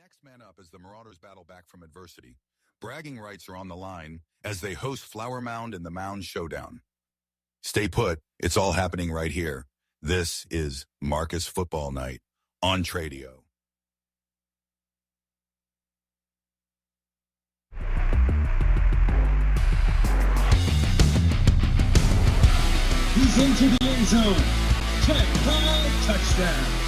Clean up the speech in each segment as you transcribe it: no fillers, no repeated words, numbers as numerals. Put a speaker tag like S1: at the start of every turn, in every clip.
S1: Next man up as the Marauders battle back from adversity. Bragging rights are on the line as they host Flower Mound in the Mound Showdown. Stay put. It's all happening right here. This is Marcus Football Night on Tradio.
S2: He's into the end zone. 10-5 touchdown.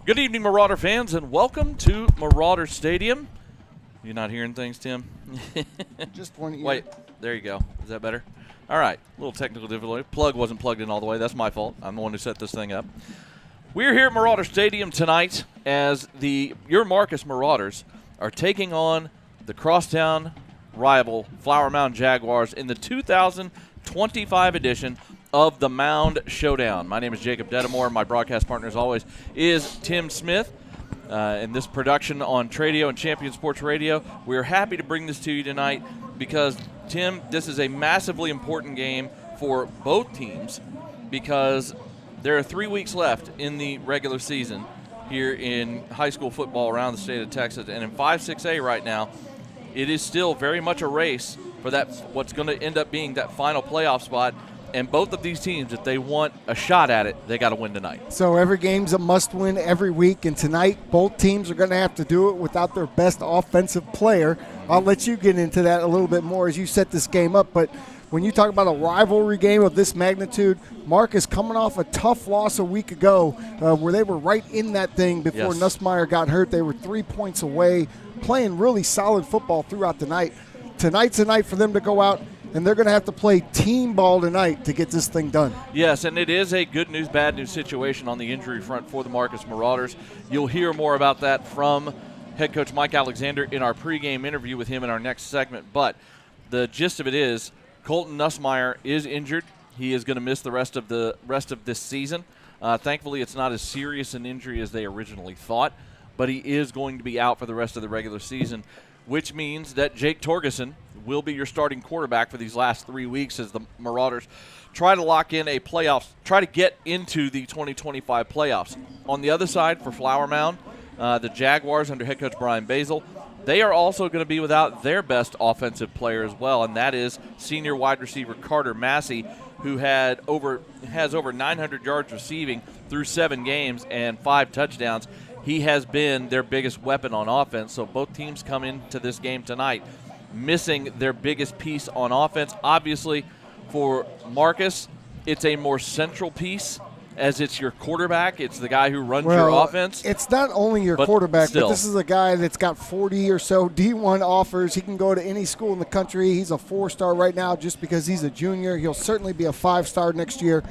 S3: Good evening, Marauder fans, and welcome to Marauder Stadium. You not hearing things, Tim?
S4: Just one ear.
S3: Wait, there you go. Is that better? All right, a little technical difficulty. Plug wasn't plugged in all the way. That's my fault. I'm the one who set this thing up. We're here at Marauder Stadium tonight as your Marcus Marauders are taking on the crosstown rival Flower Mound Jaguars in the 2025 edition of the Mound Showdown. My name is Jacob Dedamore. My broadcast partner, as always, is Tim Smith. In this production on Tradio and Champion Sports Radio, we're happy to bring this to you tonight because, Tim, this is a massively important game for both teams because there are 3 weeks left in the regular season here in high school football around the state of Texas. And in 5-6A right now, it is still very much a race for that what's going to end up being that final playoff spot. And both of these teams, if they want a shot at it, they got to win tonight.
S4: So every game's a must-win every week, and tonight both teams are going to have to do it without their best offensive player. I'll let you get into that a little bit more as you set this game up, but when you talk about a rivalry game of this magnitude, Marcus coming off a tough loss a week ago where they were right in that thing before Nussmeier got hurt. They were 3 points away, playing really solid football throughout the night. Tonight's a night for them to go out, and they're going to have to play team ball tonight to get this thing done.
S3: Yes, and it is a good news, bad news situation on the injury front for the Marcus Marauders. You'll hear more about that from head coach Mike Alexander in our pregame interview with him in our next segment. But the gist of it is Colton Nussmeier is injured. He is going to miss the rest of this season. Thankfully, it's not as serious an injury as they originally thought, but he is going to be out for the rest of the regular season, which means that Jake Torgerson will be your starting quarterback for these last 3 weeks as the Marauders try to lock in try to get into the 2025 playoffs. On the other side for Flower Mound, the Jaguars under head coach Brian Basil, they are also going to be without their best offensive player as well, and that is senior wide receiver Carter Massey, who has over 900 yards receiving through 7 games and 5 touchdowns. He has been their biggest weapon on offense, so both teams come into this game tonight missing their biggest piece on offense. Obviously, for Marcus, it's a more central piece as it's your quarterback. It's the guy who runs your offense.
S4: It's not only your quarterback, but this is a guy that's got 40 or so D1 offers. He can go to any school in the country. He's a 4-star right now just because he's a junior. He'll certainly be a 5-star next year.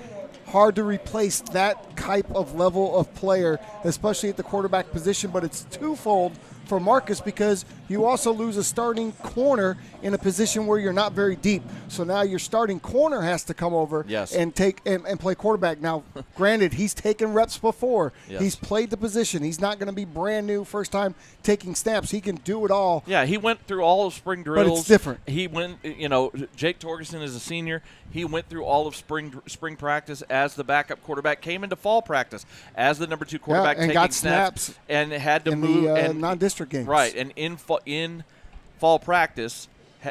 S4: Hard to replace that type of level of player, especially at the quarterback position, but it's twofold for Marcus because you also lose a starting corner in a position where you're not very deep. So now your starting corner has to come over and take and play quarterback. Now, granted, he's taken reps before. Yes. He's played the position. He's not going to be brand new first time taking snaps. He can do it all.
S3: Yeah, he went through all of spring drills.
S4: But it's different.
S3: He went, Jake Torgerson is a senior. He went through all of spring practice as the backup quarterback, came into fall practice as the number 2 quarterback,
S4: and
S3: taking
S4: got snaps
S3: and had to
S4: in
S3: move
S4: the non-district games.
S3: Right, and in fall practice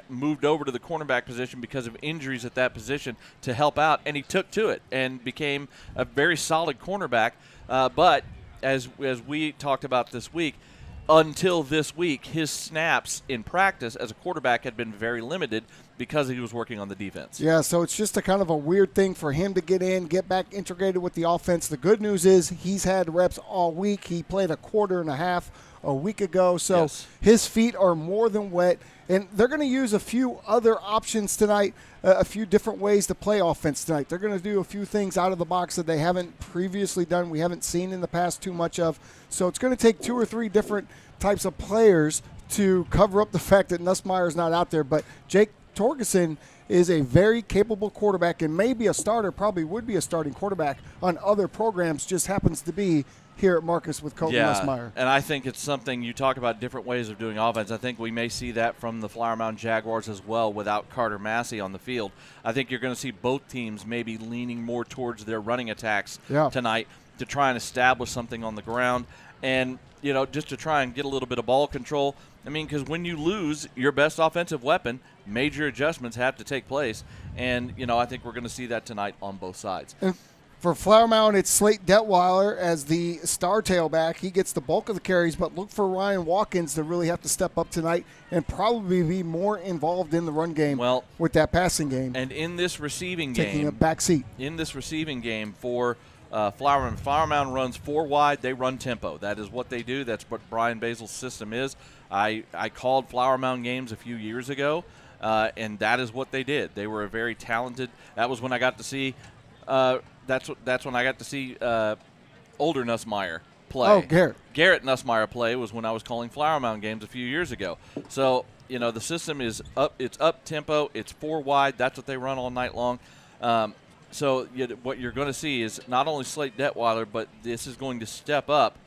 S3: moved over to the cornerback position because of injuries at that position to help out, and he took to it and became a very solid cornerback. But as we talked about this week, until this week, his snaps in practice as a quarterback had been very limited because he was working on the defense.
S4: Yeah, so it's just a kind of a weird thing for him to get in, get back integrated with the offense. The good news is he's had reps all week. He played a quarter and a half a week ago. So
S3: Yes.
S4: his feet are more than wet. And they're going to use a few other options tonight, a few different ways to play offense tonight. They're going to do a few things out of the box that they haven't previously done, we haven't seen in the past too much of. So it's going to take 2 or 3 different types of players to cover up the fact that Nussmeier's not out there. But Jake Torgerson is a very capable quarterback and maybe a starter, probably would be a starting quarterback on other programs, just happens to be here at Marcus with Colton Nussmeier.
S3: And I think it's something you talk about different ways of doing offense. I think we may see that from the Flower Mound Jaguars as well without Carter Massey on the field. I think you're going to see both teams maybe leaning more towards their running attacks tonight to try and establish something on the ground and, just to try and get a little bit of ball control. I mean, because when you lose your best offensive weapon, major adjustments have to take place. And, I think we're going to see that tonight on both sides.
S4: For Flower Mound, it's Slate Detweiler as the star tailback. He gets the bulk of the carries, but look for Ryan Watkins to really have to step up tonight and probably be more involved in the run game with that passing game.
S3: And in this receiving
S4: taking a back seat.
S3: In this receiving game for Flower Mound runs 4 wide. They run tempo. That is what they do. That's what Brian Basil's system is. I called Flower Mound games a few years ago, and that is what they did. They were a very talented. That was when I got to see That's when I got to see older Nussmeier play.
S4: Oh,
S3: Garrett Nussmeier play was when I was calling Flower Mound games a few years ago. So, the system is up. It's up tempo. It's 4 wide. That's what they run all night long. So what you're going to see is not only Slate Detweiler, but this is going to step up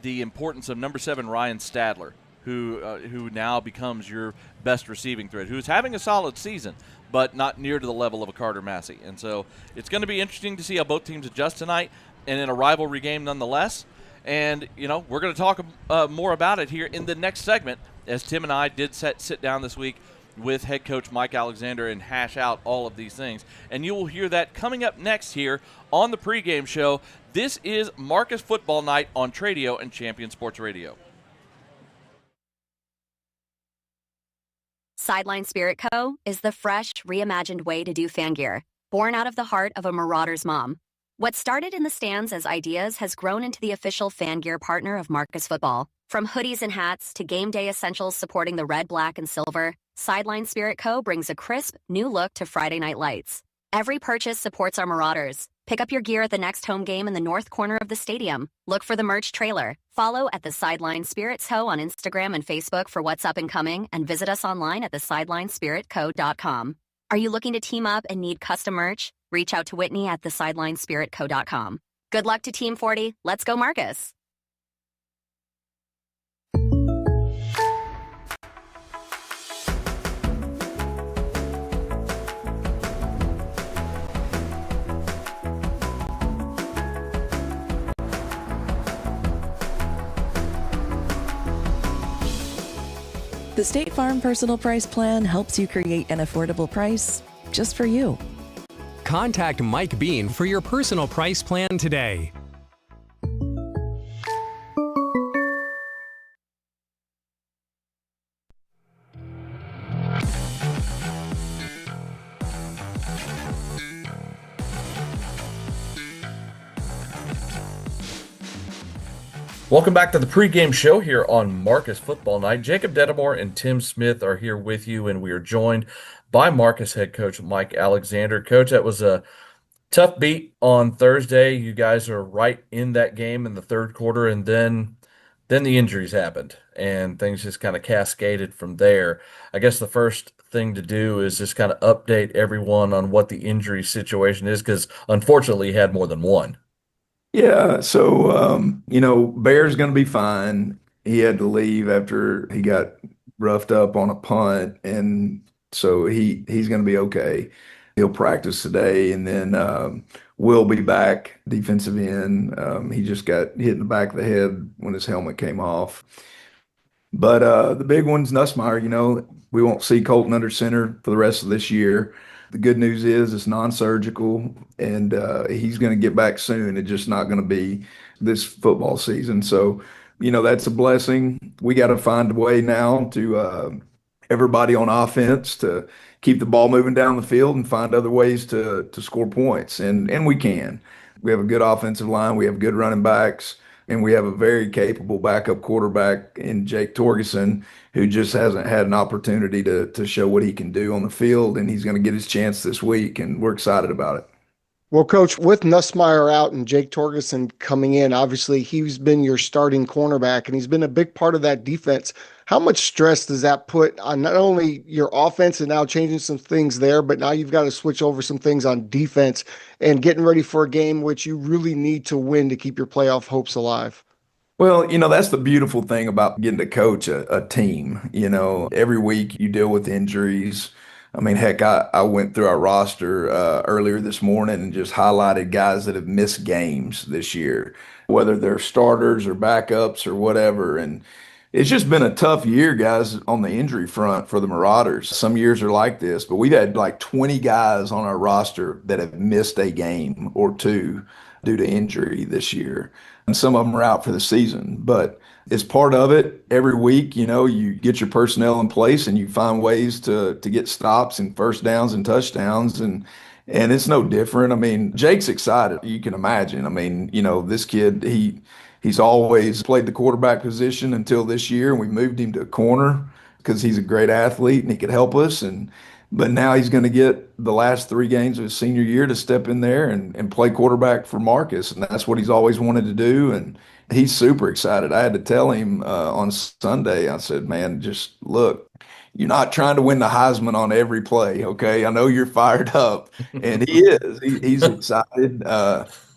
S3: the importance of number 7 Ryan Stadler, who now becomes your best receiving threat, who's having a solid season, but not near to the level of a Carter Massey. And so it's going to be interesting to see how both teams adjust tonight and in a rivalry game nonetheless. And, we're going to talk more about it here in the next segment, as Tim and I did sit down this week with head coach Mike Alexander and hash out all of these things. And you will hear that coming up next here on the pregame show. This is Marcus Football Night on Tradio and Champion Sports Radio.
S5: Sideline Spirit Co. is the fresh, reimagined way to do fan gear, born out of the heart of a Marauders mom. What started in the stands as ideas has grown into the official fan gear partner of Marcus Football. From hoodies and hats to game day essentials supporting the red, black, and silver, Sideline Spirit Co. brings a crisp, new look to Friday Night Lights. Every purchase supports our Marauders. Pick up your gear at the next home game in the north corner of the stadium. Look for the merch trailer. Follow at the Sideline Spirits Co. on Instagram and Facebook for what's up and coming, and visit us online at thesidelinespiritco.com. Are you looking to team up and need custom merch? Reach out to Whitney at thesidelinespiritco.com. Good luck to Team 40. Let's go, Marcus.
S6: The State Farm Personal Price Plan helps you create an affordable price just for you.
S7: Contact Mike Bean for your personal price plan today.
S3: Welcome back to the pregame show here on Marcus Football Night. Jacob Dedamore and Tim Smith are here with you, and we are joined by Marcus head coach Mike Alexander. Coach, that was a tough beat on Thursday. You guys are right in that game in the third quarter, and then the injuries happened, and things just kind of cascaded from there. I guess the first thing to do is just kind of update everyone on what the injury situation is, because unfortunately you had more than one.
S8: Yeah, so Bear's going to be fine. He had to leave after he got roughed up on a punt, and so he's going to be okay. He'll practice today, and then Will be back, defensive end. He just got hit in the back of the head when his helmet came off. But the big one's Nussmeier. We won't see Colton under center for the rest of this year. The good news is it's non-surgical, and he's going to get back soon. It's just not going to be this football season. So, that's a blessing. We got to find a way now to everybody on offense to keep the ball moving down the field and find other ways to score points. And we can. We have a good offensive line. We have good running backs. And we have a very capable backup quarterback in Jake Torgerson, who just hasn't had an opportunity to show what he can do on the field. And he's going to get his chance this week, and we're excited about it.
S4: Well, Coach, with Nussmeier out and Jake Torgerson coming in, obviously he's been your starting cornerback, and he's been a big part of that defense. How much stress does that put on not only your offense and now changing some things there, but now you've got to switch over some things on defense and getting ready for a game which you really need to win to keep your playoff hopes alive?
S8: Well, that's the beautiful thing about getting to coach a team. Every week you deal with injuries. I mean, heck, I went through our roster earlier this morning and just highlighted guys that have missed games this year, whether they're starters or backups or whatever. And it's just been a tough year, guys, on the injury front for the Marauders. Some years are like this, but we've had like 20 guys on our roster that have missed a game or two due to injury this year. And some of them are out for the season. But it's part of it. Every week, you get your personnel in place and you find ways to get stops and first downs and touchdowns. And it's no different. I mean, Jake's excited. You can imagine. I mean, this kid, he's always played the quarterback position until this year, and we moved him to corner because he's a great athlete and he could help us. But now he's going to get the last 3 games of his senior year to step in there and play quarterback for Marcus, and that's what he's always wanted to do. And he's super excited. I had to tell him on Sunday, I said, man, just look, you're not trying to win the Heisman on every play, okay? I know you're fired up, and he is. He's excited.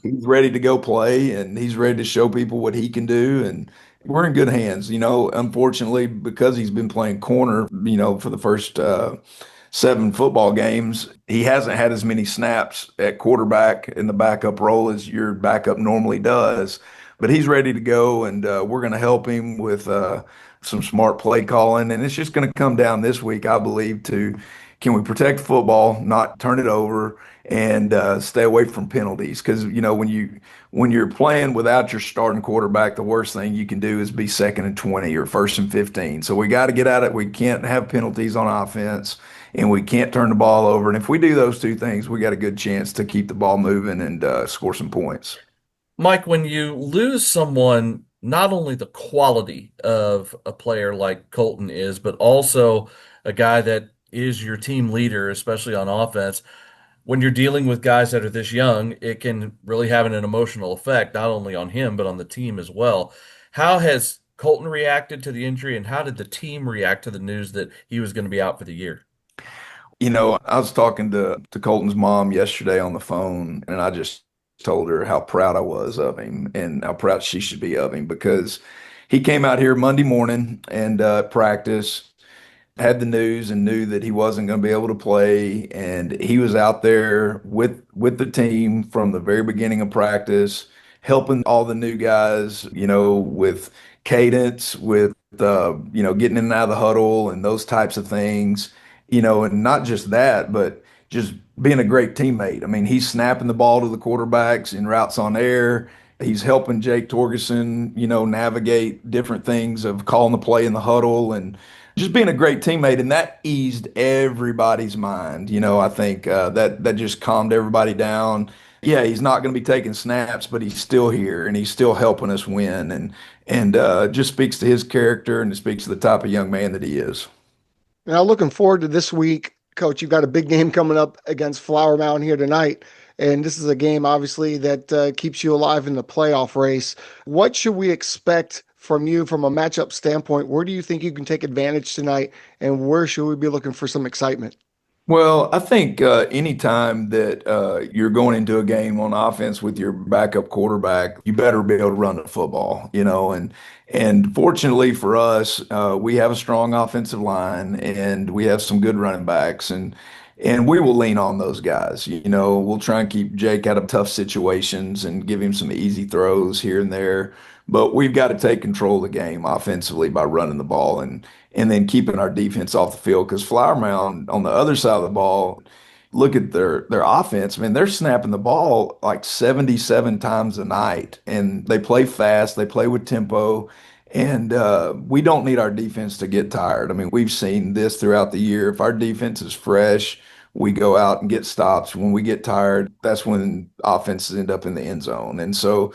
S8: He's ready to go play, and he's ready to show people what he can do, and we're in good hands. Unfortunately, because he's been playing corner, for the first 7 football games, he hasn't had as many snaps at quarterback in the backup role as your backup normally does. But he's ready to go, and we're going to help him with some smart play calling. And it's just going to come down this week, I believe, to can we protect the football, not turn it over, and stay away from penalties. Because, when you're playing without your starting quarterback, the worst thing you can do is be 2nd and 20 or 1st and 15. So we got to get at it. We can't have penalties on offense, and we can't turn the ball over. And if we do those 2 things, we got a good chance to keep the ball moving and score some points.
S3: Mike, when you lose someone, not only the quality of a player like Colton is, but also a guy that is your team leader, especially on offense, when you're dealing with guys that are this young, it can really have an emotional effect, not only on him, but on the team as well. How has Colton reacted to the injury, and how did the team react to the news that he was going to be out for the year?
S8: I was talking to Colton's mom yesterday on the phone, and I just told her how proud I was of him and how proud she should be of him, because he came out here Monday morning and practice, had the news and knew that he wasn't going to be able to play, and he was out there with the team from the very beginning of practice, helping all the new guys, with cadence, with getting in and out of the huddle and those types of things, and not just that, but just being a great teammate. I mean, he's snapping the ball to the quarterbacks in routes on air. He's helping Jake Torgerson, navigate different things of calling the play in the huddle and just being a great teammate. And that eased everybody's mind. I think that just calmed everybody down. Yeah, he's not going to be taking snaps, but he's still here and he's still helping us win. And just speaks to his character, and it speaks to the type of young man that he is.
S4: Now, looking forward to this week. Coach, you've got a big game coming up against Flower Mound here tonight, and this is a game, obviously, that keeps you alive in the playoff race. What should we expect from you from a matchup standpoint? Where do you think you can take advantage tonight, and where should we be looking for some excitement?
S8: Well, I think anytime that you're going into a game on offense with your backup quarterback, you better be able to run the football, and fortunately for us, we have a strong offensive line and we have some good running backs, and we will lean on those guys. We'll try and keep Jake out of tough situations and give him some easy throws here and there, but we've got to take control of the game offensively by running the ball and then keeping our defense off the field, because Flower Mound on the other side of the ball, look at their offense. I mean, they're snapping the ball like 77 times a night, and they play fast, they play with tempo, and we don't need our defense to get tired. I mean, we've seen this throughout the year. If our defense is fresh, we go out and get stops. When we get tired, that's when offenses end up in the end zone. And so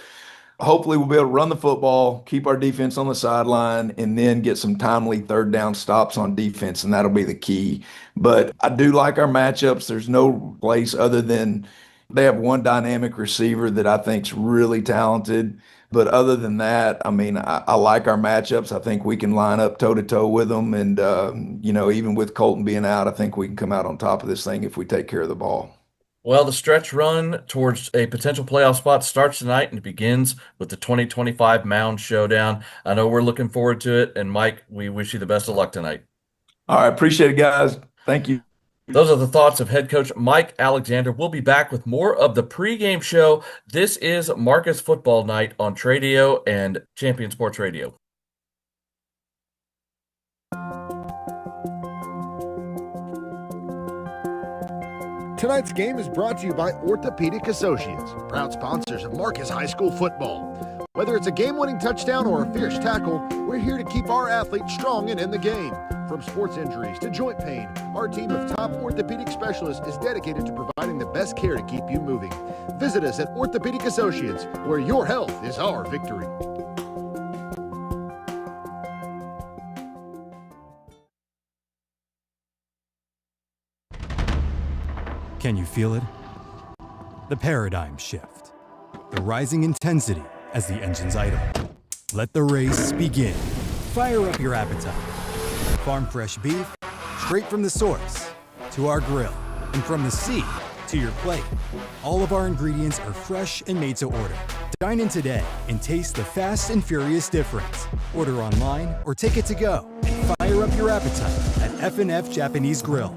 S8: hopefully we'll be able to run the football, keep our defense on the sideline, and then get some timely third down stops on defense, and that'll be the key. But I do like our matchups. There's no place other than they have one dynamic receiver that I think's really talented. But other than that, I mean, I like our matchups. I think we can line up toe-to-toe with them. And, even with Colton being out, I think we can come out on top of this thing if we take care of the ball.
S3: Well, the stretch run towards a potential playoff spot starts tonight, and it begins with the 2025 Mound Showdown. I know we're looking forward to it. And, Mike, we wish you the best of luck tonight.
S8: All right. Appreciate it, guys. Thank you.
S3: Those are the thoughts of head coach Mike Alexander. We'll be back with more of the pregame show. This is Marcus Football Night on Tradio and Champion Sports Radio.
S9: Tonight's game is brought to you by Orthopedic Associates, proud sponsors of Marcus High School football. Whether it's a game-winning touchdown or a fierce tackle, we're here to keep our athletes strong and in the game. From sports injuries to joint pain, our team of top orthopedic specialists is dedicated to providing the best care to keep you moving. Visit us at Orthopedic Associates, where your health is our victory.
S10: Can you feel it? The paradigm shift. The rising intensity as the engines idle. Let the race begin. Fire up your appetite. Farm fresh beef, straight from the source, to our grill, and from the sea to your plate. All of our ingredients are fresh and made to order. Dine in today and taste the fast and furious difference. Order online or take it to go. And fire up your appetite at F&F Japanese Grill.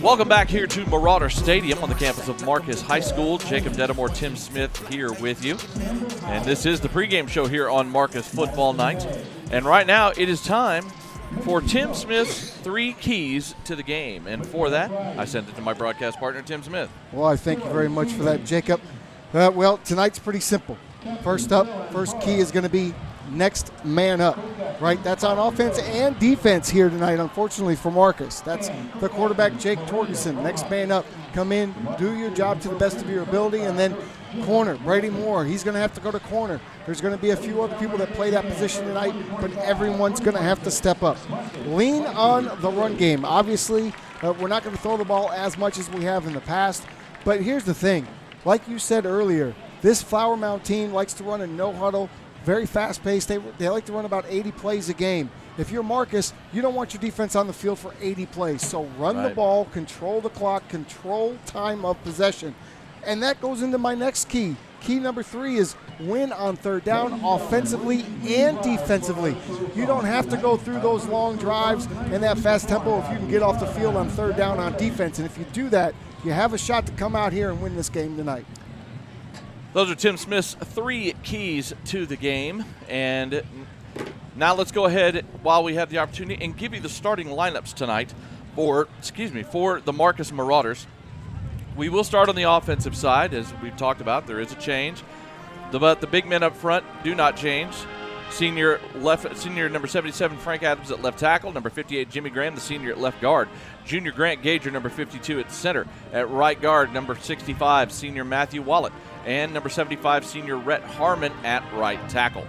S3: Welcome back here to Marauder Stadium on the campus of Marcus High School. Jacob Dedamore, Tim Smith here with you. And this is the pregame show here on Marcus Football Night. And right now it is time for Tim Smith's 3 keys to the game. And for that, I send it to my broadcast partner, Tim Smith.
S4: Well, I thank you very much for that, Jacob. Well, tonight's pretty simple. First key is going to be next man up, right? That's on offense and defense here tonight, unfortunately for Marcus. That's the quarterback, Jake Torgerson. Next man up, come in, do your job to the best of your ability, and then corner, Brady Moore. He's going to have to go to corner. There's going to be a few other people that play that position tonight, but everyone's going to have to step up. Lean on the run game. Obviously, we're not going to throw the ball as much as we have in the past, but here's the thing. Like you said earlier, this Flower Mound team likes to run a no-huddle, very fast-paced. They like to run about 80 plays a game. If you're Marcus, you don't want your defense on the field for 80 plays. So run the ball, control the clock, control time of possession. And that goes into my next key. Key number 3 is win on third down offensively and defensively. You don't have to go through those long drives and that fast tempo if you can get off the field on third down on defense. And if you do that, you have a shot to come out here and win this game tonight.
S3: Those are Tim Smith's 3 keys to the game. And now let's go ahead while we have the opportunity and give you the starting lineups tonight for the Marcus Marauders. We will start on the offensive side, as we've talked about. There is a change. But the big men up front do not change. Senior number 77, Frank Adams at left tackle. Number 58, Jimmy Graham, the senior at left guard. Junior Grant Gager, number 52 at center. At right guard, number 65, senior Matthew Wallet. And number 75, senior Rhett Harmon at right tackle.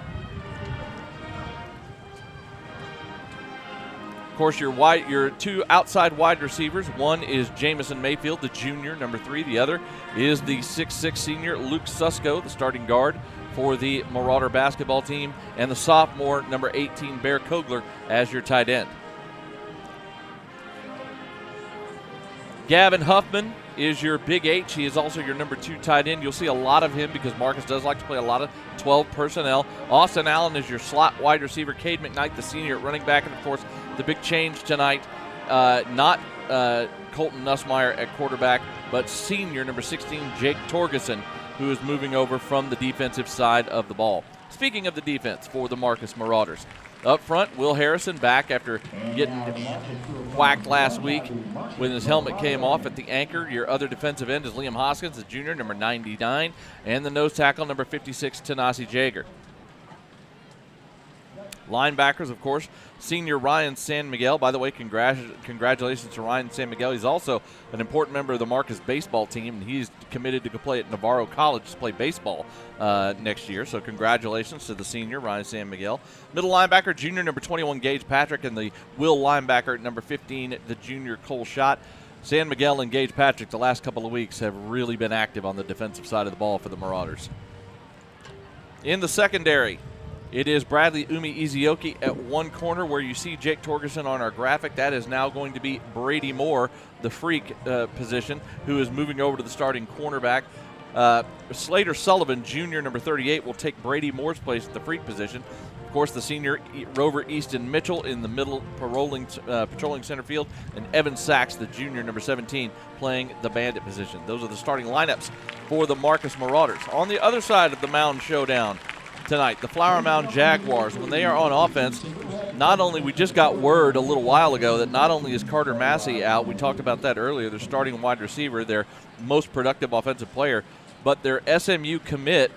S3: Of course, your 2 outside wide receivers. One is Jamison Mayfield, the junior, number 3. The other is the 6'6 senior Luke Susko, the starting guard for the Marauder basketball team, and the sophomore, number 18, Bear Kogler, as your tight end. Gavin Huffman is your big H. He is also your number 2 tight end. You'll see a lot of him because Marcus does like to play a lot of 12 personnel. Austin Allen is your slot wide receiver. Cade McKnight, the senior at running back. And, of course, the big change tonight, not Colton Nussmeier at quarterback, but senior number 16, Jake Torgerson, who is moving over from the defensive side of the ball. Speaking of the defense for the Marcus Marauders, up front, Will Harrison back after getting whacked last week when his helmet came off at the anchor. Your other defensive end is Liam Hoskins, the junior, number 99, and the nose tackle, number 56, Tanasi Jaeger. Linebackers, of course, senior Ryan San Miguel. By the way, congratulations to Ryan San Miguel. He's also an important member of the Marcus baseball team, and he's committed to go play at Navarro College to play baseball next year. So congratulations to the senior, Ryan San Miguel. Middle linebacker, junior, number 21, Gage Patrick, and the will linebacker at number 15, the junior, Cole Schott. San Miguel and Gage Patrick the last couple of weeks have really been active on the defensive side of the ball for the Marauders. In the secondary, it is Bradley Umi Izioki at one corner where you see Jake Torgerson on our graphic. That is now going to be Brady Moore, the freak position, who is moving over to the starting cornerback. Slater Sullivan, junior, number 38, will take Brady Moore's place at the freak position. Of course, the senior Rover Easton Mitchell in the middle patrolling center field, and Evan Sachs, the junior, number 17, playing the bandit position. Those are the starting lineups for the Marcus Marauders. On the other side of the Mound Showdown tonight, the Flower Mound Jaguars, when they are on offense, not only, we just got word a little while ago that not only is Carter Massey out, we talked about that earlier, their starting wide receiver, their most productive offensive player, but their SMU commit,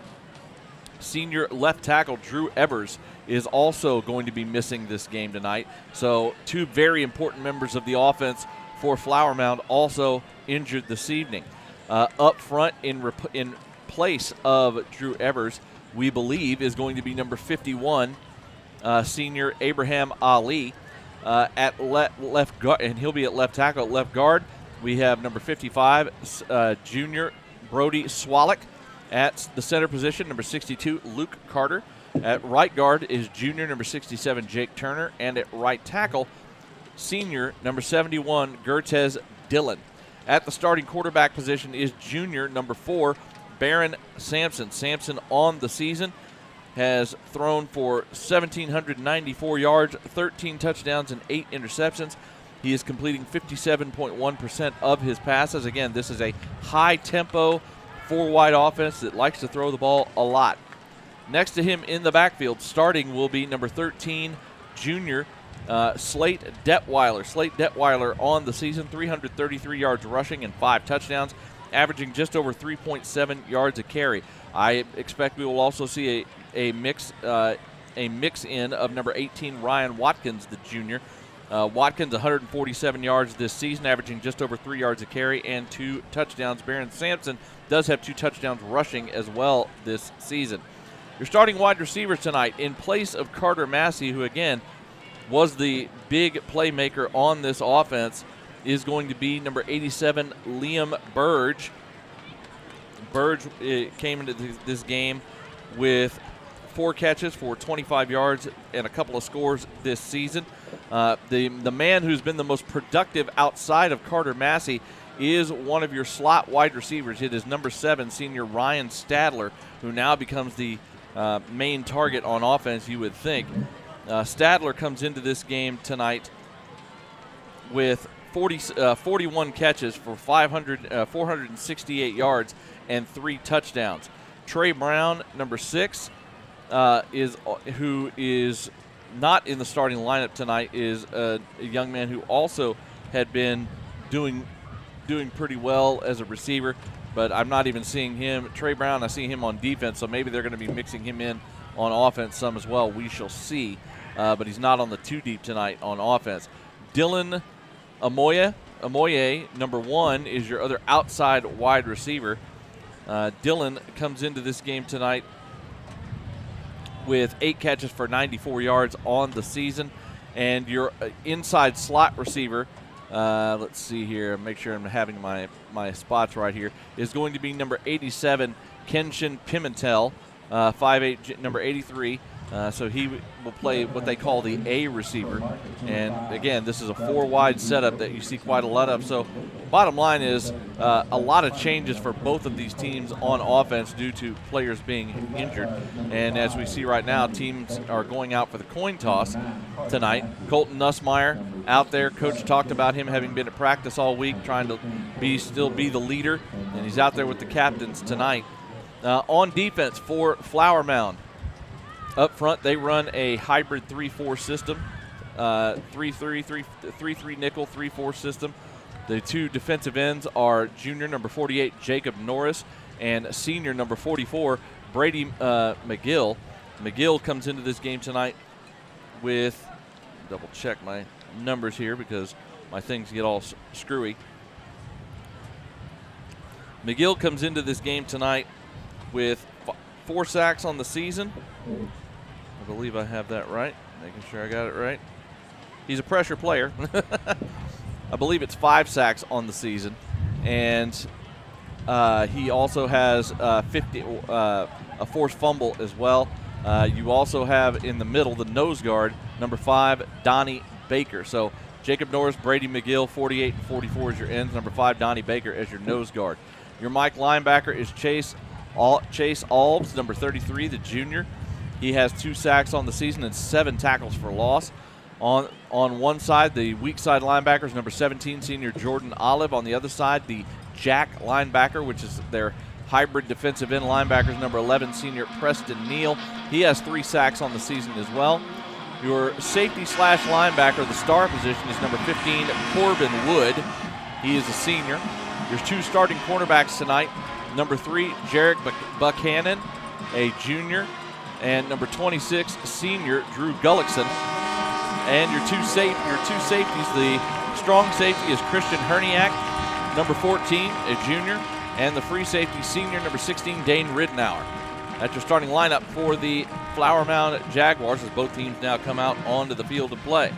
S3: senior left tackle Drew Evers, is also going to be missing this game tonight. So 2 very important members of the offense for Flower Mound also injured this evening. Up front in place of Drew Evers, we believe, is going to be number 51, senior Abraham Ali at left guard, and he'll be at left tackle. At left guard, we have number 55, junior Brody Swalek. At the center position, number 62, Luke Carter. At right guard is junior number 67, Jake Turner. And at right tackle, senior number 71, Gertez Dillon. At the starting quarterback position is junior number 4, Barron Sampson. Sampson on the season has thrown for 1,794 yards, 13 touchdowns, and 8 interceptions. He is completing 57.1% of his passes. Again, this is a high-tempo, 4-wide offense that likes to throw the ball a lot. Next to him in the backfield, starting will be number 13, junior Slate Detweiler. Slate Detweiler on the season, 333 yards rushing and 5 touchdowns, averaging just over 3.7 yards a carry. I expect we will also see a mix in of number 18, Ryan Watkins, the junior. Watkins, 147 yards this season, averaging just over 3 yards a carry and 2 touchdowns. Barron Sampson does have 2 touchdowns rushing as well this season. Your starting wide receivers tonight, in place of Carter Massey, who again was the big playmaker on this offense, is going to be number 87, Liam Burge. Burge came into this game with 4 catches for 25 yards and a couple of scores this season. The man who's been the most productive outside of Carter Massey is one of your slot wide receivers. It is number 7, senior Ryan Stadler, who now becomes the main target on offense, you would think. Stadler comes into this game tonight with 41 catches for 468 yards and 3 touchdowns. Trey Brown, number 6, who is not in the starting lineup tonight, is a young man who also had been doing pretty well as a receiver, but I'm not even seeing him. Trey Brown, I see him on defense, so maybe they're going to be mixing him in on offense some as well. We shall see, but he's not on the 2 deep tonight on offense. Dylan Amoye, number 1, is your other outside wide receiver. Dylan comes into this game tonight with 8 catches for 94 yards on the season. And your inside slot receiver, let's see here, make sure I'm having my spots right here, is going to be number 87, Kenshin Pimentel, 5'8", number 83. So he will play what they call the A receiver. And again, this is a 4-wide setup that you see quite a lot of. So bottom line is a lot of changes for both of these teams on offense due to players being injured. And as we see right now, teams are going out for the coin toss tonight. Colton Nussmeier out there. Coach talked about him having been at practice all week, trying to still be the leader. And he's out there with the captains tonight. On defense for Flower Mound, up front, they run a hybrid 3-4 system, 3-3 nickel, 3-4 system. The two defensive ends are junior number 48, Jacob Norris, and senior number 44, Brady McGill. McGill comes into this game tonight with, double check my numbers here because my things get all screwy. McGill comes into this game tonight with 4 sacks on the season. I believe I have that right. Making sure I got it right. He's a pressure player. I believe it's 5 sacks on the season. And he also has a forced fumble as well. You also have in the middle, the nose guard, number 5, Donnie Baker. So Jacob Norris, Brady McGill, 48 and 44 is your ends. Number 5, Donnie Baker as your nose guard. Your Mike linebacker is Chase Albs, number 33, the junior. He has 2 sacks on the season and 7 tackles for loss. On one side, the weak side linebacker is number 17, senior Jordan Olive. On the other side, the Jack linebacker, which is their hybrid defensive end linebacker, is number 11, senior Preston Neal. He has 3 sacks on the season as well. Your safety slash linebacker, the star position, is number 15, Corbin Wood. He is a senior. Your 2 starting cornerbacks tonight, number 3, Jarek Buchanan, a junior, and number 26, senior Drew Gullickson. And your two safeties, the strong safety is Christian Herniak, number 14, a junior, and the free safety senior, number 16, Dane Ridenour. That's your starting lineup for the Flower Mound Jaguars as both teams now come out onto the field to play.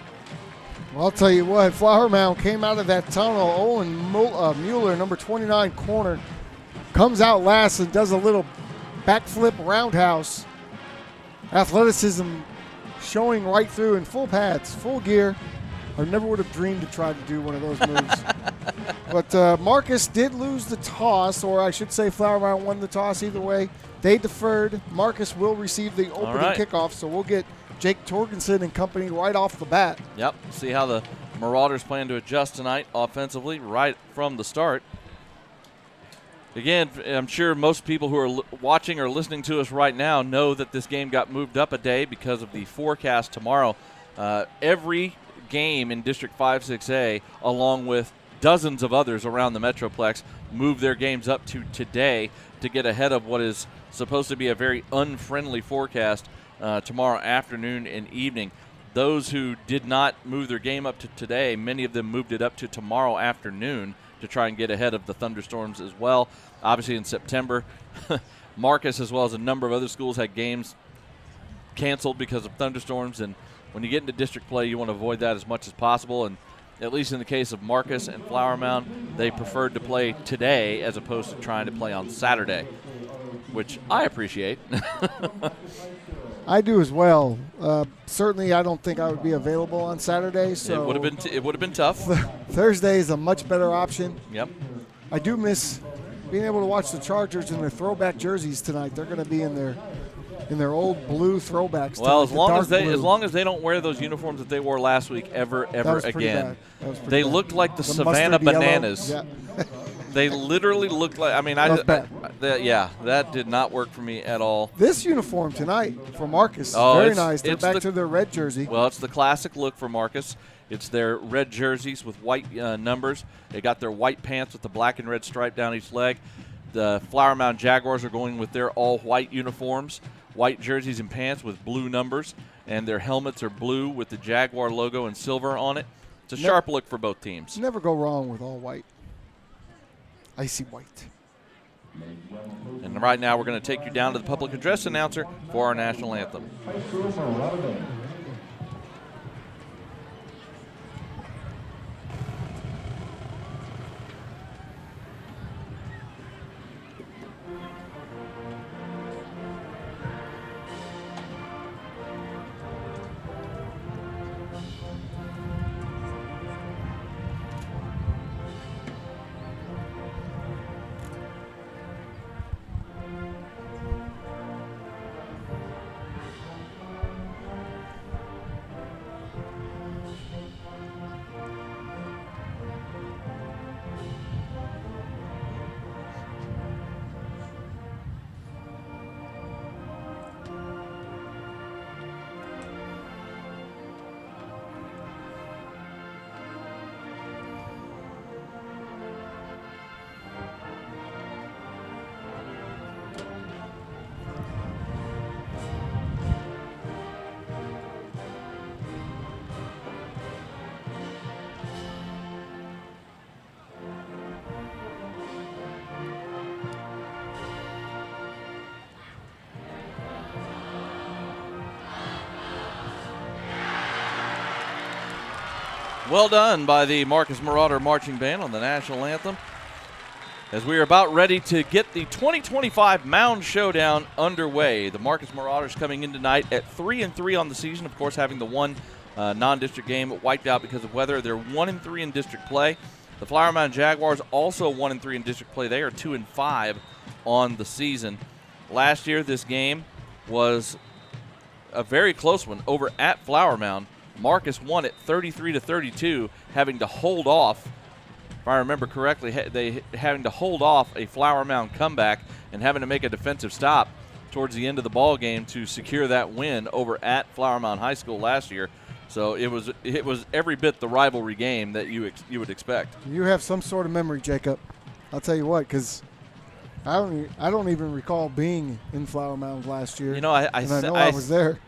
S4: Well, I'll tell you what, Flower Mound came out of that tunnel. Owen Mueller, number 29 corner, comes out last and does a little backflip roundhouse. Athleticism showing right through in full pads, full gear. I never would have dreamed to try to do one of those moves. But Marcus did lose the toss, or I should say Flower Mound won the toss. Either way, they deferred. Marcus will receive the opening kickoff, so we'll get Jake Torgensen and company right off the bat.
S3: Yep, see how the Marauders plan to adjust tonight offensively right from the start. Again, I'm sure most people who are watching or listening to us right now know that this game got moved up a day because of the forecast tomorrow. Every game in District 5-6A, along with dozens of others around the Metroplex, move their games up to today to get ahead of what is supposed to be a very unfriendly forecast tomorrow afternoon and evening. Those who did not move their game up to today, many of them moved it up to tomorrow afternoon to try and get ahead of the thunderstorms as well. Obviously in September, Marcus as well as a number of other schools had games canceled because of thunderstorms, and when you get into district play, you want to avoid that as much as possible. And at least in the case of Marcus and Flower Mound, they preferred to play today as opposed to trying to play on Saturday, which I appreciate.
S4: I do as well. Certainly, I don't think I would be available on Saturday. So
S3: it would have been tough.
S4: Thursday is a much better option.
S3: Yep.
S4: I do miss being able to watch the Chargers in their throwback jerseys tonight. They're going to be in their old blue throwbacks.
S3: Well, as long as they don't wear those uniforms that they wore last week ever again. They looked like the Savannah Bananas.
S4: Yeah.
S3: They literally looked like. I mean, that did not work for me at all.
S4: This uniform tonight for Marcus, very nice. They're back to their red jersey.
S3: Well, it's the classic look for Marcus. It's their red jerseys with white numbers. They got their white pants with the black and red stripe down each leg. The Flower Mound Jaguars are going with their all-white uniforms, white jerseys and pants with blue numbers, and their helmets are blue with the Jaguar logo and silver on it. It's a sharp look for both teams.
S4: Never go wrong with all white. Icy white.
S3: And right now we're going to take you down to the public address announcer for our national anthem. Well done by the Marcus Marauder Marching Band on the national anthem. As we are about ready to get the 2025 Mound Showdown underway. The Marcus Marauders coming in tonight at 3-3 on the season, of course having the one non-district game wiped out because of weather. They're 1-3 in district play. The Flower Mound Jaguars also 1-3 in district play. They are 2-5 on the season. Last year, this game was a very close one over at Flower Mound. Marcus won it 33-32, having to hold off. If I remember correctly, they having to hold off a Flower Mound comeback and having to make a defensive stop towards the end of the ball game to secure that win over at Flower Mound High School last year. So it was every bit the rivalry game that you would expect.
S4: You have some sort of memory, Jacob. I'll tell you what, because I don't even recall being in Flower Mound last year.
S3: You know, I
S4: was there.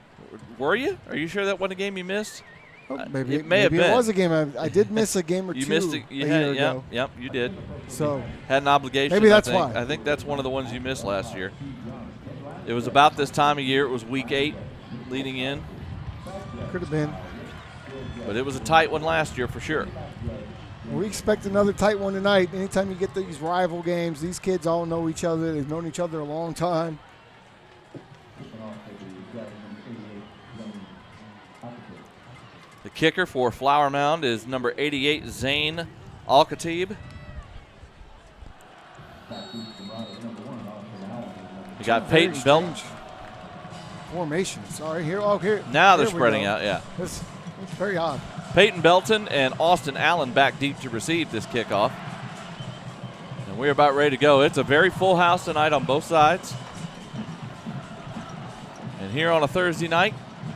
S3: Were you? Are you sure that wasn't a game you missed?
S4: Oh, maybe
S3: it may have been.
S4: It was a game. I did miss a game or
S3: you
S4: two.
S3: Missed a year ago. Yep, you did.
S4: So
S3: had an obligation.
S4: Maybe that's why.
S3: I think that's one of the ones you missed last year. It was about this time of year. It was week 8 leading in.
S4: Could have been.
S3: But it was a tight one last year for sure.
S4: We expect another tight one tonight. Anytime you get these rival games, these kids all know each other. They've known each other a long time.
S3: The kicker for Flower Mound is number 88, Zane Al-Khatib. You got Peyton Belton.
S4: Formation. Sorry, here.
S3: Now they're spreading out, yeah.
S4: It's very odd.
S3: Peyton Belton and Austin Allen back deep to receive this kickoff. And we're about ready to go. It's a very full house tonight on both sides. And here on a Thursday night,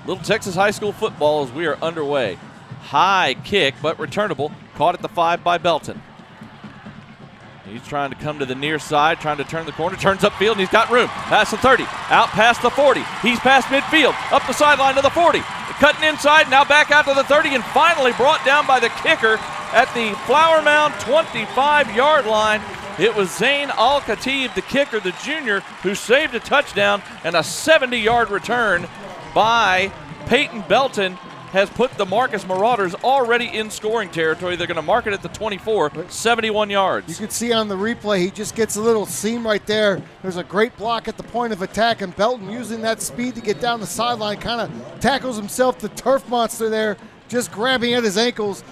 S3: Little Texas High School football as we are underway. High kick, but returnable. Caught at the 5 by Belton. He's trying to come to the near side, trying to turn the corner, turns upfield, and he's got room. Past the 30, out past the 40. He's past midfield, up the sideline to the 40. Cutting inside, now back out to the 30, and finally brought down by the kicker at the Flower Mound 25-yard line. It was Zane Al-Khatib, the kicker, the junior, who saved a touchdown, and a 70-yard return by Peyton Belton has put the Marcus Marauders already in scoring territory. They're going to mark it at the 24, 71 yards.
S4: You can see on the replay, he just gets a little seam right there. There's a great block at the point of attack, and Belton using that speed to get down the sideline kind of tackles himself, the turf monster there, just grabbing at his ankles.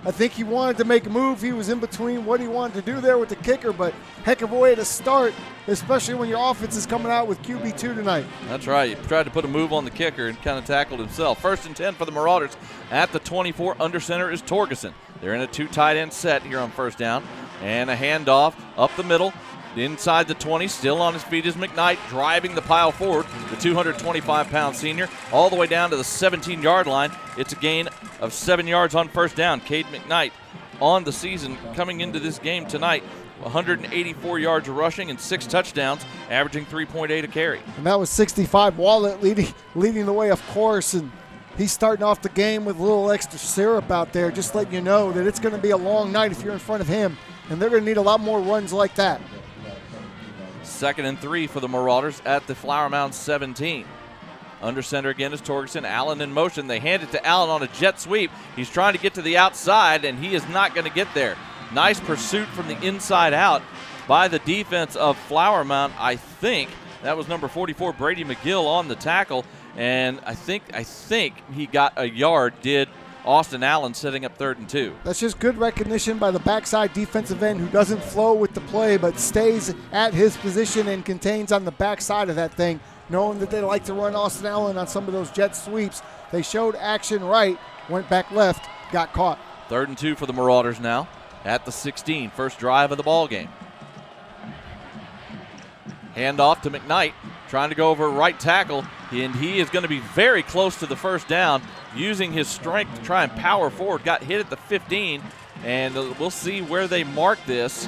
S4: I think he wanted to make a move. He was in between what he wanted to do there with the kicker, but heck of a way to start, especially when your offense is coming out with QB2 tonight.
S3: That's right. He tried to put a move on the kicker and kind of tackled himself. 1st and 10 for the Marauders at the 24. Under center is Torgerson. They're in a 2 tight end set here on 1st down. And a handoff up the middle. Inside the 20, still on his feet is McKnight, driving the pile forward, the 225-pound senior, all the way down to the 17-yard line. It's a gain of 7 yards on 1st down. Cade McKnight on the season coming into this game tonight, 184 yards of rushing and 6 touchdowns, averaging 3.8 a carry.
S4: And that was 65. Wallet leading the way, of course, and he's starting off the game with a little extra syrup out there, just letting you know that it's going to be a long night if you're in front of him, and they're going to need a lot more runs like that.
S3: 2nd and 3 for the Marauders at the Flower Mound 17. Under center again is Torgerson. Allen in motion. They hand it to Allen on a jet sweep. He's trying to get to the outside, and he is not going to get there. Nice pursuit from the inside out by the defense of Flower Mound. I think that was number 44, Brady McGill, on the tackle, and I think he got a yard, did Austin Allen, setting up 3rd and 2.
S4: That's just good recognition by the backside defensive end who doesn't flow with the play but stays at his position and contains on the backside of that thing, knowing that they like to run Austin Allen on some of those jet sweeps. They showed action right, went back left, got caught.
S3: 3rd and 2 for the Marauders now at the 16, first drive of the ball game. Handoff to McKnight, trying to go over right tackle, and he is going to be very close to the 1st down, using his strength to try and power forward. Got hit at the 15, and we'll see where they mark this.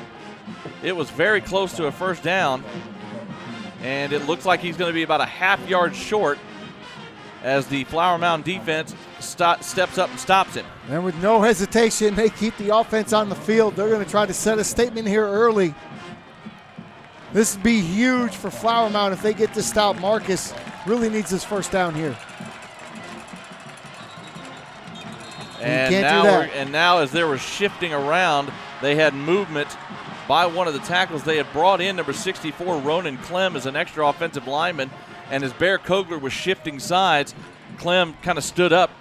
S3: It was very close to a 1st down, and it looks like he's going to be about a half yard short as the Flower Mound defense steps up and stops him.
S4: And with no hesitation, they keep the offense on the field. They're going to try to set a statement here early. This would be huge for Flower Mound if they get this stop. Marcus really needs his 1st down here.
S3: And
S4: you can't do that.
S3: And now as they were shifting around, they had movement by one of the tackles. They had brought in number 64, Ronan Clem, as an extra offensive lineman. And as Bear Kogler was shifting sides, Clem kind of stood up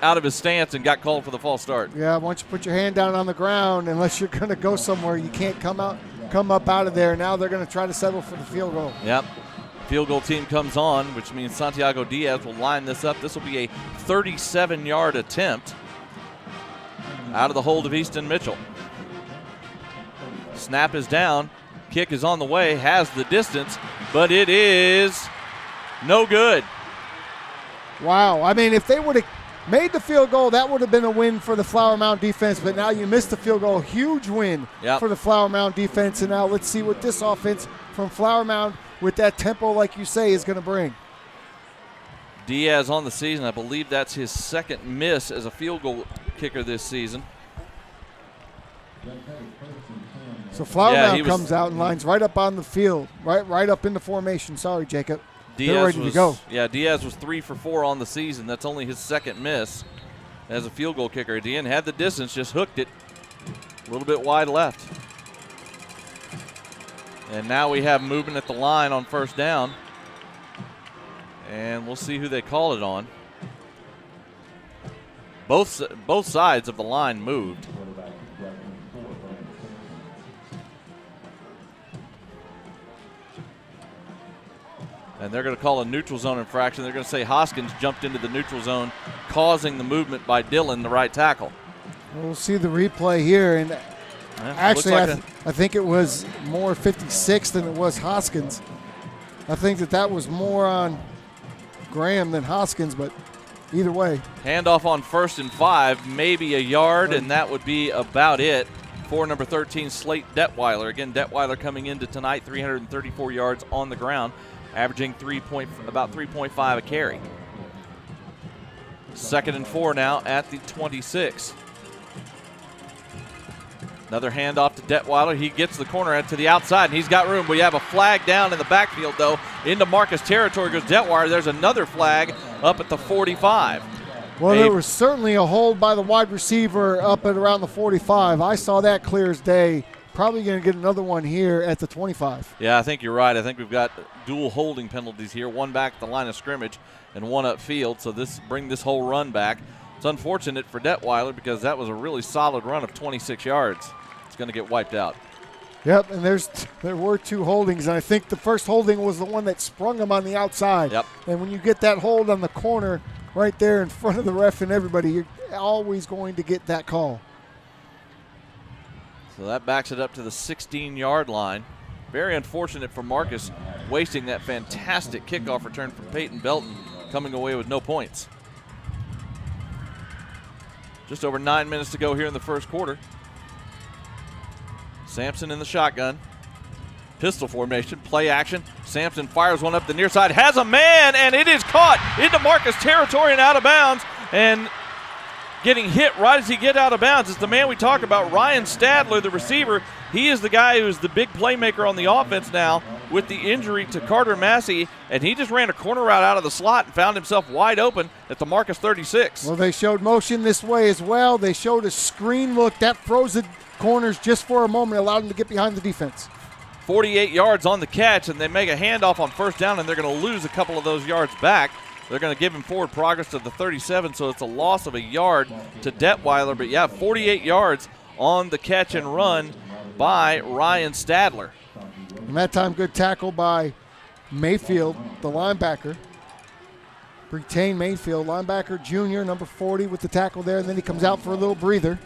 S3: out of his stance and got called for the false start.
S4: Yeah, once you put your hand down on the ground, unless you're going to go somewhere, you can't come up out of there. Now they're going to try to settle for the field goal.
S3: Yep. Field goal team comes on, which means Santiago Diaz will line this up. This will be a 37-yard attempt out of the hold of Easton Mitchell. Snap is down. Kick is on the way, has the distance, but it is no good.
S4: Wow. I mean, if they would have made the field goal, that would have been a win for the Flower Mound defense, but now you missed the field goal. Huge win for the Flower Mound defense. And now let's see what this offense from Flower Mound with that tempo, like you say, is going to bring.
S3: Diaz on the season. I believe that's his second miss as a field goal kicker this season.
S4: So Flower Mound comes out and lines right up on the field, right up in the formation. Sorry, Jacob. They're ready to go.
S3: Yeah, Diaz was 3 for 4 on the season. That's only his second miss as a field goal kicker. At the end, had the distance, just hooked it a little bit wide left. And now we have movement at the line on first down. And we'll see who they call it on. Both sides of the line moved. And they're going to call a neutral zone infraction. They're going to say Hoskins jumped into the neutral zone, causing the movement by Dillon, the right tackle.
S4: We'll see the replay here. And actually, I think it was more 56 than it was Hoskins. I think that was more on Graham than Hoskins, but either way.
S3: Handoff on 1st and 5, maybe a yard, and that would be about it for number 13, Slate Detweiler. Again, Detweiler coming into tonight, 334 yards on the ground, averaging about 3.5 a carry. 2nd and 4 now at the 26. Another handoff to Detweiler. He gets the corner to the outside, and he's got room. We have a flag down in the backfield, though. Into Marcus territory goes Detweiler. There's another flag up at the 45.
S4: Well, there was certainly a hold by the wide receiver up at around the 45. I saw that clear as day. Probably going to get another one here at the 25.
S3: Yeah, I think you're right. I think we've got dual holding penalties here, one back at the line of scrimmage and one upfield, so bring this whole run back. It's unfortunate for Detweiler because that was a really solid run of 26 yards. It's going to get wiped out.
S4: Yep, and there were 2 holdings, and I think the first holding was the one that sprung him on the outside.
S3: Yep.
S4: And when you get that hold on the corner right there in front of the ref and everybody, you're always going to get that call.
S3: So that backs it up to the 16-yard line. Very unfortunate for Marcus, wasting that fantastic kickoff return from Peyton Belton, coming away with no points. Just over 9 minutes to go here in the first quarter. Sampson in the shotgun. Pistol formation, play action. Sampson fires one up the near side, has a man, and it is caught into Marcus territory and out of bounds. And getting hit right as he gets out of bounds is the man we talk about, Ryan Stadler, the receiver. He is the guy who's the big playmaker on the offense now with the injury to Carter Massey, and he just ran a corner route out of the slot and found himself wide open at the Marcus 36.
S4: Well, they showed motion this way as well. They showed a screen look. That froze the corners just for a moment, allowed him to get behind the defense.
S3: 48 yards on the catch, and they make a handoff on first down, and they're going to lose a couple of those yards back. They're going to give him forward progress to the 37, so it's a loss of a yard to Detweiler. But, yeah, 48 yards on the catch and run by Ryan Stadler.
S4: And that time, good tackle by Mayfield, the linebacker. Bretane Mayfield, linebacker junior, number 40 with the tackle there, and then he comes out for a little breather.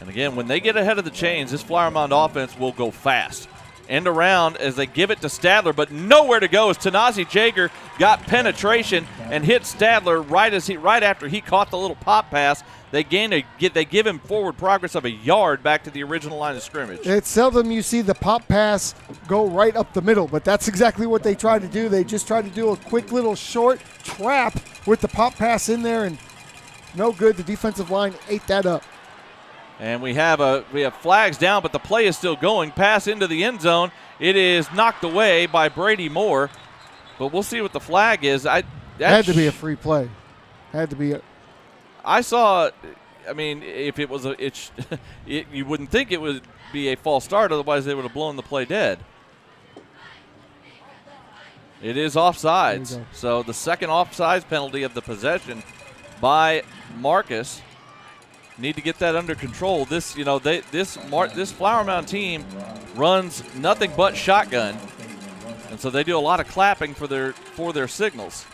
S3: And, again, when they get ahead of the chains, this Flower Mound offense will go fast. End around as they give it to Stadler, but nowhere to go as Tanazi Jager got penetration and hit Stadler right after he caught the little pop pass. They give him forward progress of a yard back to the original line of scrimmage.
S4: It's seldom you see the pop pass go right up the middle, but that's exactly what they tried to do. They just tried to do a quick little short trap with the pop pass in there, and no good. The defensive line ate that up.
S3: And we have flags down, but the play is still going. Pass into the end zone. It is knocked away by Brady Moore, but we'll see what the flag is.
S4: Had to be a free play. Had to be.
S3: I saw I mean, if it was you wouldn't think it would be a false start. Otherwise, they would have blown the play dead. It is offsides. So the second offsides penalty of the possession by Marcus. Need to get that under control. This Flower Mound team runs nothing but shotgun, and so they do a lot of clapping for their signals.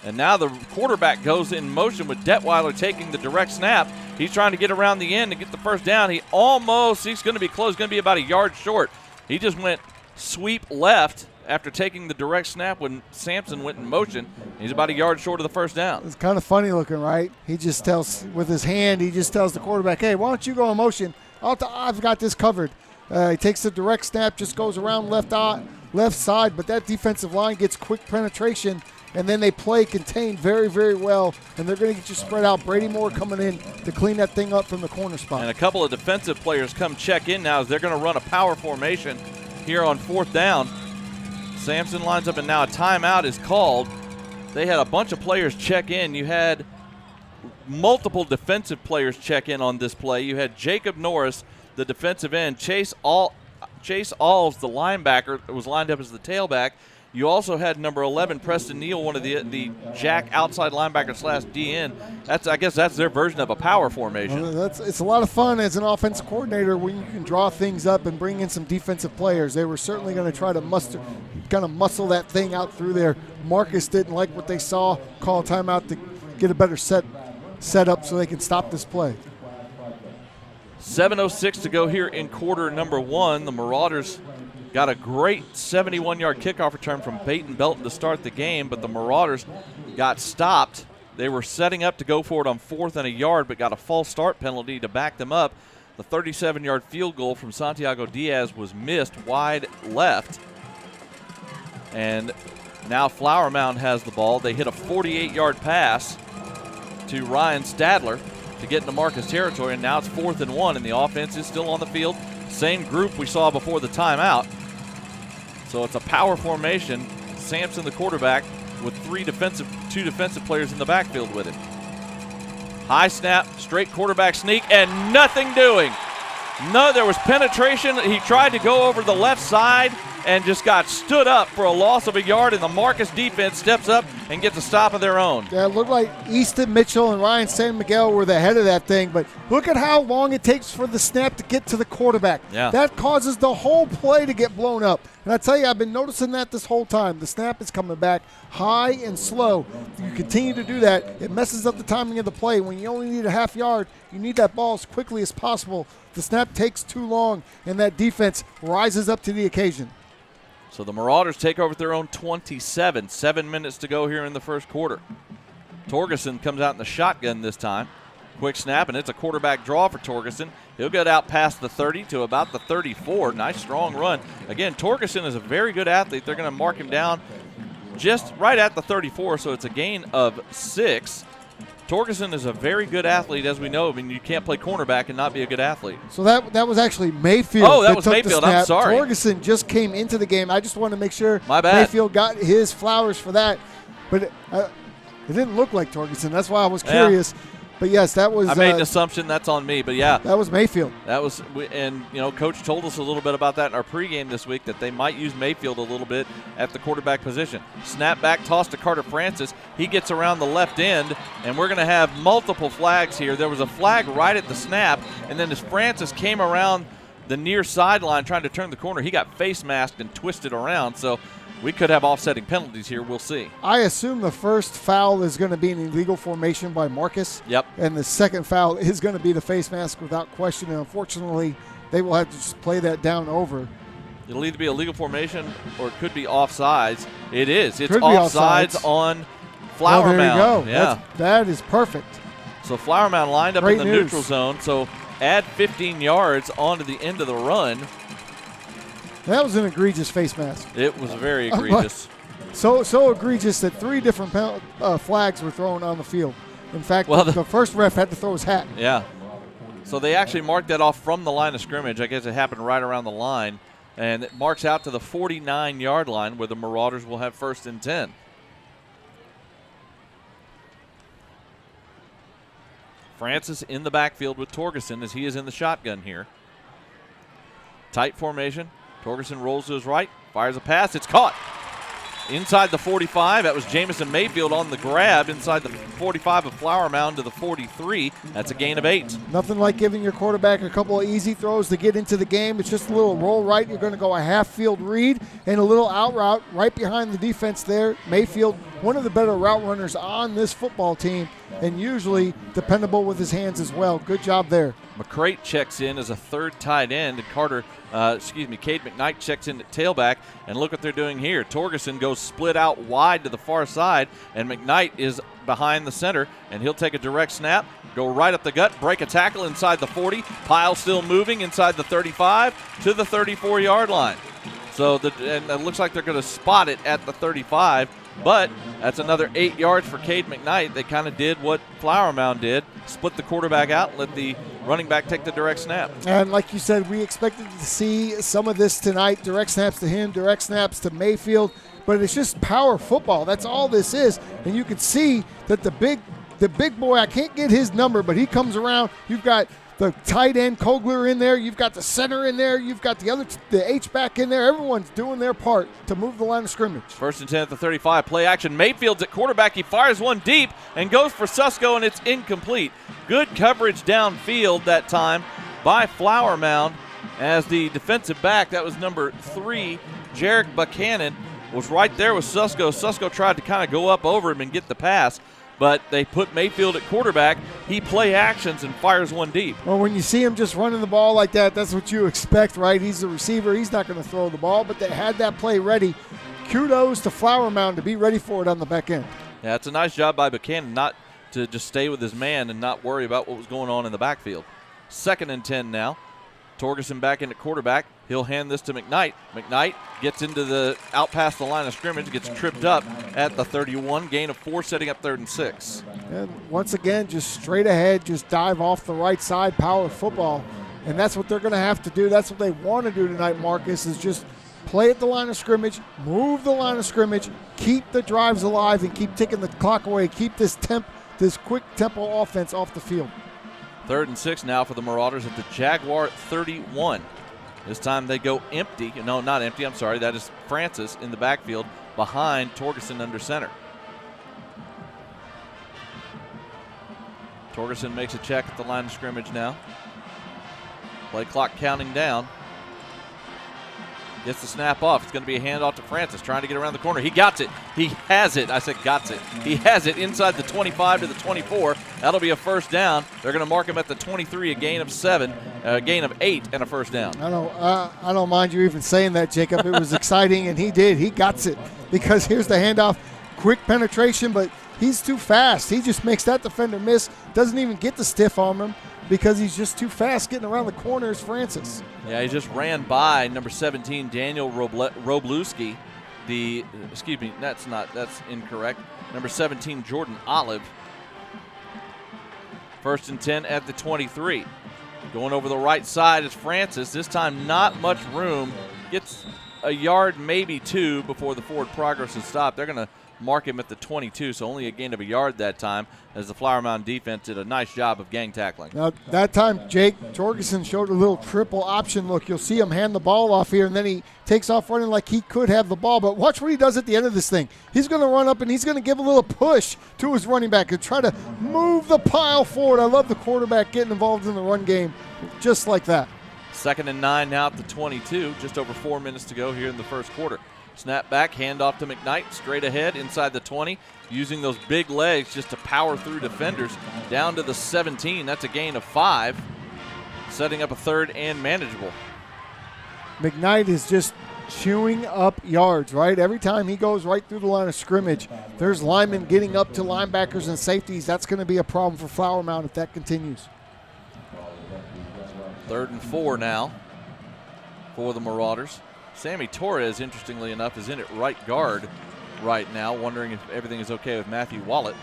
S3: And now the quarterback goes in motion with Detweiler taking the direct snap. He's trying to get around the end to get the first down. He's going to be close, going to be about a yard short. He just went sweep left after taking the direct snap when Sampson went in motion. He's about a yard short of the first down.
S4: It's kind of funny looking, right? He just tells, with his hand, he just tells the quarterback, hey, why don't you go in motion? I've got this covered. He takes the direct snap, just goes around left side, but that defensive line gets quick penetration, and then they play contained very, very well, and they're going to get you spread out. Brady Moore coming in to clean that thing up from the corner spot.
S3: And a couple of defensive players come check in now as they're going to run a power formation here on fourth down. Sampson lines up, and now a timeout is called. They had a bunch of players check in. You had multiple defensive players check in on this play. You had Jacob Norris, the defensive end. Chase Alls, the linebacker, was lined up as the tailback. You also had number 11, Preston Neal, one of the Jack outside linebacker / DN. I guess that's their version of a power formation.
S4: It's a lot of fun as an offensive coordinator when you can draw things up and bring in some defensive players. They were certainly going to try to muscle that thing out through there. Marcus didn't like what they saw, call a timeout to get a better set up so they can stop this play.
S3: 7:06 to go here in quarter number one. The Marauders got a great 71-yard kickoff return from Peyton Belton to start the game, but the Marauders got stopped. They were setting up to go for it on 4th and a yard, but got a false start penalty to back them up. The 37-yard field goal from Santiago Diaz was missed wide left. And now Flower Mound has the ball. They hit a 48-yard pass to Ryan Stadler to get into Marcus territory, and now it's 4th and 1, and the offense is still on the field. Same group we saw before the timeout. So it's a power formation. Sampson, the quarterback, with two defensive players in the backfield with him. High snap, straight quarterback sneak, and nothing doing. No, there was penetration. He tried to go over the left side and just got stood up for a loss of a yard, and the Marcus defense steps up and gets a stop of their own.
S4: Yeah, it looked like Easton Mitchell and Ryan San Miguel were the head of that thing, but look at how long it takes for the snap to get to the quarterback.
S3: Yeah.
S4: That causes the whole play to get blown up. And I tell you, I've been noticing that this whole time. The snap is coming back high and slow. If you continue to do that, it messes up the timing of the play. When you only need a half yard, you need that ball as quickly as possible. The snap takes too long, and that defense rises up to the occasion.
S3: So the Marauders take over at their own 27. 7 minutes to go here in the first quarter. Torgerson comes out in the shotgun this time. Quick snap, and it's a quarterback draw for Torgerson. He'll get out past the 30 to about the 34. Nice, strong run. Again, Torgerson is a very good athlete. They're going to mark him down just right at the 34, so it's a gain of 6. Torgerson is a very good athlete, as we know. I mean, you can't play cornerback and not be a good athlete.
S4: So that was actually Mayfield.
S3: Oh, that was Mayfield. I'm sorry.
S4: Torgerson just came into the game. I just wanted to make sure
S3: My bad.
S4: Mayfield got his flowers for that. But it didn't look like Torgerson. That's why I was curious. Yeah. But, yes, that was –
S3: I made an assumption. That's on me. But, yeah.
S4: That was Mayfield.
S3: That was – and, Coach told us a little bit about that in our pregame this week, that they might use Mayfield a little bit at the quarterback position. Snap back, toss to Carter Francis. He gets around the left end, and we're going to have multiple flags here. There was a flag right at the snap, and then as Francis came around the near sideline trying to turn the corner, he got face masked and twisted around. So we could have offsetting penalties here. We'll see.
S4: I assume the first foul is going to be an illegal formation by Marcus.
S3: Yep.
S4: And the second foul is going to be the face mask without question. And unfortunately, they will have to just play that down over.
S3: It'll either be a legal formation or it could be offsides. It is. It's offsides on Flower Mound.
S4: There you go.
S3: Yeah.
S4: That is perfect.
S3: So Flower Mound lined up
S4: Great
S3: in the
S4: news.
S3: neutral zone. So add 15 yards onto the end of the run.
S4: That was an egregious face mask.
S3: It was very egregious.
S4: So egregious that 3 different flags were thrown on the field. In fact, the first ref had to throw his hat.
S3: Yeah. So they actually marked that off from the line of scrimmage. I guess it happened right around the line. And it marks out to the 49-yard line where the Marauders will have 1st and 10. Francis in the backfield with Torgerson as he is in the shotgun here. Tight formation. Torgerson rolls to his right, fires a pass. It's caught inside the 45. That was Jamison Mayfield on the grab inside the 45 of Flower Mound to the 43. That's a gain of 8.
S4: Nothing like giving your quarterback a couple of easy throws to get into the game. It's just a little roll right. You're going to go a half-field read and a little out route right behind the defense there. Mayfield, one of the better route runners on this football team, and usually dependable with his hands as well. Good job there.
S3: McCrate checks in as a third tight end, and Cade McKnight checks in at tailback. And look what they're doing here. Torgerson goes split out wide to the far side, and McKnight is behind the center, and he'll take a direct snap, go right up the gut, break a tackle inside the 40. Pile still moving inside the 35 to the 34-yard line. So and it looks like they're going to spot it at the 35. But that's another 8 yards for Cade McKnight. They kind of did what Flower Mound did, split the quarterback out and let the running back take the direct snap.
S4: And like you said, we expected to see some of this tonight. Direct snaps to him, direct snaps to Mayfield. But it's just power football. That's all this is. And you can see that the big boy, I can't get his number, but he comes around. You've got the tight end Kogler in there. You've got the center in there. You've got the H-back in there. Everyone's doing their part to move the line of scrimmage.
S3: 1st and 10 at the 35. Play action. Mayfield's at quarterback. He fires one deep and goes for Susko, and it's incomplete. Good coverage downfield that time by Flower Mound as the defensive back, that was number 3, Jarek Buchanan, was right there with Susko. Susko tried to kind of go up over him and get the pass, but they put Mayfield at quarterback. He play actions and fires one deep.
S4: Well, when you see him just running the ball like that, that's what you expect, right? He's the receiver. He's not going to throw the ball, but they had that play ready. Kudos to Flower Mound to be ready for it on the back end.
S3: Yeah, it's a nice job by Buchanan not to just stay with his man and not worry about what was going on in the backfield. 2nd and 10 now. Torgerson back into quarterback. He'll hand this to McKnight. McKnight gets out past the line of scrimmage, gets tripped up at the 31. Gain of 4, setting up 3rd and 6.
S4: And once again, just straight ahead, just dive off the right side, power football. And that's what they're going to have to do. That's what they want to do tonight, Marcus, is just play at the line of scrimmage, move the line of scrimmage, keep the drives alive, and keep ticking the clock away. Keep this quick tempo offense off the field.
S3: 3rd and 6 now for the Marauders at the Jaguar 31. This time they go empty. No, not empty. I'm sorry. That is Francis in the backfield behind Torgerson under center. Torgerson makes a check at the line of scrimmage now. Play clock counting down. Gets the snap off. It's going to be a handoff to Francis, trying to get around the corner. He got it. He has it. I said got it. He has it inside the 25 to the 24. That'll be a first down. They're going to mark him at the 23, a gain of 7, a gain of 8, and a first down.
S4: I don't mind you even saying that, Jacob. It was exciting, and he did. He got it because here's the handoff. Quick penetration, but he's too fast. He just makes that defender miss. Doesn't even get the stiff arm him because he's just too fast getting around the corners, Francis.
S3: Yeah, he just ran by number 17, Daniel Robluski. That's incorrect. Number 17, Jordan Olive. 1st and 10 at the 23. Going over the right side is Francis. This time not much room. Gets a yard, maybe 2, before the forward progress is stopped. They're going to mark him at the 22, so only a gain of a yard that time as the Flower Mound defense did a nice job of gang tackling.
S4: Now, that time, Jake Torgerson showed a little triple option look. You'll see him hand the ball off here, and then he takes off running like he could have the ball. But watch what he does at the end of this thing. He's going to run up, and he's going to give a little push to his running back and try to move the pile forward. I love the quarterback getting involved in the run game just like that.
S3: 2nd and 9 now at the 22. Just over 4 minutes to go here in the first quarter. Snap back, handoff to McKnight, straight ahead inside the 20, using those big legs just to power through defenders down to the 17. That's a gain of 5, setting up a 3rd and manageable.
S4: McKnight is just chewing up yards, right? Every time he goes right through the line of scrimmage, there's linemen getting up to linebackers and safeties. That's going to be a problem for Flower Mound if that continues.
S3: 3rd and 4 now for the Marauders. Sammy Torres, interestingly enough, is in at right guard right now, wondering if everything is okay with Matthew Wallet.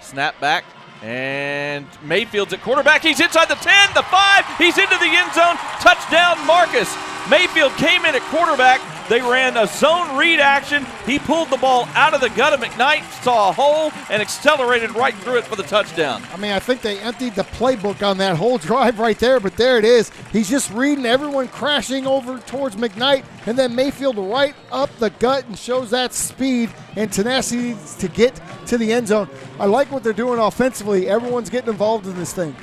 S3: Snap back, And Mayfield's at quarterback. He's inside the 10, the 5. He's into the end zone. Touchdown, Marcus. Mayfield came in at quarterback. They ran a zone read action. He pulled the ball out of the gut of McKnight, saw a hole, and accelerated right through it for the touchdown.
S4: I mean, I think they emptied the playbook on that whole drive right there, but there it is. He's just reading everyone crashing over towards McKnight, and then Mayfield right up the gut and shows that speed and tenacity to get to the end zone. I like what they're doing offensively. Everyone's getting involved in this thing.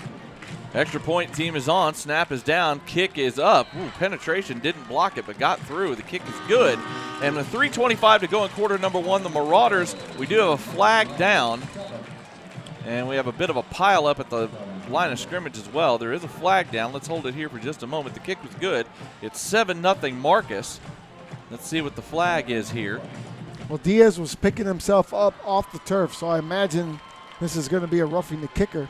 S3: Extra point team is on. Snap is down. Kick is up. Ooh, penetration didn't block it, but got through. The kick is good. And with 3:25 to go in quarter number 1, the Marauders, we do have a flag down. And we have a bit of a pile up at the line of scrimmage as well. There is a flag down. Let's hold it here for just a moment. The kick was good. It's 7-0 Marcus. Let's see what the flag is here.
S4: Well, Diaz was picking himself up off the turf, so I imagine this is going to be a roughing the kicker.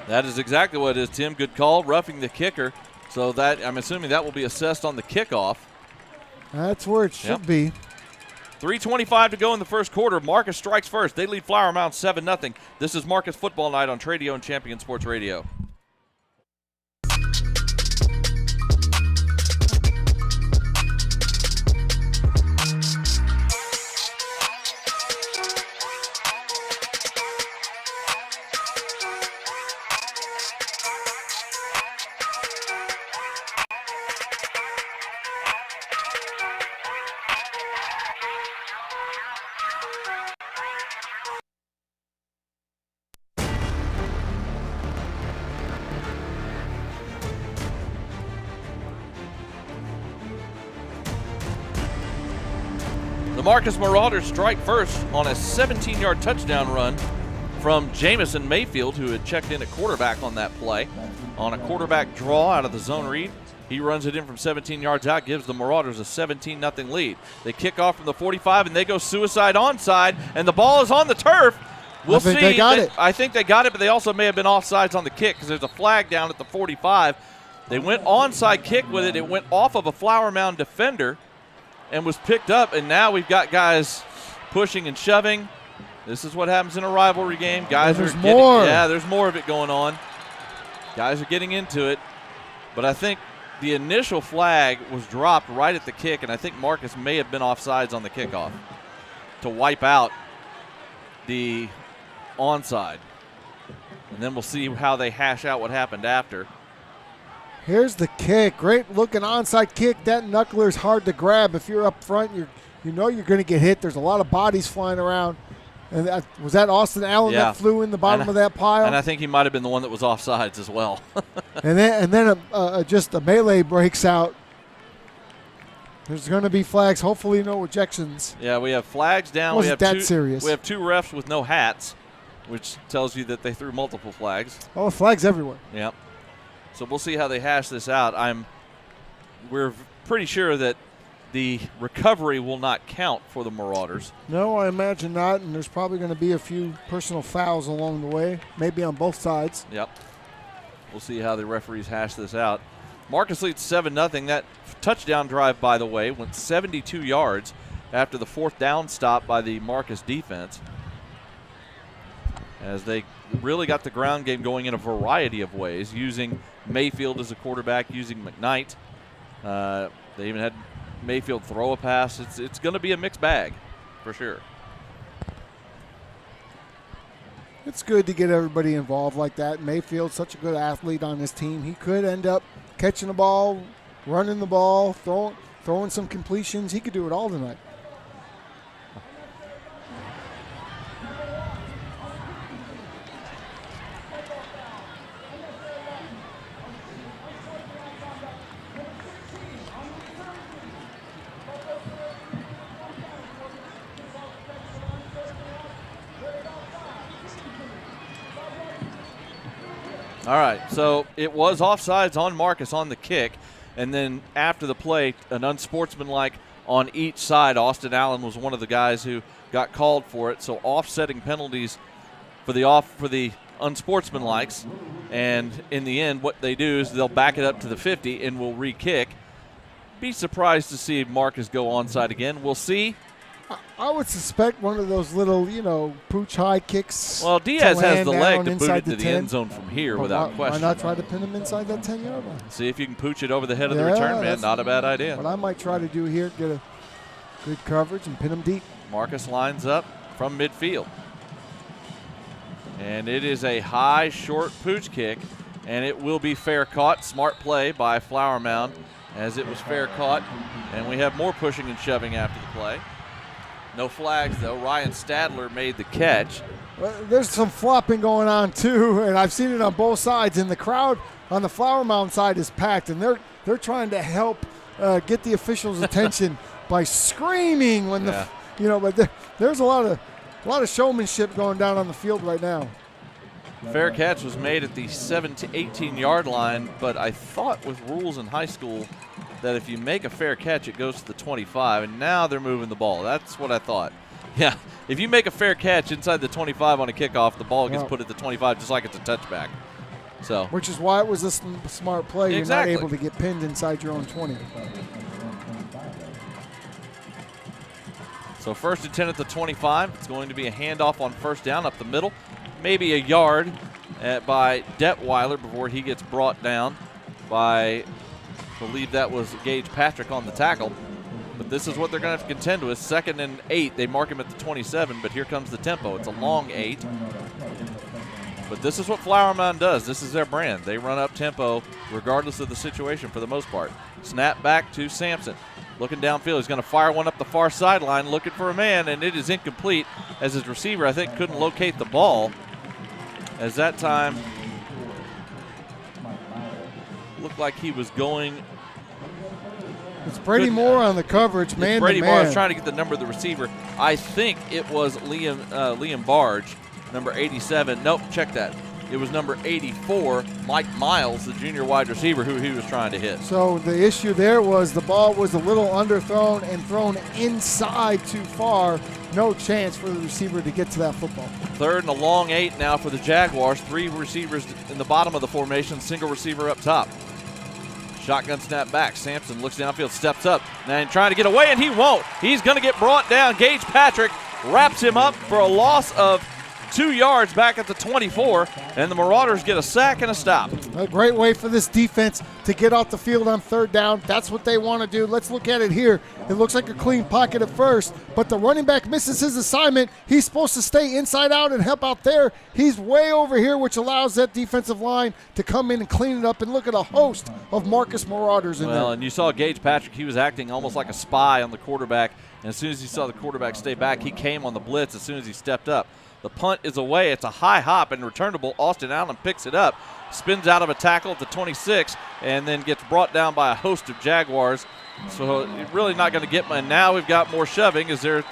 S3: That is exactly what it is, Tim. Good call, roughing the kicker. So that, I'm assuming that will be assessed on the kickoff.
S4: That's where it should be.
S3: 3:25 to go in the first quarter. Marcus strikes first. They lead Flower Mound 7-0. This is Marcus Football Night on Tradio and Champion Sports Radio. The Marcus Marauders strike first on a 17-yard touchdown run from Jamison Mayfield, who had checked in at quarterback on that play. On a quarterback draw out of the zone read, he runs it in from 17 yards out, gives the Marauders a 17-0 lead. They kick off from the 45, and they go suicide onside, and the ball is on the turf. We'll see.
S4: They got it.
S3: I think they got it, but they also may have been offsides on the kick because there's a flag down at the 45. They went onside kick with it. It went off of a Flower Mound defender and was picked up, and now we've got guys pushing and shoving. This is what happens in a rivalry game. Guys
S4: there's
S3: are getting,
S4: more.
S3: Yeah, there's more of it going on. Guys are getting into it. But I think the initial flag was dropped right at the kick, and I think Marcus may have been offsides on the kickoff to wipe out the onside. And then we'll see how they hash out what happened after.
S4: Here's the kick. Great looking onside kick. That knuckler's hard to grab. If you're up front, you know you're going to get hit. There's a lot of bodies flying around. And was that Austin Allen that flew in the bottom of that pile?
S3: And I think he might have been the one that was offsides as well.
S4: and then just a melee breaks out. There's going to be flags. Hopefully no ejections.
S3: Yeah, we have flags down.
S4: Wasn't that serious?
S3: We have two refs with no hats, which tells you that they threw multiple flags.
S4: Oh, flags everywhere.
S3: Yep. So we'll see how they hash this out. We're pretty sure that the recovery will not count for the Marauders.
S4: No, I imagine not, and there's probably going to be a few personal fouls along the way, maybe on both sides.
S3: Yep. We'll see how the referees hash this out. Marcus leads 7-0. That touchdown drive, by the way, went 72 yards after the fourth down stop by the Marcus defense, as they really got the ground game going in a variety of ways, using Mayfield as a quarterback, using McKnight. They even had Mayfield throw a pass. It's going to be a mixed bag for sure.
S4: It's good to get everybody involved like that. Mayfield's such a good athlete on this team. He could end up catching the ball, running the ball, throwing some completions. He could do it all tonight.
S3: All right, so it was offsides on Marcus on the kick, and then after the play, an unsportsmanlike on each side. Austin Allen was one of the guys who got called for it, so offsetting penalties for the be surprised to see Marcus go onside again. We'll see.
S4: I would suspect one of those little, pooch high kicks.
S3: Well, Diaz has the leg to boot it to the
S4: 10.
S3: end zone from here without question.
S4: Why not try to pin him inside that 10-yard line?
S3: See if you can pooch it over the head of the return man. Not a bad idea.
S4: What I might try to do here, get a good coverage and pin him deep.
S3: Marcus lines up from midfield. And it is a high, short pooch kick, and it will be fair caught. Smart play by Flower Mound as it was fair caught. And we have more pushing and shoving after the play. No flags, though. Ryan Stadler made the catch.
S4: Well, there's some flopping going on, too, and I've seen it on both sides. And the crowd on the Flower Mound side is packed, and they're trying to help get the officials' attention by screaming when but there's a lot of showmanship going down on the field right now.
S3: Fair catch was made at the 18-yard line, but I thought with rules in high school that if you make a fair catch, it goes to the 25, and now they're moving the ball. That's what I thought. Yeah, if you make a fair catch inside the 25 on a kickoff, the ball gets put at the 25 just like it's a touchback. So,
S4: which is why it was a smart play.
S3: Exactly.
S4: You're not able to get pinned inside your own 20.
S3: So 1st and 10 at the 25. It's going to be a handoff on first down up the middle. Maybe a yard by Detweiler before he gets brought down by, I believe that was Gage Patrick on the tackle. But this is what they're going to have to contend with. 2nd and 8. They mark him at the 27, but here comes the tempo. It's a long 8. But this is what Flower Mound does. This is their brand. They run up tempo regardless of the situation for the most part. Snap back to Sampson. Looking downfield, he's going to fire one up the far sideline, looking for a man, and it is incomplete as his receiver, I think, couldn't locate the ball. As that time looked like he was going.
S4: It's Brady Moore on the coverage, man.
S3: Brady Moore was trying to get the number of the receiver. I think it was Liam Barge, number 87. Nope, check that. It was number 84, Mike Miles, the junior wide receiver, who he was trying to hit.
S4: So the issue there was the ball was a little underthrown and thrown inside too far. No chance for the receiver to get to that football.
S3: 3rd and a long 8 now for the Jaguars. 3 receivers in the bottom of the formation, single receiver up top. Shotgun snap back. Sampson looks downfield, steps up, and trying to get away, and he won't. He's going to get brought down. Gage Patrick wraps him up for a loss of 2 yards back at the 24, and the Marauders get a sack and a stop.
S4: A great way for this defense to get off the field on 3rd down. That's what they want to do. Let's look at it here. It looks like a clean pocket at first, but the running back misses his assignment. He's supposed to stay inside out and help out there. He's way over here, which allows that defensive line to come in and clean it up, and look at a host of Marcus Marauders in there.
S3: Well, and you saw Gage Patrick. He was acting almost like a spy on the quarterback, and as soon as he saw the quarterback stay back, he came on the blitz as soon as he stepped up. The punt is away. It's a high hop and returnable. Austin Allen picks it up, spins out of a tackle at the 26, and then gets brought down by a host of Jaguars. So really not going to get one. Now we've got more shoving. Is there?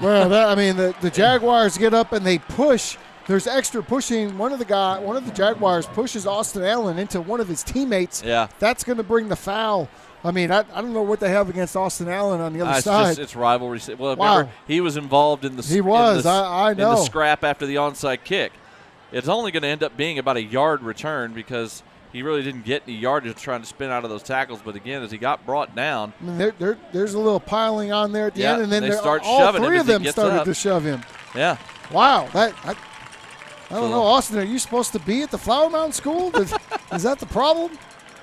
S4: Well, the Jaguars get up and they push. There's extra pushing. One of the Jaguars pushes Austin Allen into one of his teammates.
S3: Yeah.
S4: That's going to bring the foul. I don't know what they have against Austin Allen on the other side.
S3: It's rivalry. Well,
S4: wow.
S3: Remember, he was involved in the
S4: I know.
S3: in the scrap after the onside kick. It's only going to end up being about a yard return because he really didn't get any yardage trying to spin out of those tackles. But again, as he got brought down,
S4: there's a little piling on there at the end, and then
S3: they start
S4: all
S3: shoving
S4: 3
S3: him
S4: of them
S3: as he gets
S4: started
S3: up.
S4: to shove him.
S3: Yeah.
S4: Wow. I don't know, Austin. Are you supposed to be at the Flower Mound School? Is that the problem?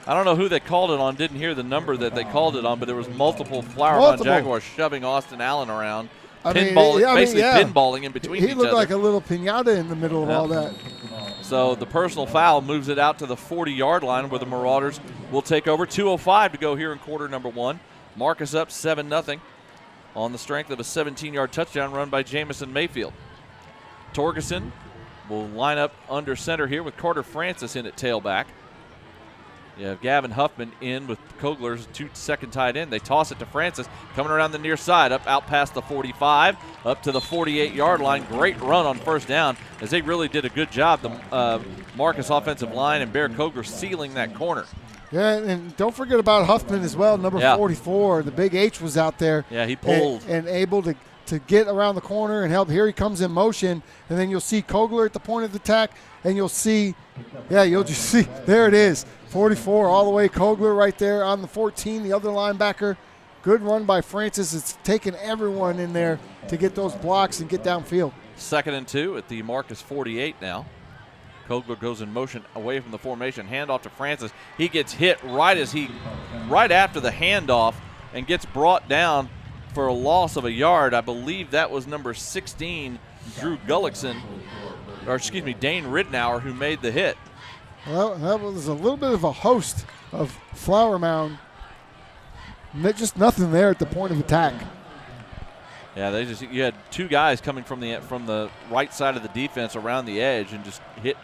S3: I don't know who they called it on. Didn't hear the number that they called it on, but there was multiple Flower Mound Jaguars shoving Austin Allen around, pinballing in between each other.
S4: He looked like a little piñata in the middle of all that.
S3: So the personal foul moves it out to the 40-yard line where the Marauders will take over. 2:05 to go here in quarter number 1. Marcus up 7-0 on the strength of a 17-yard touchdown run by Jamison Mayfield. Torgerson will line up under center here with Carter Francis in at tailback. You have Gavin Huffman in with Kogler's 2nd tight end. They toss it to Francis, coming around the near side, out past the 45, up to the 48-yard line. Great run on first down as they really did a good job. The Marcus offensive line and Bear Kogler sealing that corner.
S4: Yeah, and don't forget about Huffman as well, number 44. The big H was out there.
S3: Yeah, he pulled.
S4: And able to to get around the corner and help. Here he comes in motion, and then you'll see Kogler at the point of attack, and you'll see, you'll just see, there it is, 44 all the way, Kogler right there on the 14, the other linebacker. Good run by Francis. It's taken everyone in there to get those blocks and get downfield.
S3: 2nd and 2 at the Marcus 48 now. Kogler goes in motion away from the formation. Handoff to Francis. He gets hit right after the handoff and gets brought down for a loss of a yard. I believe that was number 16, Drew Gullickson, Dane Ridnour, who made the hit.
S4: Well, that was a little bit of a host of Flower Mound. Just nothing there at the point of attack.
S3: Yeah, you had 2 guys coming from the right side of the defense around the edge and just hit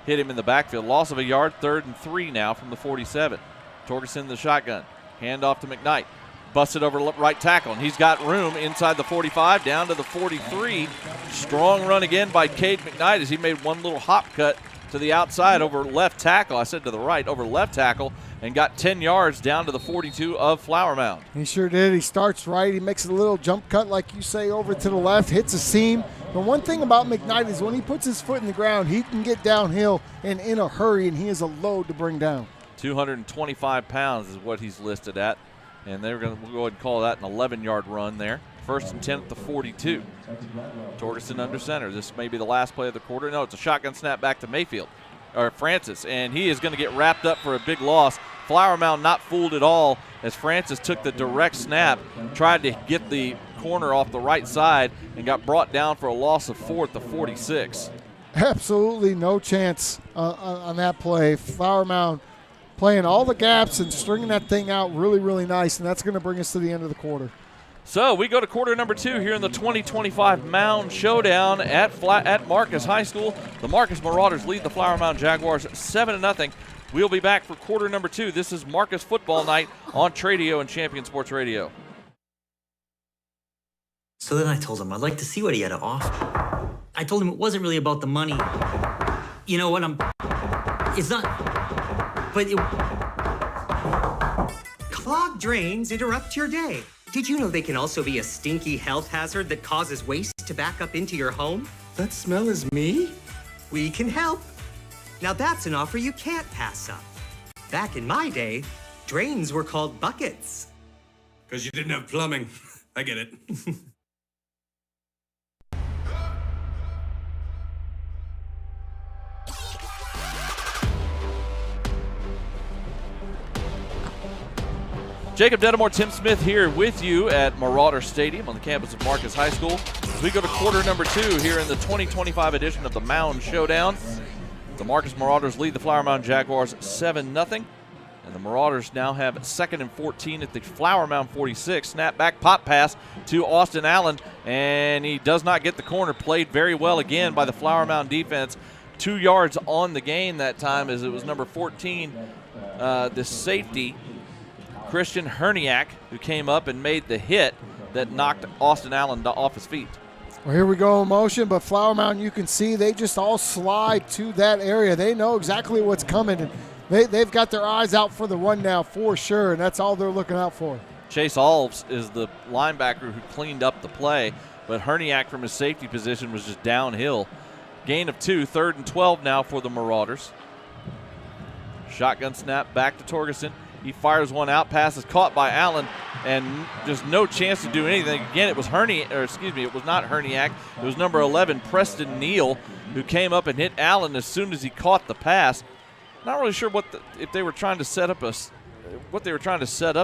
S3: him in the backfield. Loss of a yard, 3rd and 3 now from the 47. Torgerson in the shotgun. Handoff to McKnight. Busted over right tackle, and he's got room inside the 45 down to the 43. Strong run again by Cade McKnight as he made one little hop cut to the outside over left tackle. I said to the right, over left tackle, and got 10 yards down to the 42 of Flower Mound.
S4: He sure did. He starts right. He makes a little jump cut, like you say, over to the left, hits a seam. But one thing about McKnight is when he puts his foot in the ground, he can get downhill and in a hurry, and he is a load to bring down. 225
S3: pounds is what he's listed at. And we'll go ahead and call that an 11-yard run there. 1st and 10 at the 42. Torgerson under center. This may be the last play of the quarter. No, it's a shotgun snap back to Francis, and he is going to get wrapped up for a big loss. Flower Mound not fooled at all as Francis took the direct snap, tried to get the corner off the right side, and got brought down for a loss of 4 at the 46.
S4: Absolutely no chance on that play. Flower Mound playing all the gaps and stringing that thing out really, really nice, and that's going to bring us to the end of the quarter.
S3: So we go to quarter number 2 here in the 2025 Mound Showdown at Marcus High School. The Marcus Marauders lead the Flower Mound Jaguars 7-0. We'll be back for quarter number 2. This is Marcus Football Night on Tradio and Champion Sports Radio.
S11: So then I told him I'd like to see what he had to offer. I told him it wasn't really about the money. You know what, it's not, but
S12: Clogged drains interrupt your day. Did you know they can also be a stinky health hazard that causes waste to back up into your home?
S13: That smell is me?
S12: We can help. Now that's an offer you can't pass up. Back in my day, drains were called buckets.
S13: Because you didn't have plumbing. I get it.
S3: Jacob Dedamore, Tim Smith here with you at Marauder Stadium on the campus of Marcus High School. As we go to quarter number 2 here in the 2025 edition of the Mound Showdown. The Marcus Marauders lead the Flower Mound Jaguars 7-0. And the Marauders now have 2nd and 14 at the Flower Mound 46. Snap back, pop pass to Austin Allen, and he does not get the corner. Played very well again by the Flower Mound defense. 2 yards on the gain that time as it was number 14, the safety, Christian Herniak, who came up and made the hit that knocked Austin Allen off his feet.
S4: Well, here we go in motion, but Flower Mound, you can see they just all slide to that area. They know exactly what's coming, and they've got their eyes out for the run now for sure, and that's all they're looking out for.
S3: Chase Alves is the linebacker who cleaned up the play, but Herniak from his safety position was just downhill. Gain of 2, 3rd and 12 now for the Marauders. Shotgun snap back to Torgerson. He fires one out, pass is caught by Allen, and just no chance to do anything. Again, it was it was not Herniak. It was number 11, Preston Neal, who came up and hit Allen as soon as he caught the pass. Not really sure if they were trying to set up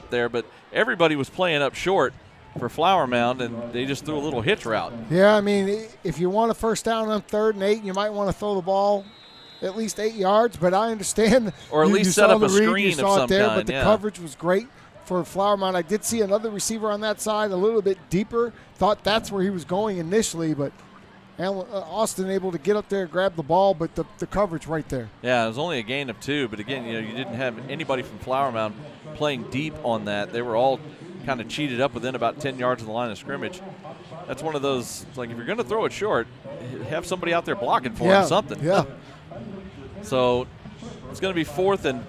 S3: there, but everybody was playing up short for Flower Mound, and they just threw a little hitch route.
S4: Yeah, I mean, if you want a first down on 3rd and 8, you might want to throw the ball at least 8 yards, but I understand.
S3: Or at least set up a screen of some kind.
S4: But the coverage was great for Flower Mound. I did see another receiver on that side a little bit deeper. Thought that's where he was going initially, but Austin able to get up there and grab the ball, but the coverage right there.
S3: Yeah, it was only a gain of 2, but again, you didn't have anybody from Flower Mound playing deep on that. They were all kind of cheated up within about 10 yards of the line of scrimmage. That's one of those, like, if you're going to throw it short, have somebody out there blocking for him, something.
S4: Yeah.
S3: So it's going to be 4th and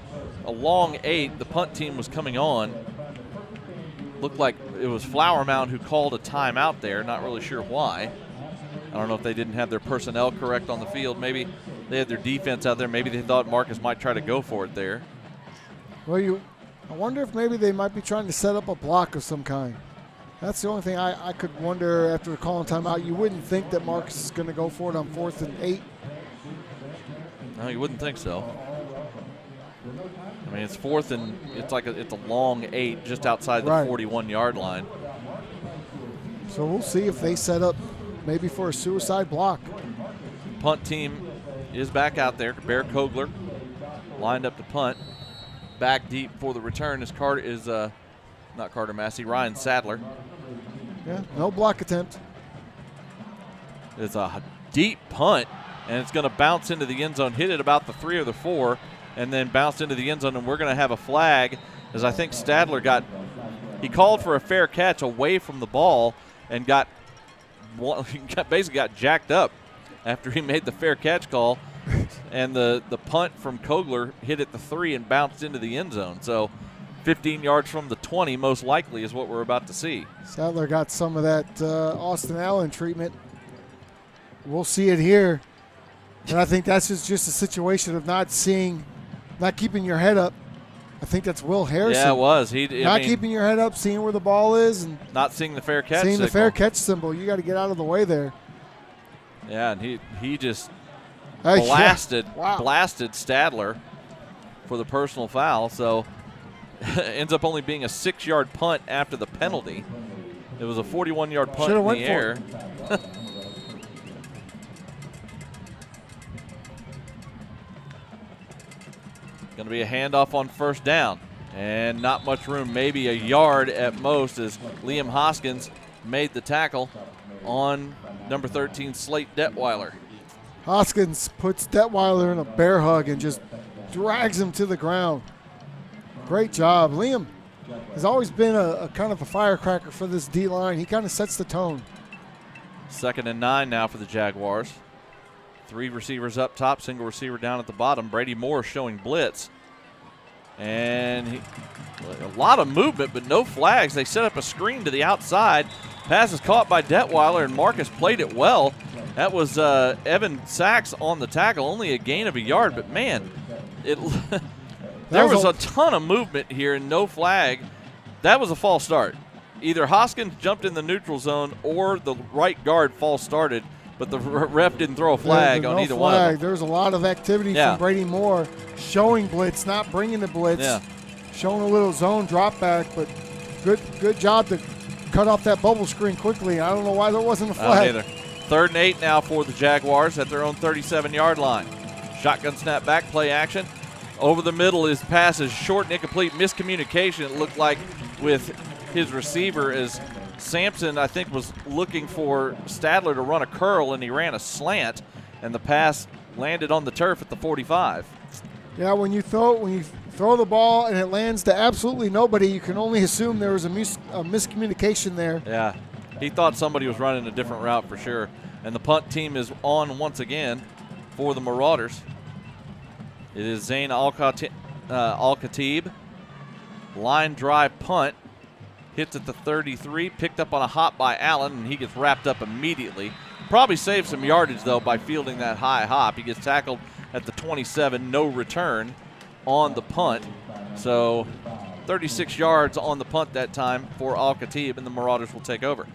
S3: a long 8. The punt team was coming on. looked like it was Flower Mound who called a timeout there. Not really sure why. I don't know if they didn't have their personnel correct on the field. Maybe they had their defense out there. Maybe they thought Marcus might try to go for it there.
S4: Well, I wonder if maybe they might be trying to set up a block of some kind. That's the only thing I could wonder after calling timeout. You wouldn't think that Marcus is going to go for it on 4th and 8.
S3: No, you wouldn't think so. I mean, it's 4th and it's a long 8 just outside the 41-yard line.
S4: So we'll see if they set up maybe for a suicide block.
S3: Punt team is back out there. Bear Kogler lined up to punt. Back deep for the return is not Carter Massey, Ryan Sadler.
S4: Yeah, no block attempt.
S3: It's a deep punt, and it's going to bounce into the end zone, hit it about the 3 or the 4, and then bounce into the end zone, and we're going to have a flag, as I think Stadler he called for a fair catch away from the ball and basically got jacked up after he made the fair catch call, and the punt from Kogler hit at the 3 and bounced into the end zone. So 15 yards from the 20 most likely is what we're about to see.
S4: Sadler got some of that Austin Allen treatment. We'll see it here. And I think that's just a situation of not keeping your head up. I think that's Will Harrison.
S3: Yeah, it was.
S4: Keeping your head up, seeing where the ball is, and
S3: not seeing the fair catch
S4: Seeing
S3: signal.
S4: the fair catch symbol. You got to get out of the way there.
S3: Yeah, and he just blasted Stadler for the personal foul. So ends up only being a 6-yard punt after the penalty. It was a 41-yard punt in the air. Going to be a handoff on 1st down. And not much room, maybe a yard at most, as Liam Hoskins made the tackle on number 13, Slate Detweiler.
S4: Hoskins puts Detweiler in a bear hug and just drags him to the ground. Great job. Liam has always been a kind of a firecracker for this D-line. He kind of sets the tone.
S3: 2nd and 9 now for the Jaguars. 3 receivers up top, single receiver down at the bottom. Brady Moore showing blitz. And a lot of movement, but no flags. They set up a screen to the outside. Pass is caught by Detweiler, and Marcus played it well. That was Evan Sachs on the tackle, only a gain of a yard, but man, there was a ton of movement here and no flag. That was a false start. Either Hoskins jumped in the neutral zone or the right guard false started, but the ref didn't throw a flag on either one of them.
S4: There's a lot of activity from Brady Moore, showing blitz, not bringing the blitz, showing a little zone drop back, but good job to cut off that bubble screen quickly. I don't know why there wasn't a flag.
S3: I don't either. 3rd and 8 now for the Jaguars at their own 37-yard line. Shotgun snap back, play action. Over the middle, his pass is short and incomplete. Miscommunication, it looked like, with his receiver, as Sampson, I think, was looking for Stadler to run a curl, and he ran a slant, and the pass landed on the turf at the 45.
S4: Yeah, when you throw the ball and it lands to absolutely nobody, you can only assume there was a miscommunication there.
S3: Yeah, he thought somebody was running a different route for sure. And the punt team is on once again for the Marauders. It is Zane Al-Khatib. Line drive punt. Hits at the 33, picked up on a hop by Allen, and he gets wrapped up immediately. Probably saved some yardage, though, by fielding that high hop. He gets tackled at the 27, no return on the punt. So 36 yards on the punt that time for Al-Khatib, and the Marauders will take over.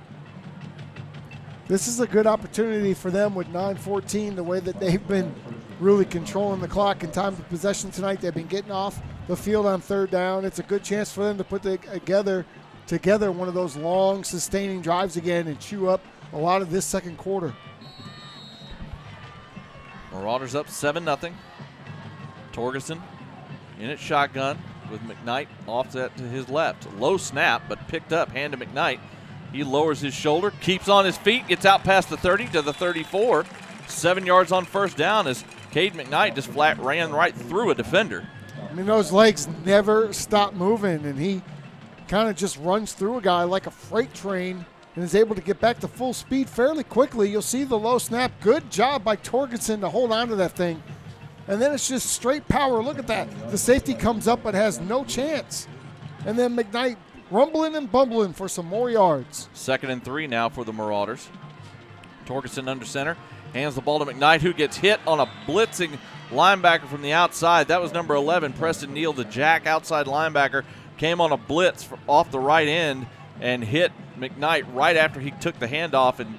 S4: This is a good opportunity for them with 9:14, the way that they've been really controlling the clock and time of possession tonight. They've been getting off the field on 3rd down. It's a good chance for them to put together one of those long, sustaining drives again and chew up a lot of this second quarter.
S3: Marauders up 7-0. Torgerson in at shotgun with McKnight offset to his left. Low snap, but picked up, hand to McKnight. He lowers his shoulder, keeps on his feet, gets out past the 30 to the 34. 7 yards on 1st down as Cade McKnight just flat ran right through a defender.
S4: I mean, those legs never stop moving, and he kind of just runs through a guy like a freight train and is able to get back to full speed fairly quickly. You'll see the low snap. Good job by Torgerson to hold on to that thing. And then it's just straight power. Look at that. The safety comes up but has no chance. And then McKnight rumbling and bumbling for some more yards.
S3: 2nd and 3 now for the Marauders. Torgerson under center. Hands the ball to McKnight, who gets hit on a blitzing linebacker from the outside. That was number 11, Preston Neal, the Jack outside linebacker. Came on a blitz off the right end and hit McKnight right after he took the handoff, and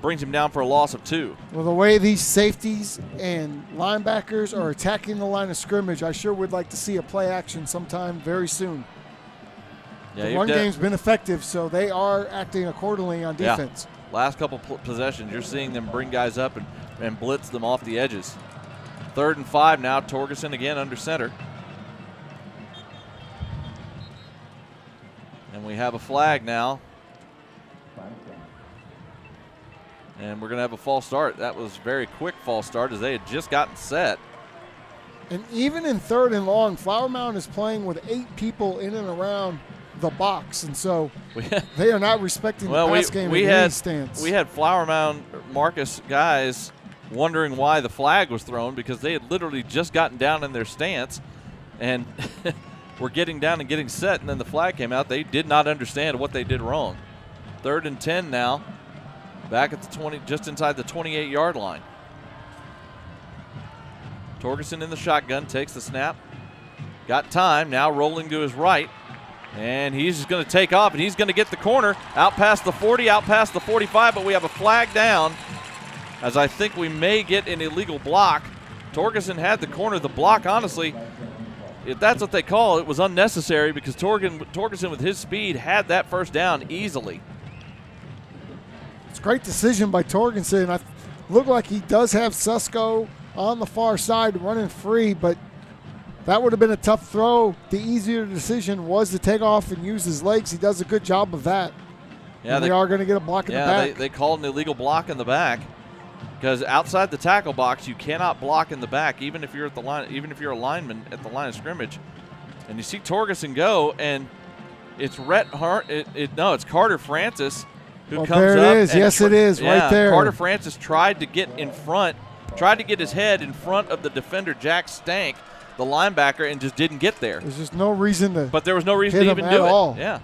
S3: brings him down for a loss of 2.
S4: Well, the way these safeties and linebackers are attacking the line of scrimmage, I sure would like to see a play action sometime very soon.
S3: Yeah,
S4: the run game's been effective, so they are acting accordingly on defense.
S3: Yeah. Last couple possessions, you're seeing them bring guys up and blitz them off the edges. 3rd and 5 now. Torgerson again under center. And we have a flag now. And we're going to have a false start. That was a very quick false start as they had just gotten set.
S4: And even in 3rd and long, Flower Mound is playing with 8 people in and around the box, and so they are not respecting the pass game in any stance.
S3: We had Flower Mound Marcus guys wondering why the flag was thrown, because they had literally just gotten down in their stance and were getting down and getting set, and then the flag came out. They did not understand what they did wrong. 3rd and 10 now, back at the 20, just inside the 28-yard line. Torgerson in the shotgun, takes the snap, got time, now rolling to his right. And he's just going to take off, and he's going to get the corner out past the 40, out past the 45, but we have a flag down, as I think we may get an illegal block. Torgerson had the corner. The block, honestly, if that's what they call it, was unnecessary, because Torgerson with his speed had that first down easily.
S4: It's a great decision by Torgerson. I look like he does have Susko on the far side running free, but that would have been a tough throw. The easier decision was to take off and use his legs. He does a good job of that.
S3: Yeah,
S4: they are going to get a block in the back.
S3: Yeah, they called an illegal block in the back, because outside the tackle box, you cannot block in the back, even if you're at the line, even if you're a lineman at the line of scrimmage. And you see Torgerson go, and it's it's Carter Francis who comes up.
S4: There it is. Yes, it is right there.
S3: Carter Francis tried to get in front, tried to get his head in front of the defender, Jack Stank, the linebacker, and just didn't get there.
S4: There's just no reason to.
S3: But there was no reason to even do it.
S4: All.
S3: Yeah.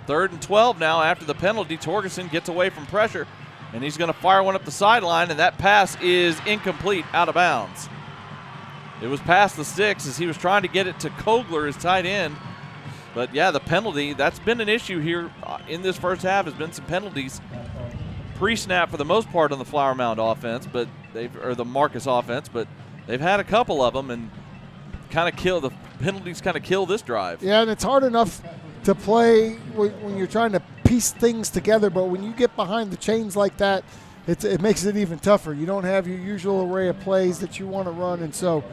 S3: 3rd and 12 now after the penalty. Torgerson gets away from pressure, and he's going to fire one up the sideline, and that pass is incomplete, out of bounds. It was past the 6 as he was trying to get it to Kogler, his tight end. But yeah, the penalty, that's been an issue here in this first half. Has been some penalties pre-snap for the most part on the Flower Mound offense, but the Marcus offense, but they've had a couple of them, and the penalties kind of kill this drive.
S4: Yeah, and it's hard enough to play when you're trying to piece things together, but when you get behind the chains like that, it makes it even tougher. You don't have your usual array of plays that you want to run, and so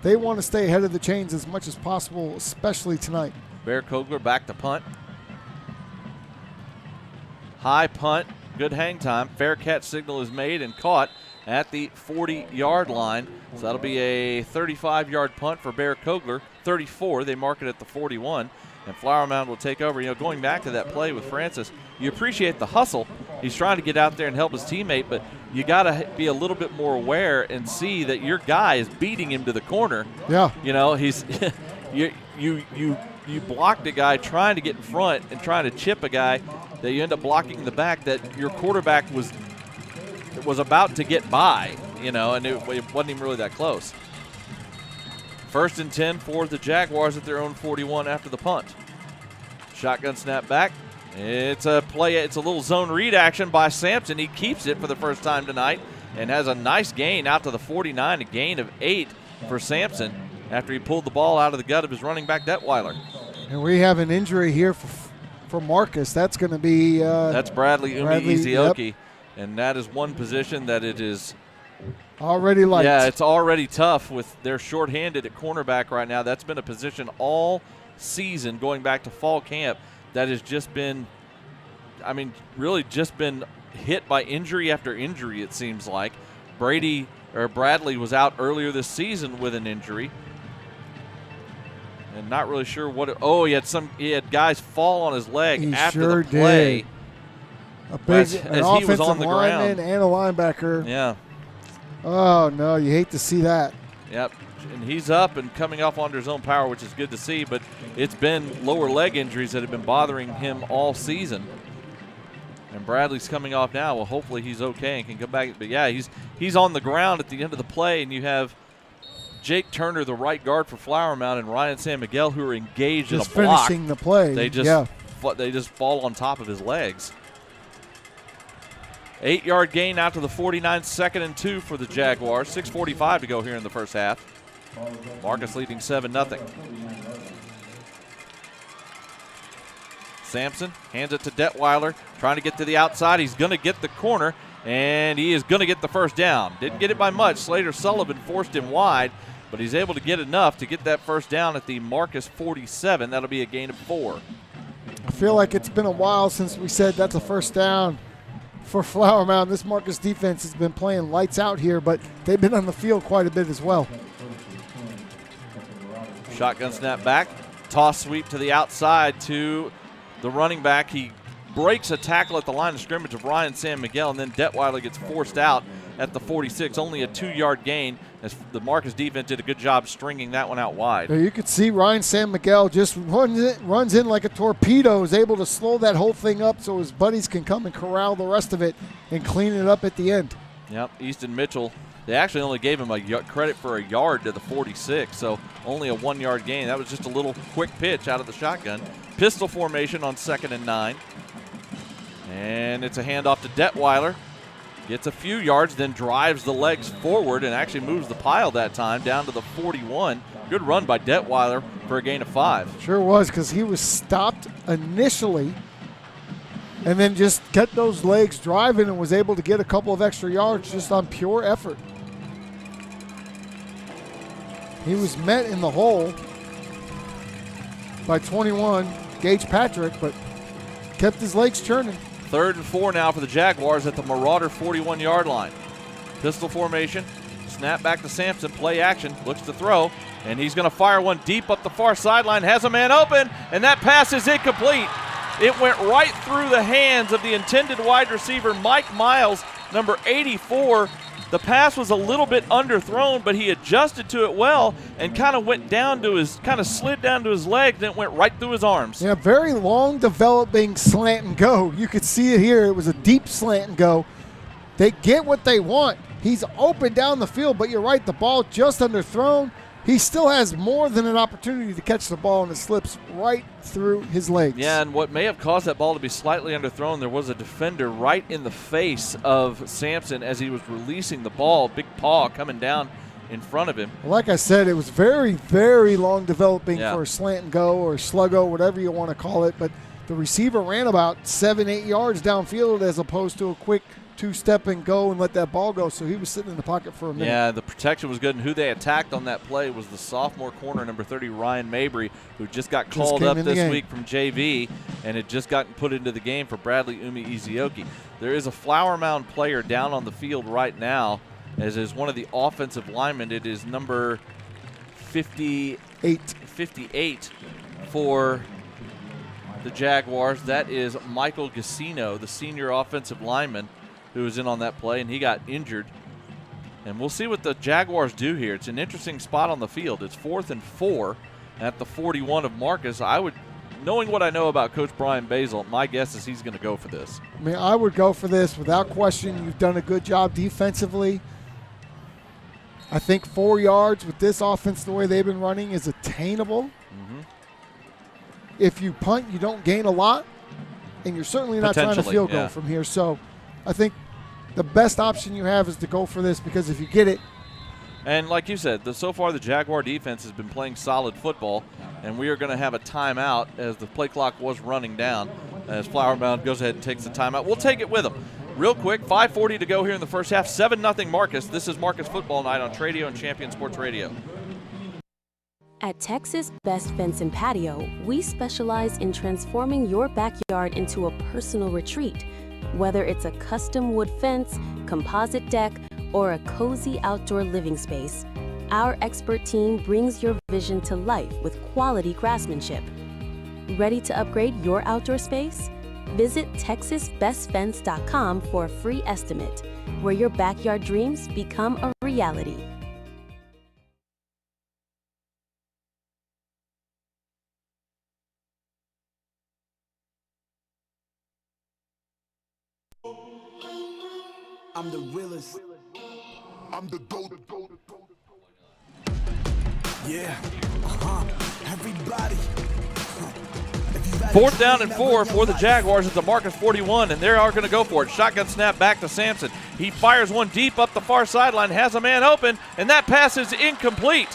S4: they want to stay ahead of the chains as much as possible, especially tonight.
S3: Bear Kogler back to punt. High punt, good hang time. Fair catch signal is made and caught at the 40-yard line. So that'll be a 35-yard punt for Bear Kogler. 34, they mark it at the 41. And Flower Mound will take over. Going back to that play with Francis, you appreciate the hustle. He's trying to get out there and help his teammate, but you got to be a little bit more aware and see that your guy is beating him to the corner.
S4: Yeah.
S3: He's you blocked a guy trying to get in front and trying to chip a guy that you end up blocking in the back that your quarterback was about to get by, and it wasn't even really that close. 1st and 10 for the Jaguars at their own 41 after the punt. Shotgun snap back. It's a play. It's a little zone read action by Sampson. He keeps it for the first time tonight and has a nice gain out to the 49, a gain of 8 for Sampson after he pulled the ball out of the gut of his running back, Detweiler.
S4: And we have an injury here for Marcus. That's going to be
S3: that's Bradley Ezioki. Yep. And that is one position that it is
S4: already light.
S3: Yeah, it's already tough with their shorthanded at cornerback right now. That's been a position all season going back to fall camp that has just been, really just been hit by injury after injury, it seems like. Bradley was out earlier this season with an injury. And not really sure what he had guys fall on his leg after the play.
S4: As he was on the ground. And a linebacker.
S3: Yeah.
S4: Oh, no, you hate to see that.
S3: Yep. And he's up and coming off under his own power, which is good to see, but it's been lower leg injuries that have been bothering him all season. And Bradley's coming off now. Well, hopefully he's okay and can come back. But, yeah, he's on the ground at the end of the play, and you have Jake Turner, the right guard for Flower Mound, and Ryan San Miguel, who are engaged in a block.
S4: Finishing the play.
S3: They just fall on top of his legs. 8-yard gain out to the 49, 2nd and 2 for the Jaguars. 6:45 to go here in the first half. Marcus leading 7-0. Sampson hands it to Detweiler, trying to get to the outside. He's going to get the corner, and he is going to get the first down. Didn't get it by much. Slater Sullivan forced him wide, but he's able to get enough to get that first down at the Marcus 47. That'll be a gain of 4.
S4: I feel like it's been a while since we said that's a first down for Flower Mound. This Marcus defense has been playing lights out here, but they've been on the field quite a bit as well.
S3: Shotgun snap back. Toss sweep to the outside to the running back. He breaks a tackle at the line of scrimmage of Ryan San Miguel, and then Detweiler gets forced out at the 46. Only a 2-yard gain as the Marcus defense did a good job stringing that one out wide.
S4: You could see Ryan San Miguel just runs in like a torpedo, is able to slow that whole thing up so his buddies can come and corral the rest of it and clean it up at the end.
S3: Yep, Easton Mitchell. They actually only gave him a credit for a yard to the 46, so only a 1-yard gain. That was just a little quick pitch out of the shotgun. Pistol formation on 2nd and 9. And it's a handoff to Detweiler. Gets a few yards, then drives the legs forward and actually moves the pile that time down to the 41. Good run by Detweiler for a gain of 5.
S4: Sure was, because he was stopped initially and then just kept those legs driving and was able to get a couple of extra yards just on pure effort. He was met in the hole by 21, Gage Patrick, but kept his legs churning.
S3: 3rd and 4 now for the Jaguars at the Marauder 41-yard line. Pistol formation, snap back to Sampson, play action, looks to throw, and he's going to fire one deep up the far sideline, has a man open, and that pass is incomplete. It went right through the hands of the intended wide receiver, Mike Miles, number 84. The pass was a little bit underthrown, but he adjusted to it well and kind of slid down to his legs, and it went right through his arms.
S4: Yeah, very long developing slant and go. You could see it here. It was a deep slant and go. They get what they want. He's open down the field, but you're right, the ball just underthrown. He still has more than an opportunity to catch the ball, and it slips right through his legs.
S3: Yeah, and what may have caused that ball to be slightly underthrown, there was a defender right in the face of Sampson as he was releasing the ball. Big paw coming down in front of him.
S4: Like I said, it was very, very long developing for a slant and go or sluggo, whatever you want to call it. But the receiver ran about 7-8 yards downfield as opposed to a quick two-step and go and let that ball go. So he was sitting in the pocket for a minute.
S3: Yeah, the protection was good, and who they attacked on that play was the sophomore corner, number 30, Ryan Mabry, who just got called up this week from JV and had just gotten put into the game for Bradley Umi-Izioki. There is a Flower Mound player down on the field right now, as is one of the offensive linemen. It is number 58 for the Jaguars. That is Michael Gassino, the senior offensive lineman, who was in on that play, and he got injured. And we'll see what the Jaguars do here. It's an interesting spot on the field. It's 4th and 4 at the 41 of Marcus. Knowing what I know about Coach Brian Basil, my guess is he's going to go for this.
S4: I mean, I would go for this without question. You've done a good job defensively. I think 4 yards with this offense, the way they've been running, is attainable. Mm-hmm. If you punt, you don't gain a lot, and you're certainly not trying to field goal from here. So I think the best option you have is to go for this, because if you get it.
S3: And like you said, so far the Jaguar defense has been playing solid football, and we are going to have a timeout as the play clock was running down. As Flower Mound goes ahead and takes the timeout. We'll take it with them. Real quick, 5:40 to go here in the first half. 7-0 Marcus. This is Marcus Football Night on Tradio and Champion Sports Radio.
S14: At Texas Best Fence and Patio, we specialize in transforming your backyard into a personal retreat. Whether it's a custom wood fence, composite deck, or a cozy outdoor living space, our expert team brings your vision to life with quality craftsmanship. Ready to upgrade your outdoor space? Visit TexasBestFence.com for a free estimate, where your backyard dreams become a reality.
S15: I'm the realest. I'm the GOAT. Yeah. Everybody.
S3: Fourth down and 4 for the Jaguars at the Marcus 41, and they are going to go for it. Shotgun snap back to Sampson. He fires one deep up the far sideline, has a man open, and that pass is incomplete.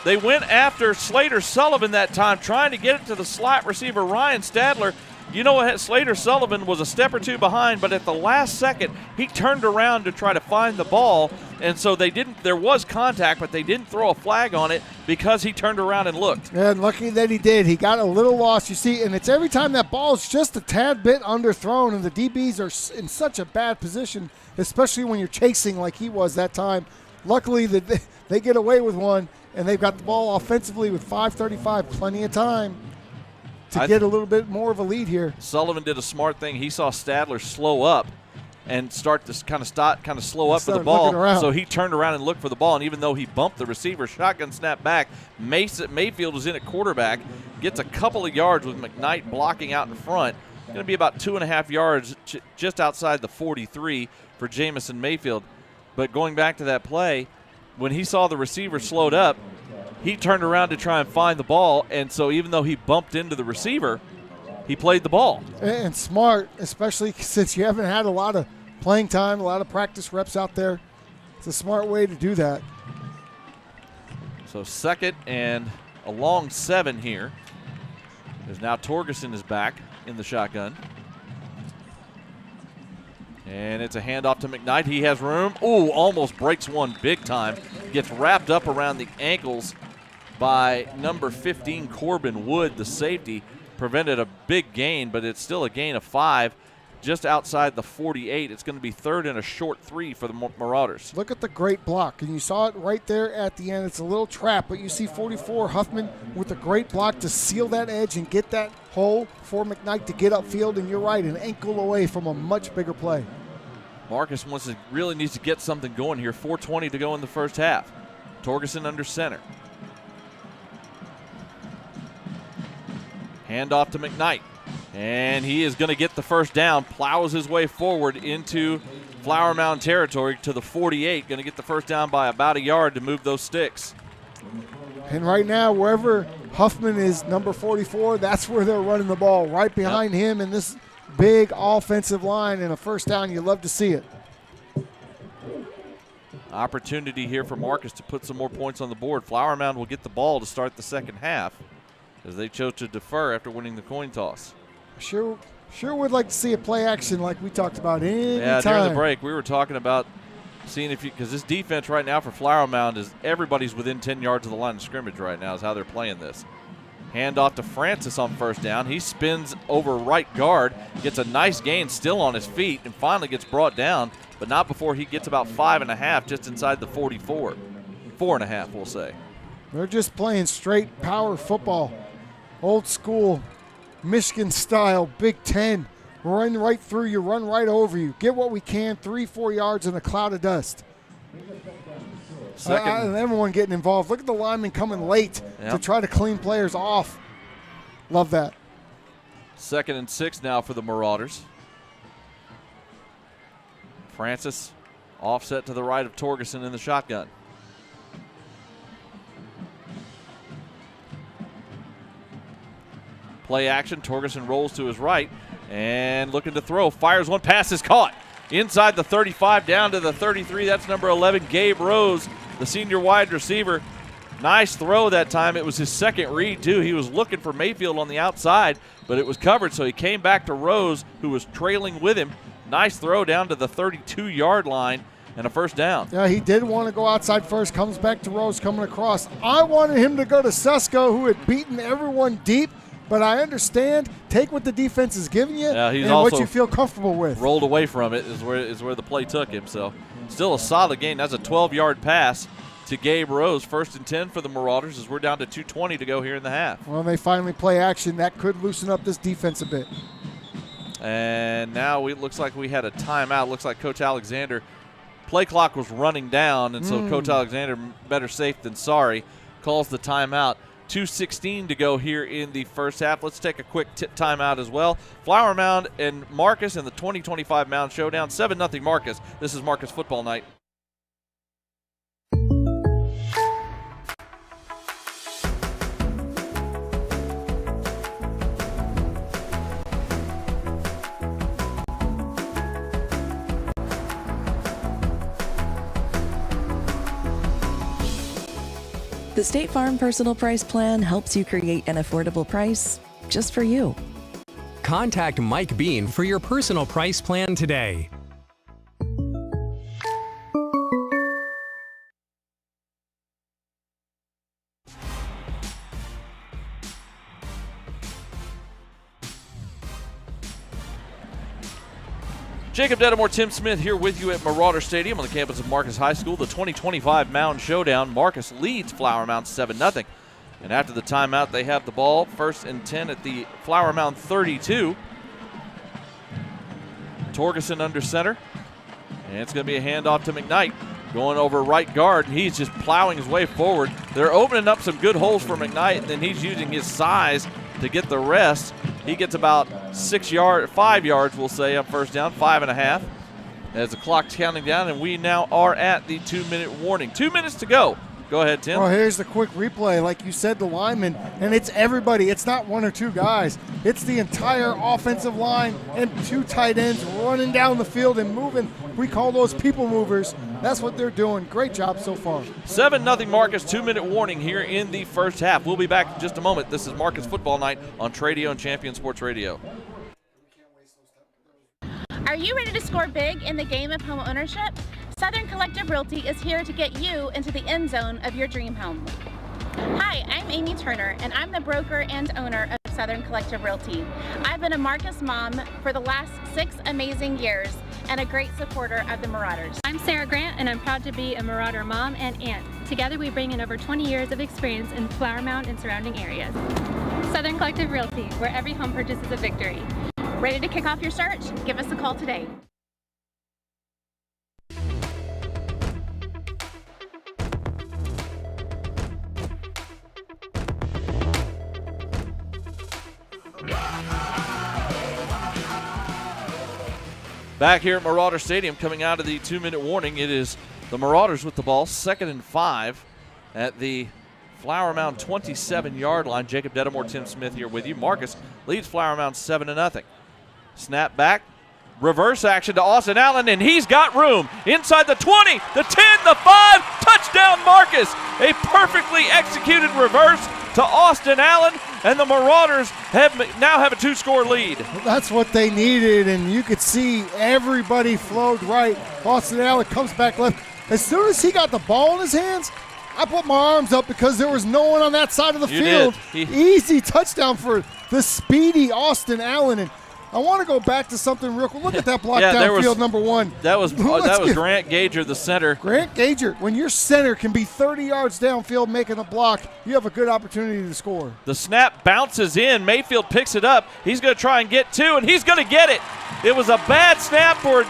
S3: They went after Slater Sullivan that time, trying to get it to the slot receiver, Ryan Stadler. You know what? Slater Sullivan was a step or two behind, but at the last second, he turned around to try to find the ball, and so they didn't. There was contact, but they didn't throw a flag on it because he turned around and looked.
S4: And lucky that he did. He got a little lost, you see, and it's every time that ball is just a tad bit underthrown, and the DBs are in such a bad position, especially when you're chasing like he was that time. Luckily, they get away with one, and they've got the ball offensively with 5:35, plenty of time to get a little bit more of a lead here.
S3: Sullivan did a smart thing. He saw Stadler slow up and start to kind of slow up for the ball. So he turned around and looked for the ball, and even though he bumped the receiver, shotgun snap back, Mayfield was in at quarterback, gets a couple of yards with McKnight blocking out in front. Going to be about 2.5 yards just outside the 43 for Jamison Mayfield. But going back to that play, when he saw the receiver slowed up, he turned around to try and find the ball, and so even though he bumped into the receiver, he played the ball.
S4: And smart, especially since you haven't had a lot of playing time, a lot of practice reps out there. It's a smart way to do that.
S3: So second and a long 7 here. As now Torgerson is back in the shotgun. And it's a handoff to McKnight. He has room. Ooh, almost breaks one big time. Gets wrapped up around the ankles by number 15, Corbin Wood, the safety. Prevented a big gain, but it's still a gain of 5 just outside the 48. It's going to be third and a short 3 for the Marauders.
S4: Look at the great block, and you saw it right there at the end. It's a little trap, but you see 44 Huffman with a great block to seal that edge and get that hole for McKnight to get upfield, and you're right, an ankle away from a much bigger play.
S3: Marcus really needs to get something going here. 4:20 to go in the first half. Torgerson under center. Handoff to McKnight. And he is going to get the first down, plows his way forward into Flower Mound territory to the 48. Going to get the first down by about a yard to move those sticks.
S4: And right now, wherever Huffman is, number 44, that's where they're running the ball, right behind him in this big offensive line, and a first down. You love to see it.
S3: Opportunity here for Marcus to put some more points on the board. Flower Mound will get the ball to start the second half as they chose to defer after winning the coin toss.
S4: Sure would like to see a play action like we talked about anytime.
S3: Yeah, during the break, we were talking about seeing if you, because this defense right now for Flower Mound is everybody's within 10 yards of the line of scrimmage right now is how they're playing this. Handoff to Francis on first down. He spins over right guard, gets a nice gain still on his feet, and finally gets brought down, but not before he gets about 5.5 just inside the 44. 4.5, we'll say.
S4: They're just playing straight power football. Old school, Michigan style, Big Ten. Run right through you, run right over you. Get what we can, 3-4 yards in a cloud of dust. Everyone getting involved. Look at the linemen coming late to try to clean players off. Love that.
S3: 2nd and 6 now for the Marauders. Francis offset to the right of Torgerson in the shotgun. Play action. Torgerson rolls to his right and looking to throw. Fires one. Pass is caught. Inside the 35 down to the 33. That's number 11, Gabe Rose, the senior wide receiver. Nice throw that time. It was his second read, too. He was looking for Mayfield on the outside, but it was covered, so he came back to Rose, who was trailing with him. Nice throw down to the 32-yard line and a first down.
S4: Yeah, he did want to go outside first. Comes back to Rose coming across. I wanted him to go to Susko, who had beaten everyone deep, but I understand. Take what the defense is giving you and what you feel comfortable with.
S3: Rolled away from it is where the play took him. So still a solid gain. That's a 12-yard pass to Gabe Rose. 1st and 10 for the Marauders as we're down to 2:20 to go here in the half.
S4: Well, they finally play action. That could loosen up this defense a bit.
S3: And now it looks like we had a timeout. Looks like Coach Alexander, play clock was running down, and so Coach Alexander, better safe than sorry, calls the timeout. 2:16 to go here in the first half. Let's take a quick timeout as well. Flower Mound and Marcus in the 2025 Mound Showdown. 7-0 Marcus. This is Marcus Football Night.
S6: The State Farm Personal Price Plan helps you create an affordable price just for you.
S7: Contact Mike Bean for your personal price plan today.
S3: Jacob Dedamore, Tim Smith here with you at Marauder Stadium on the campus of Marcus High School. The 2025 Mound Showdown. Marcus leads Flower Mound 7-0. And after the timeout, they have the ball. 1st and 10 at the Flower Mound 32. Torgerson under center. And it's going to be a handoff to McKnight. Going over right guard. He's just plowing his way forward. They're opening up some good holes for McKnight, and then he's using his size to get the rest. He gets about 5 yards, we'll say, on first down, 5.5. As the clock's counting down, and we now are at the 2-minute warning. 2 minutes to go. Go ahead, Tim.
S4: Well, here's the quick replay. Like you said, the linemen, and it's everybody. It's not one or two guys. It's the entire offensive line and 2 tight ends running down the field and moving. We call those people movers. That's what they're doing. Great job so far.
S3: 7-0 Marcus, 2-minute warning here in the first half. We'll be back in just a moment. This is Marcus Football Night on Tradio and Champion Sports Radio.
S16: Are you ready to score big in the game of home ownership? Southern Collective Realty is here to get you into the end zone of your dream home. Hi, I'm Amy Turner, and I'm the broker and owner of Southern Collective Realty. I've been a Marcus mom for the last 6 amazing years and a great supporter of the Marauders.
S17: I'm Sarah Grant, and I'm proud to be a Marauder mom and aunt. Together we bring in over 20 years of experience in Flower Mound and surrounding areas. Southern Collective Realty, where every home purchase is a victory.
S16: Ready to kick off your search? Give us a call today.
S3: Back here at Marauder Stadium, coming out of the 2-minute warning, it is the Marauders with the ball, 2nd and 5 at the Flower Mound 27-yard line. Jacob Dedamore, Tim Smith here with you. Marcus leads Flower Mound 7-0. Snap back, reverse action to Austin Allen, and he's got room inside the 20, the 10, the 5, touchdown Marcus. A perfectly executed reverse to Austin Allen, and the Marauders now have a 2-score lead.
S4: That's what they needed, and you could see everybody flowed right. Austin Allen comes back left. As soon as he got the ball in his hands, I put my arms up because there was no one on that side of the field. Easy touchdown for the speedy Austin Allen. And I want to go back to something real quick. Look at that block downfield, number 1.
S3: That was Grant Gager, the center.
S4: Grant Gager, when your center can be 30 yards downfield making a block, you have a good opportunity to score.
S3: The snap bounces in. Mayfield picks it up. He's going to try and get 2, and he's going to get it. It was a bad snap for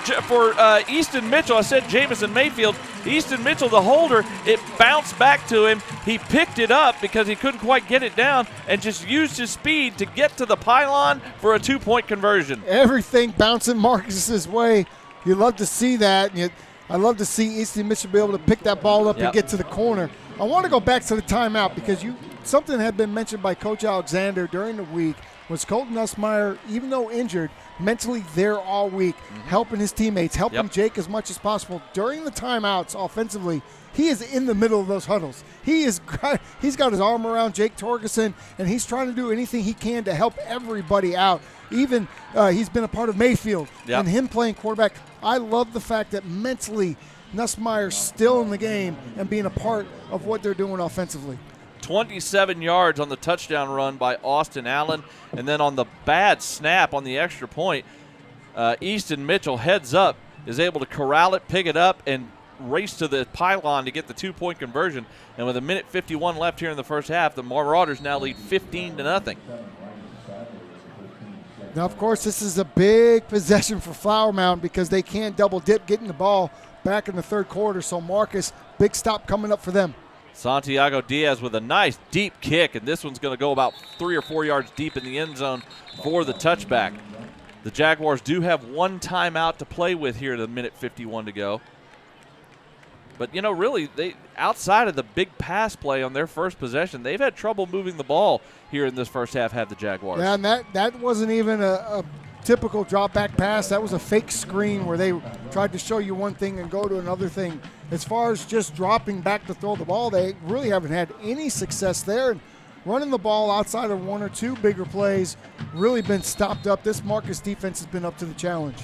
S3: Easton Mitchell. I said Jamison Mayfield. Easton Mitchell, the holder, it bounced back to him. He picked it up because he couldn't quite get it down and just used his speed to get to the pylon for a 2-point conversion.
S4: Everything bouncing Marcus's way. You love to see that. I love to see Easton Mitchell be able to pick that ball up and get to the corner. I want to go back to the timeout because something had been mentioned by Coach Alexander during the week was Colton Nussmeier, even though injured, mentally there all week, helping his teammates, helping Jake as much as possible. During the timeouts offensively, he is in the middle of those huddles. He's got his arm around Jake Torgerson, and he's trying to do anything he can to help everybody out. Even he's been a part of Mayfield and him playing quarterback. I love the fact that mentally Nussmeier's still in the game and being a part of what they're doing offensively.
S3: 27 yards on the touchdown run by Austin Allen. And then on the bad snap on the extra point, Easton Mitchell heads up, is able to corral it, pick it up, and race to the pylon to get the 2-point conversion. And with 1:51 left here in the first half, the Marauders now lead 15-0.
S4: Now, of course, this is a big possession for Flower Mound because they can't double dip getting the ball back in the third quarter. So Marcus, big stop coming up for them.
S3: Santiago Diaz with a nice deep kick, and this one's going to go about 3 or 4 yards deep in the end zone for the touchback. The Jaguars do have one timeout to play with here at a minute 51 to go. But, you know, really, they outside of the big pass play on their first possession, they've had trouble moving the ball here in this first half, have the Jaguars.
S4: Yeah, and that wasn't even a typical drop-back pass. That was a fake screen where they tried to show you one thing and go to another thing. As far as just dropping back to throw the ball, they really haven't had any success there. And running the ball outside of 1 or 2 bigger plays really been stopped up. This Marcus defense has been up to the challenge.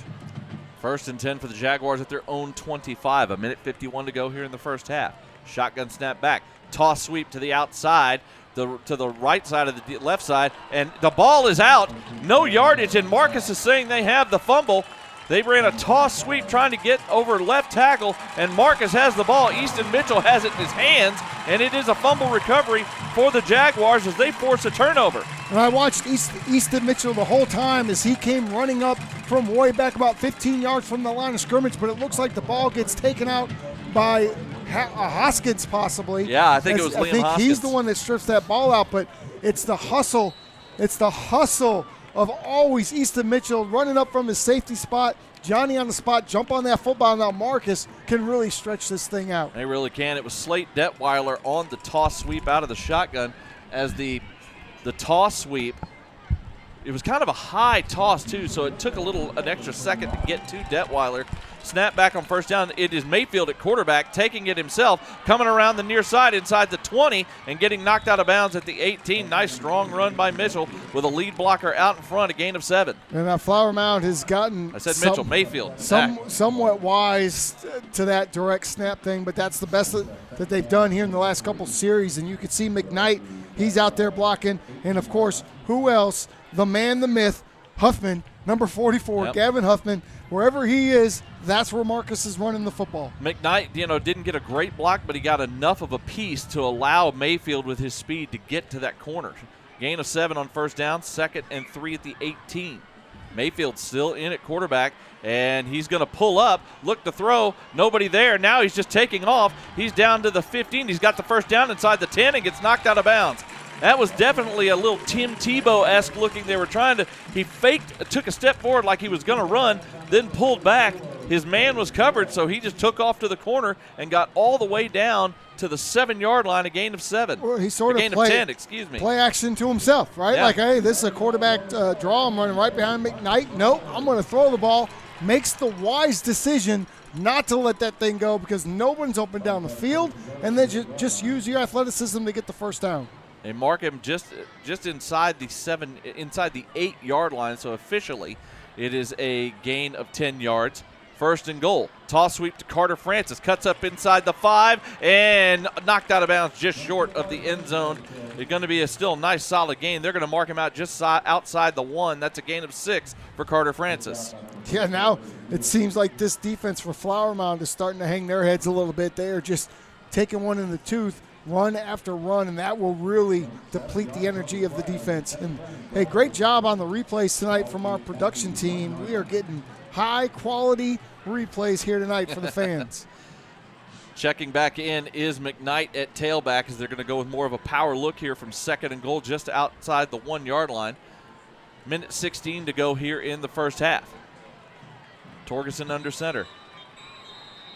S3: 1st and 10 for the Jaguars at their own 25. A minute 51 to go here in the first half. Shotgun snap back. Toss sweep to the outside, to the right side of the left side, and the ball is out. No yardage, and Marcus is saying they have the fumble. They ran a toss sweep trying to get over left tackle, and Marcus has the ball. Easton Mitchell has it in his hands, and it is a fumble recovery for the Jaguars as they force a turnover.
S4: And I watched Easton Mitchell the whole time as he came running up from way back about 15 yards from the line of scrimmage, but it looks like the ball gets taken out by Hoskins possibly.
S3: Yeah, I think it was Liam Hoskins.
S4: I think he's the one that strips that ball out, but it's the hustle. It's the hustle of always Easton Mitchell running up from his safety spot. Johnny on the spot, jump on that football. Now Marcus can really stretch this thing out.
S3: They really can. It was Slate Detweiler on the toss sweep out of the shotgun as the toss sweep. It was kind of a high toss, too, so it took an extra second to get to Detweiler. Snap back on first down. It is Mayfield at quarterback, taking it himself, coming around the near side inside the 20 and getting knocked out of bounds at the 18. Nice strong run by Mitchell with a lead blocker out in front, a gain of 7.
S4: And Flower Mound has gotten
S3: Mayfield.
S4: Somewhat wise to that direct snap thing, but that's the best that they've done here in the last couple series. And you can see McKnight, he's out there blocking. And, of course, who else? The man, the myth, Huffman, number 44, Gavin Huffman. Wherever he is, that's where Marcus is running the football.
S3: McKnight, didn't get a great block, but he got enough of a piece to allow Mayfield with his speed to get to that corner. Gain of 7 on first down, 2nd and 3 at the 18. Mayfield still in at quarterback, and he's going to pull up, look to throw, nobody there. Now he's just taking off. He's down to the 15. He's got the first down inside the 10 and gets knocked out of bounds. That was definitely a little Tim Tebow-esque looking. They were he took a step forward like he was going to run, then pulled back. His man was covered, so he just took off to the corner and got all the way down to the 7-yard line, a gain of 7.
S4: Well, he sort of
S3: gain of 10, excuse me.
S4: Play action to himself, right?
S3: Yeah.
S4: Like, hey, this is a quarterback draw. I'm running right behind McKnight. Nope, I'm going to throw the ball. Makes the wise decision not to let that thing go because no one's open down the field, and then just use your athleticism to get the first down.
S3: They mark him just inside the 8-yard line, so officially it is a gain of 10 yards. 1st and goal. Toss sweep to Carter Francis. Cuts up inside the 5 and knocked out of bounds just short of the end zone. It's going to be a still nice solid gain. They're going to mark him out just outside the 1. That's a gain of 6 for Carter Francis.
S4: Yeah, now it seems like this defense for Flower Mound is starting to hang their heads a little bit. They are just taking one in the tooth, run after run, and that will really deplete the energy of the defense. And, hey, great job on the replays tonight from our production team. We are getting high-quality replays here tonight for the fans.
S3: Checking back in is McKnight at tailback as they're going to go with more of a power look here from 2nd and goal just outside the 1-yard line. Minute 16 to go here in the first half. Torgerson under center.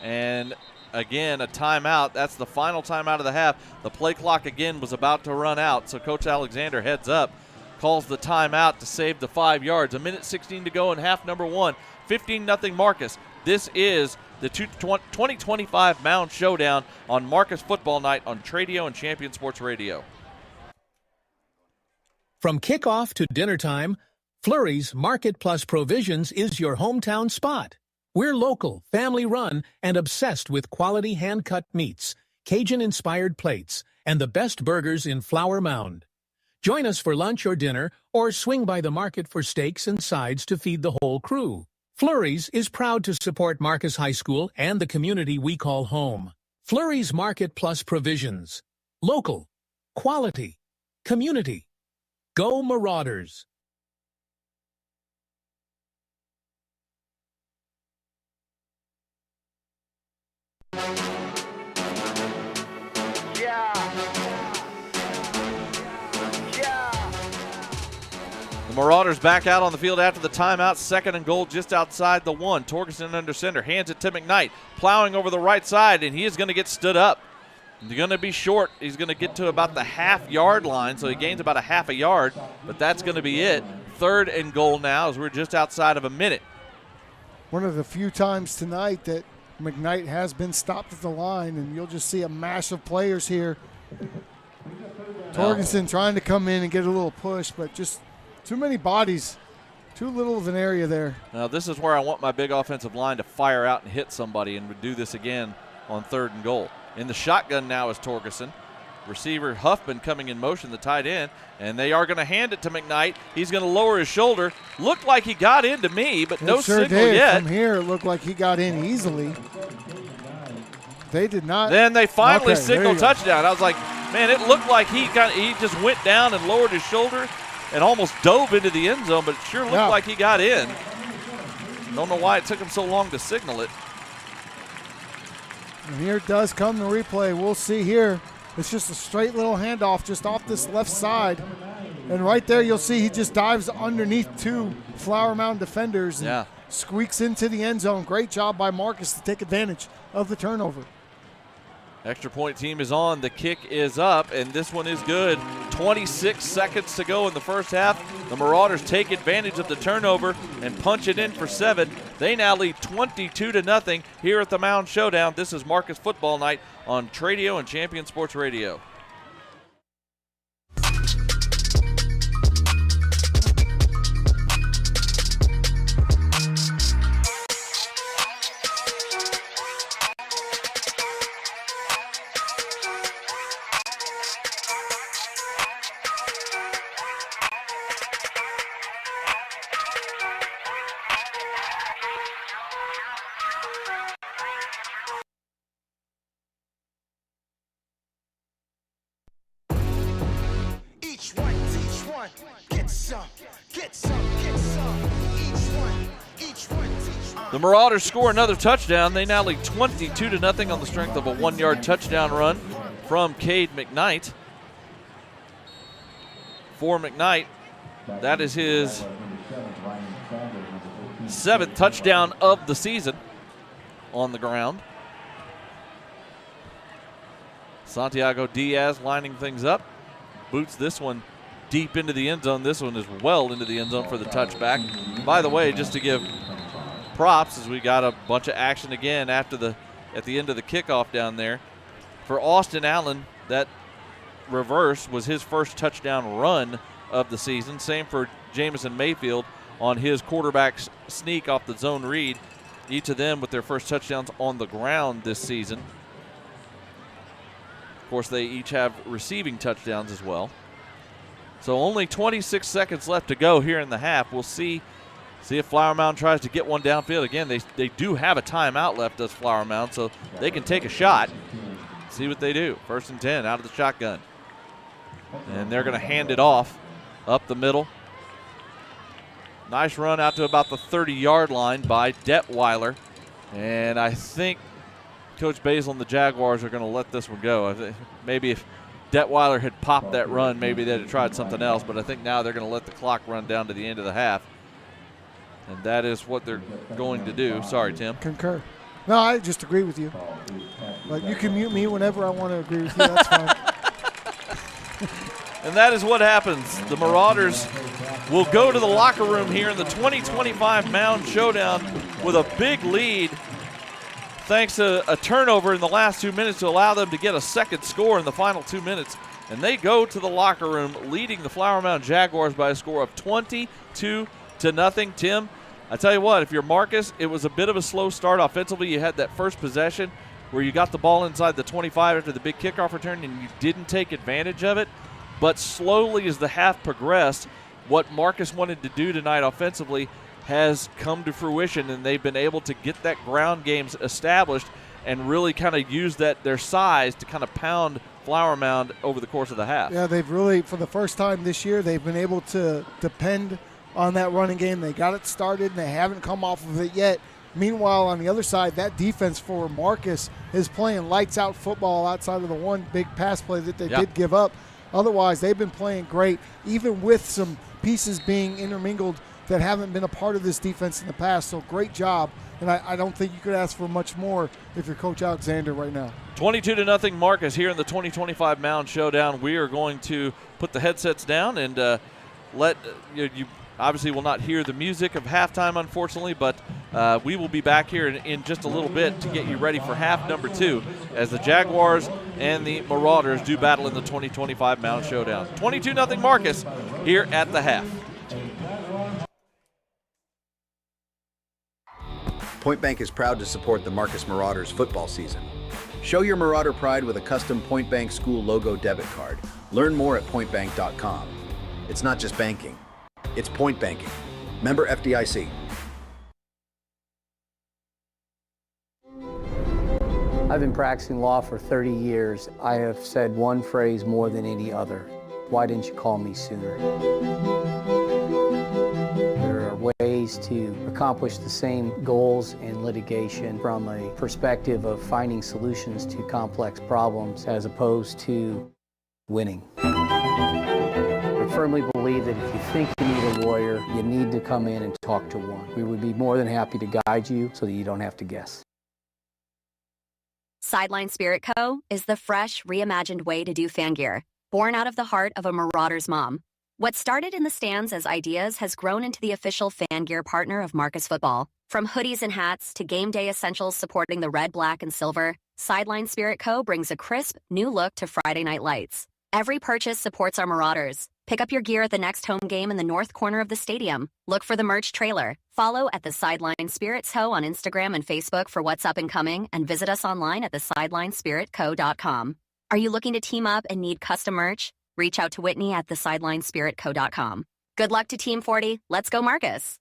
S3: And again, a timeout. That's the final timeout of the half. The play clock again was about to run out, so Coach Alexander heads up, calls the timeout to save the 5 yards. A minute 16 to go in half number 1. 15-0 Marcus. This is the 2025 Mound Showdown on Marcus Football Night on Tradio and Champion Sports Radio.
S18: From kickoff to dinner time, Flurry's Market Plus Provisions is your hometown spot. We're local, family-run, and obsessed with quality hand-cut meats, Cajun-inspired plates, and the best burgers in Flower Mound. Join us for lunch or dinner, or swing by the market for steaks and sides to feed the whole crew. Flurry's is proud to support Marcus High School and the community we call home. Flurry's Market Plus Provisions. Local. Quality. Community. Go Marauders.
S19: Yeah.
S3: Marauders back out on the field after the timeout. 2nd and goal just outside the 1. Torgerson under center, hands it to McKnight, plowing over the right side, and he is going to get stood up. He's going to be short. He's going to get to about the half-yard line, so he gains about a half a yard, but that's going to be it. 3rd and goal now as we're just outside of a minute.
S4: One of the few times tonight that McKnight has been stopped at the line, and you'll just see a mass of players here. Torgerson trying to come in and get a little push, but just too many bodies, too little of an area there.
S3: Now this is where I want my big offensive line to fire out and hit somebody, and would do this again on 3rd and goal. In the shotgun now is Torgerson. Receiver Huffman coming in motion, the tight end, and they are going to hand it to McKnight. He's going to lower his shoulder. Looked like he got into me, but no signal yet.
S4: From here, it looked like he got in easily. They did not.
S3: Then they finally signaled touchdown. I was like, man, it looked like he just went down and lowered his shoulder and almost dove into the end zone, but it sure looked like he got in. Don't know why it took him so long to signal it.
S4: And here it does come the replay. We'll see here. It's just a straight little handoff just off this left side. And right there you'll see he just dives underneath 2 Flower Mound defenders and squeaks into the end zone. Great job by Marcus to take advantage of the turnover.
S3: Extra point team is on. The kick is up, and this one is good. 26 seconds to go in the first half. The Marauders take advantage of the turnover and punch it in for 7. They now lead 22-0 here at the Mound Showdown. This is Marcus Football Night on Tradio and Champion Sports Radio. The Marauders score another touchdown. They now lead 22-0 on the strength of a 1-yard touchdown run from Cade McKnight. For McKnight, that is his 7th touchdown of the season on the ground. Santiago Diaz lining things up. Boots this one deep into the end zone. This one is well into the end zone for the touchback. By the way, just to give props, as we got a bunch of action again at the end of the kickoff down there. For Austin Allen, that reverse was his first touchdown run of the season. Same for Jamison Mayfield on his quarterback sneak off the zone read. Each of them with their first touchdowns on the ground this season. Of course, they each have receiving touchdowns as well. So only 26 seconds left to go here in the half. We'll see if Flower Mound tries to get one downfield. Again, they do have a timeout left, does Flower Mound, so they can take a shot. See what they do. 1st and 10 out of the shotgun. And they're going to hand it off up the middle. Nice run out to about the 30-yard line by Detweiler. And I think Coach Basil and the Jaguars are going to let this one go. Maybe if Detweiler had popped that run, maybe they'd have tried something else, but I think now they're going to let the clock run down to the end of the half. And that is what they're going to do. Sorry, Tim.
S4: Concur. No, I just agree with you. But you can mute me whenever I want to agree with you. That's fine.
S3: And that is what happens. The Marauders will go to the locker room here in the 2025 Mound Showdown with a big lead, thanks to a turnover in the last 2 minutes to allow them to get a second score in the final 2 minutes. And they go to the locker room leading the Flower Mound Jaguars by a score of 22-0. Tim, I tell you what, if you're Marcus, it was a bit of a slow start offensively. You had that first possession where you got the ball inside the 25 after the big kickoff return and you didn't take advantage of it. But slowly as the half progressed, what Marcus wanted to do tonight offensively has come to fruition, and they've been able to get that ground game established and really kind of use their size to kind of pound Flower Mound over the course of the half.
S4: Yeah, they've really, for the first time this year, they've been able to depend on that running game. They got it started, and they haven't come off of it yet. Meanwhile, on the other side, that defense for Marcus is playing lights-out football outside of the one big pass play that they did give up. Otherwise, they've been playing great, even with some pieces being intermingled that haven't been a part of this defense in the past. So great job, and I don't think you could ask for much more if you're Coach Alexander right now.
S3: 22-0 Marcus here in the 2025 Mound Showdown. We are going to put the headsets down and let you obviously will not hear the music of halftime, unfortunately, but we will be back here in just a little bit to get you ready for half number 2 as the Jaguars and the Marauders do battle in the 2025 Mound Showdown. 22-0 Marcus here at the half.
S19: Point Bank is proud to support the Marcus Marauders football season. Show your Marauder pride with a custom Point Bank school logo debit card. Learn more at pointbank.com. It's not just banking, it's point banking. Member FDIC.
S20: I've been practicing law for 30 years. I have said one phrase more than any other. Why didn't you call me sooner? There are ways to accomplish the same goals in litigation from a perspective of finding solutions to complex problems as opposed to winning. I firmly believe that if you think you need a lawyer, you need to come in and talk to one. We would be more than happy to guide you so that you don't have to guess.
S5: Sideline Spirit Co. is the fresh, reimagined way to do fan gear, born out of the heart of a Marauders mom. What started in the stands as ideas has grown into the official fan gear partner of Marcus football. From hoodies and hats to game day essentials supporting the red, black, and silver, Sideline Spirit Co. brings a crisp, new look to Friday Night Lights. Every purchase supports our Marauders. Pick up your gear at the next home game in the north corner of the stadium. Look for the merch trailer. Follow at the Sideline Spirits Co. on Instagram and Facebook for what's up and coming, and visit us online at thesidelinespiritco.com. Are you looking to team up and need custom merch? Reach out to Whitney at thesidelinespiritco.com. Good luck to Team 40. Let's go, Marcus.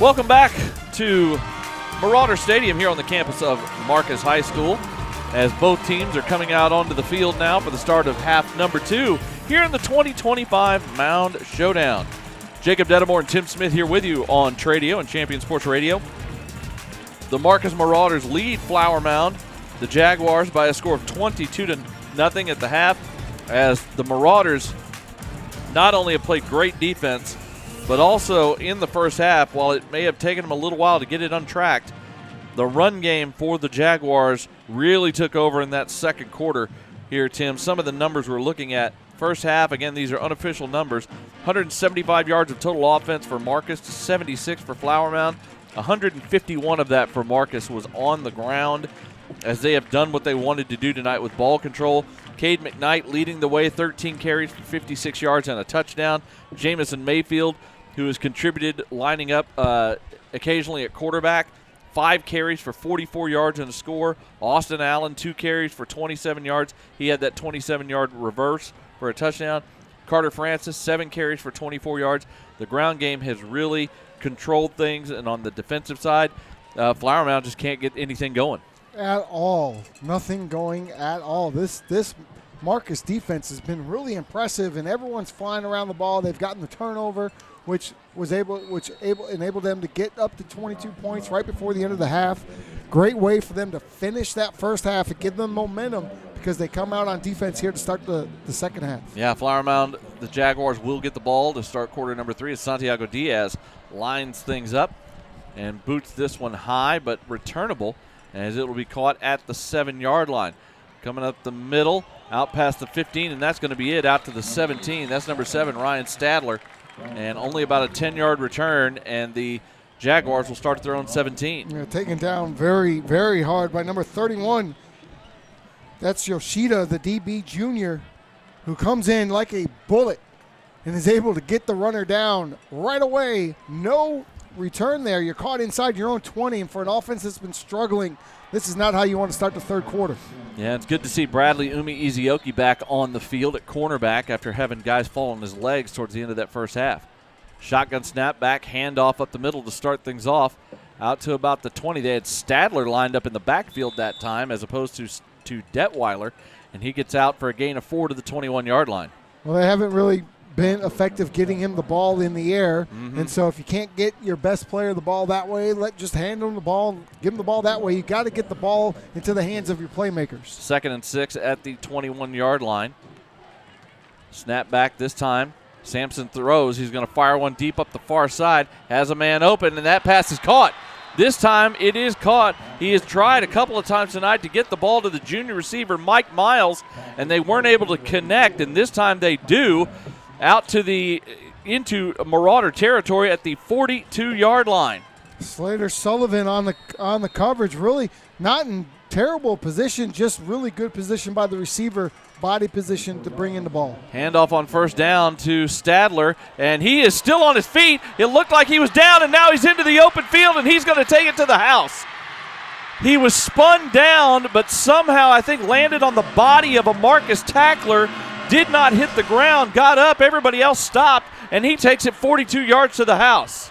S3: Welcome back to Marauder Stadium here on the campus of Marcus High School, as both teams are coming out onto the field now for the start of half number 2 here in the 2025 Mound Showdown. Jacob Dedamore and Tim Smith here with you on Tradio and Champion Sports Radio. The Marcus Marauders lead Flower Mound, the Jaguars, by a score of 22-0 at the half, as the Marauders not only have played great defense, but also in the first half, while it may have taken them a little while to get it untracked, the run game for the Jaguars really took over in that second quarter here, Tim. Some of the numbers we're looking at. First half, again, these are unofficial numbers. 175 yards of total offense for Marcus, 76 for Flower Mound. 151 of that for Marcus was on the ground, as they have done what they wanted to do tonight with ball control. Cade McKnight leading the way, 13 carries for 56 yards and a touchdown. Jamison Mayfield, who has contributed lining up occasionally at quarterback, 5 carries for 44 yards and a score. Austin Allen, 2 carries for 27 yards. He had that 27-yard reverse for a touchdown. Carter Francis, 7 carries for 24 yards. The ground game has really controlled things, and on the defensive side, Flower Mound just can't get anything going.
S4: At all. Nothing going at all. This Marcus defense has been really impressive, and everyone's flying around the ball. They've gotten the turnover, which enabled them to get up to 22 points right before the end of the half. Great way for them to finish that first half and give them momentum, because they come out on defense here to start the second half.
S3: Yeah, Flower Mound, the Jaguars will get the ball to start quarter number 3 as Santiago Diaz lines things up and boots this one high, but returnable, as it will be caught at the 7-yard line. Coming up the middle, out past the 15, and that's going to be it, out to the 17. That's number 7, Ryan Stadler, and only about a 10-yard return, and the Jaguars will start at their own 17.
S4: Yeah, taken down very, very hard by number 31. That's Yoshida, the DB junior, who comes in like a bullet and is able to get the runner down right away. No return there. You're caught inside your own 20, and for an offense that's been struggling, this is not how you want to start the third quarter.
S3: Yeah, it's good to see Bradley Izioki back on the field at cornerback after having guys fall on his legs towards the end of that first half. Shotgun snap back, handoff up the middle to start things off. Out to about the 20. They had Stadler lined up in the backfield that time as opposed to Detweiler, and he gets out for a gain of 4 to the 21-yard line.
S4: Well, they haven't really been effective getting him the ball in the air, and so if you can't get your best player the ball that way, just hand him the ball, give him the ball that way. You got to get the ball into the hands of your playmakers. 2nd and 6 at the 21-yard line. Snap back this time. Sampson throws. He's going to fire one deep up the far side. Has a man open, and that pass is caught. This time it is caught. He has tried a couple of times tonight to get the ball to the junior receiver, Mike Miles, and they weren't able to connect, and this time they do. Out to into Marauder territory at the 42-yard line. Slater Sullivan on the coverage, really not in terrible position, just really good position by the receiver, body position to bring in the ball.
S3: Handoff on first down to Stadler, and he is still on his feet. It looked like he was down, and now he's into the open field, and he's going to take it to the house. He was spun down, but somehow I think landed on the body of a Marcus tackler, did not hit the ground, got up, everybody else stopped, and he takes it 42 yards to the house.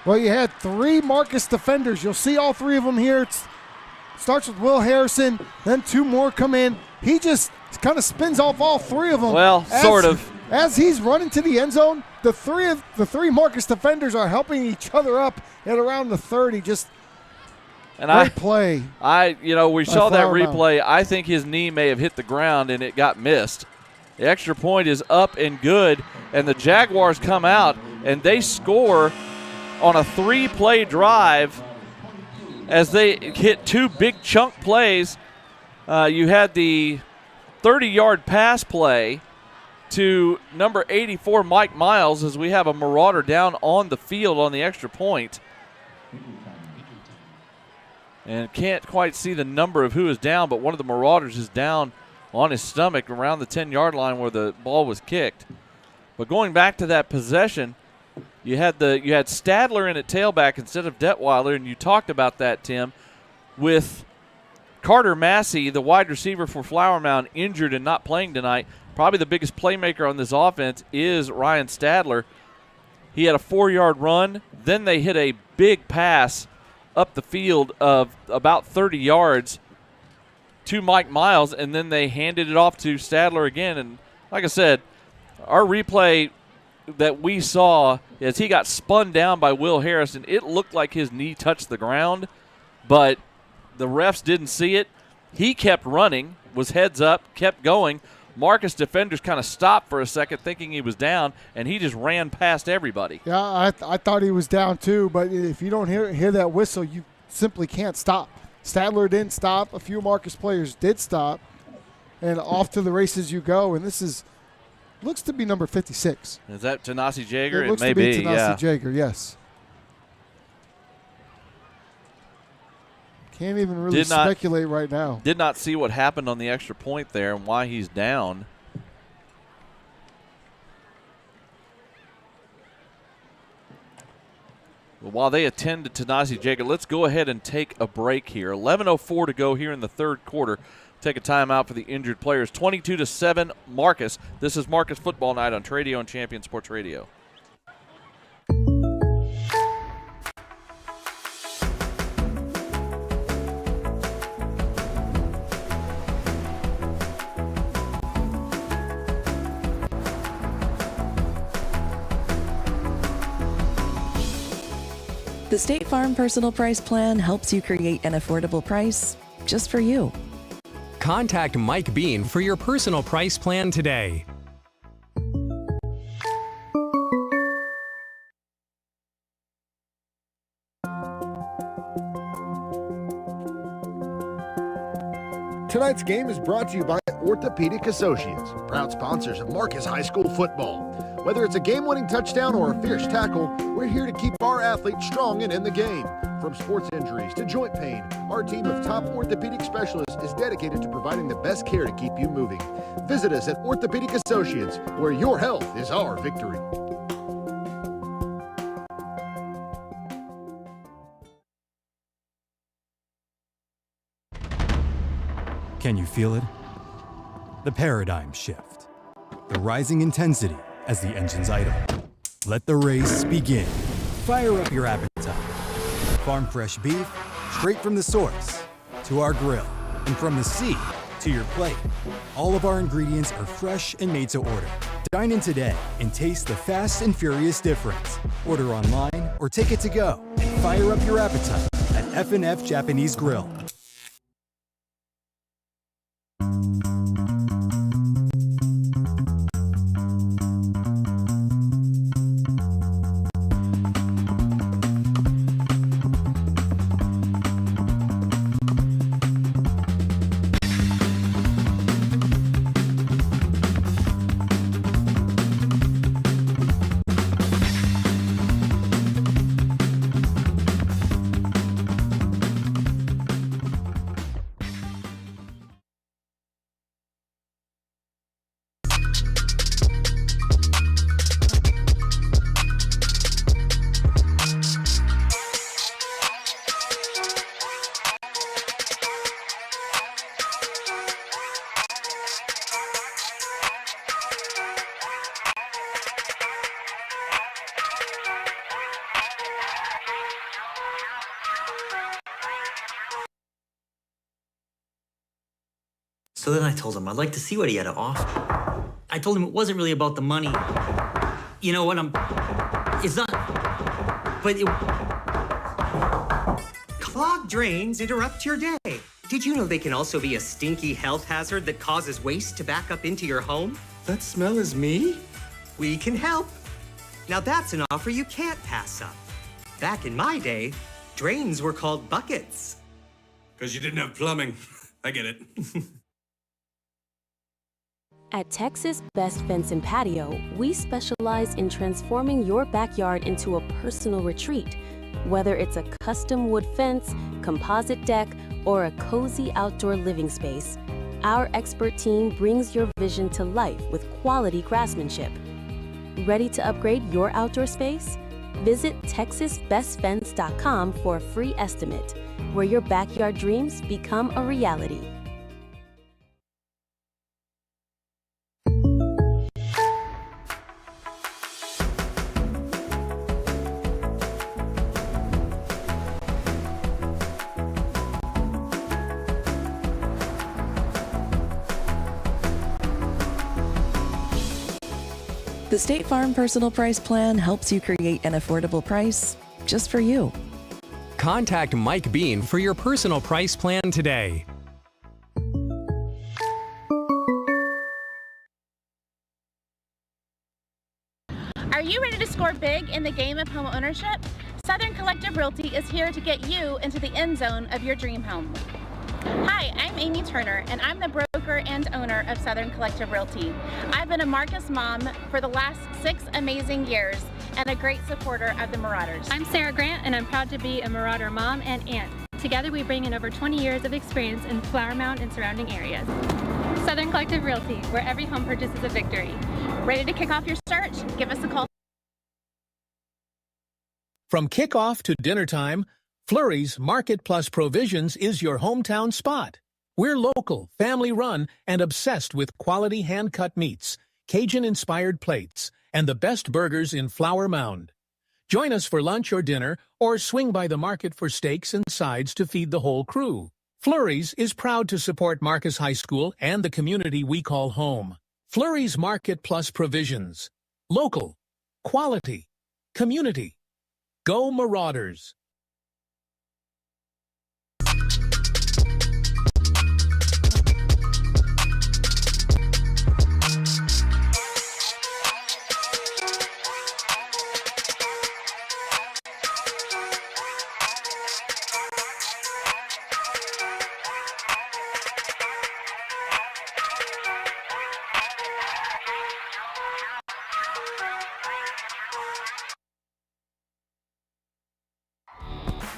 S4: Well, you had 3 Marcus defenders. You'll see all 3 of them here. It starts with Will Harrison, then 2 more come in. He just kind of spins off all 3 of them.
S3: Well, sort of.
S4: As he's running to the end zone, the three Marcus defenders are helping each other up at around the 30. Just great play.
S3: We saw that replay. I think his knee may have hit the ground and it got missed. The extra point is up and good, and the Jaguars come out and they score on a 3-play drive as they hit 2 big chunk plays. You had the 30-yard pass play to number 84, Mike Miles, as we have a Marauder down on the field on the extra point. And can't quite see the number of who is down, but one of the Marauders is down on his stomach around the 10-yard line where the ball was kicked. But going back to that possession, you had Stadler in at tailback instead of Detweiler, and you talked about that, Tim, with Carter Massey, the wide receiver for Flower Mound, injured and not playing tonight. Probably the biggest playmaker on this offense is Ryan Stadler. He had a 4-yard run. Then they hit a big pass up the field of about 30 yards to Mike Miles, and then they handed it off to Stadler again. And like I said, our replay that we saw as he got spun down by Will Harrison, it looked like his knee touched the ground, but the refs didn't see it. He kept running, was heads up, kept going. Marcus defenders kind of stopped for a second thinking he was down, and he just ran past everybody.
S4: Yeah, I thought he was down too, but if you don't hear that whistle, you simply can't stop. Stadler didn't stop. A few Marcus players did stop, and off to the races you go. And this looks to be number 56.
S3: Is that Tanasi Jaeger?
S4: It
S3: may
S4: be
S3: be,
S4: Tanasi Jaeger, yes. Can't even really speculate right now.
S3: Did not see what happened on the extra point there and why he's down. Well, while they attend to Tanasi Jacob, let's go ahead and take a break here. 11:04 to go here in the third quarter. Take a timeout for the injured players. 22-7 Marcus. This is Marcus Football Night on Tradio and Champion Sports Radio.
S6: The State Farm Personal Price Plan helps you create an affordable price just for you.
S7: Contact Mike Bean for your personal price plan today.
S9: Tonight's game is brought to you by Orthopedic Associates, proud sponsors of Marcus High School football. Whether it's a game-winning touchdown or a fierce tackle, we're here to keep our athletes strong and in the game. From sports injuries to joint pain, our team of top orthopedic specialists is dedicated to providing the best care to keep you moving. Visit us at Orthopedic Associates, where your health is our victory.
S10: Can you feel it? The paradigm shift. The rising intensity as the engines idle. Let the race begin. Fire up your appetite. Farm fresh beef, straight from the source, to our grill, and from the sea to your plate. All of our ingredients are fresh and made to order. Dine in today and taste the fast and furious difference. Order online or take it to go and fire up your appetite at F&F Japanese Grill.
S11: So then I told him I'd like to see what he had to offer. I told him it wasn't really about the money. You know what, it's not, but it...
S12: Clogged drains interrupt your day. Did you know they can also be a stinky health hazard that causes waste to back up into your home?
S13: That smell is me?
S12: We can help. Now that's an offer you can't pass up. Back in my day, drains were called buckets.
S13: Because you didn't have plumbing. I get it.
S14: At Texas Best Fence and Patio, we specialize in transforming your backyard into a personal retreat. Whether it's a custom wood fence, composite deck, or a cozy outdoor living space, our expert team brings your vision to life with quality craftsmanship. Ready to upgrade your outdoor space? Visit TexasBestFence.com for a free estimate, where your backyard dreams become a reality.
S6: The State Farm Personal Price Plan helps you create an affordable price just for you.
S7: Contact Mike Bean for your personal price plan today.
S16: Are you ready to score big in the game of home ownership? Southern Collective Realty is here to get you into the end zone of your dream home. Hi, I'm Amy Turner, and I'm the broker and owner of Southern Collective Realty. I've been a Marcus mom for the last 6 amazing years and a great supporter of the Marauders.
S17: I'm Sarah Grant, and I'm proud to be a Marauder mom and aunt. Together we bring in over 20 years of experience in Flower Mound and surrounding areas. Southern Collective Realty, where every home purchase is a victory.
S16: Ready to kick off your search? Give us a call.
S18: From kickoff to dinner time, Flurry's Market Plus Provisions is your hometown spot. We're local, family-run, and obsessed with quality hand-cut meats, Cajun-inspired plates, and the best burgers in Flower Mound. Join us for lunch or dinner, or swing by the market for steaks and sides to feed the whole crew. Flurry's is proud to support Marcus High School and the community we call home. Flurry's Market Plus Provisions. Local. Quality. Community. Go Marauders!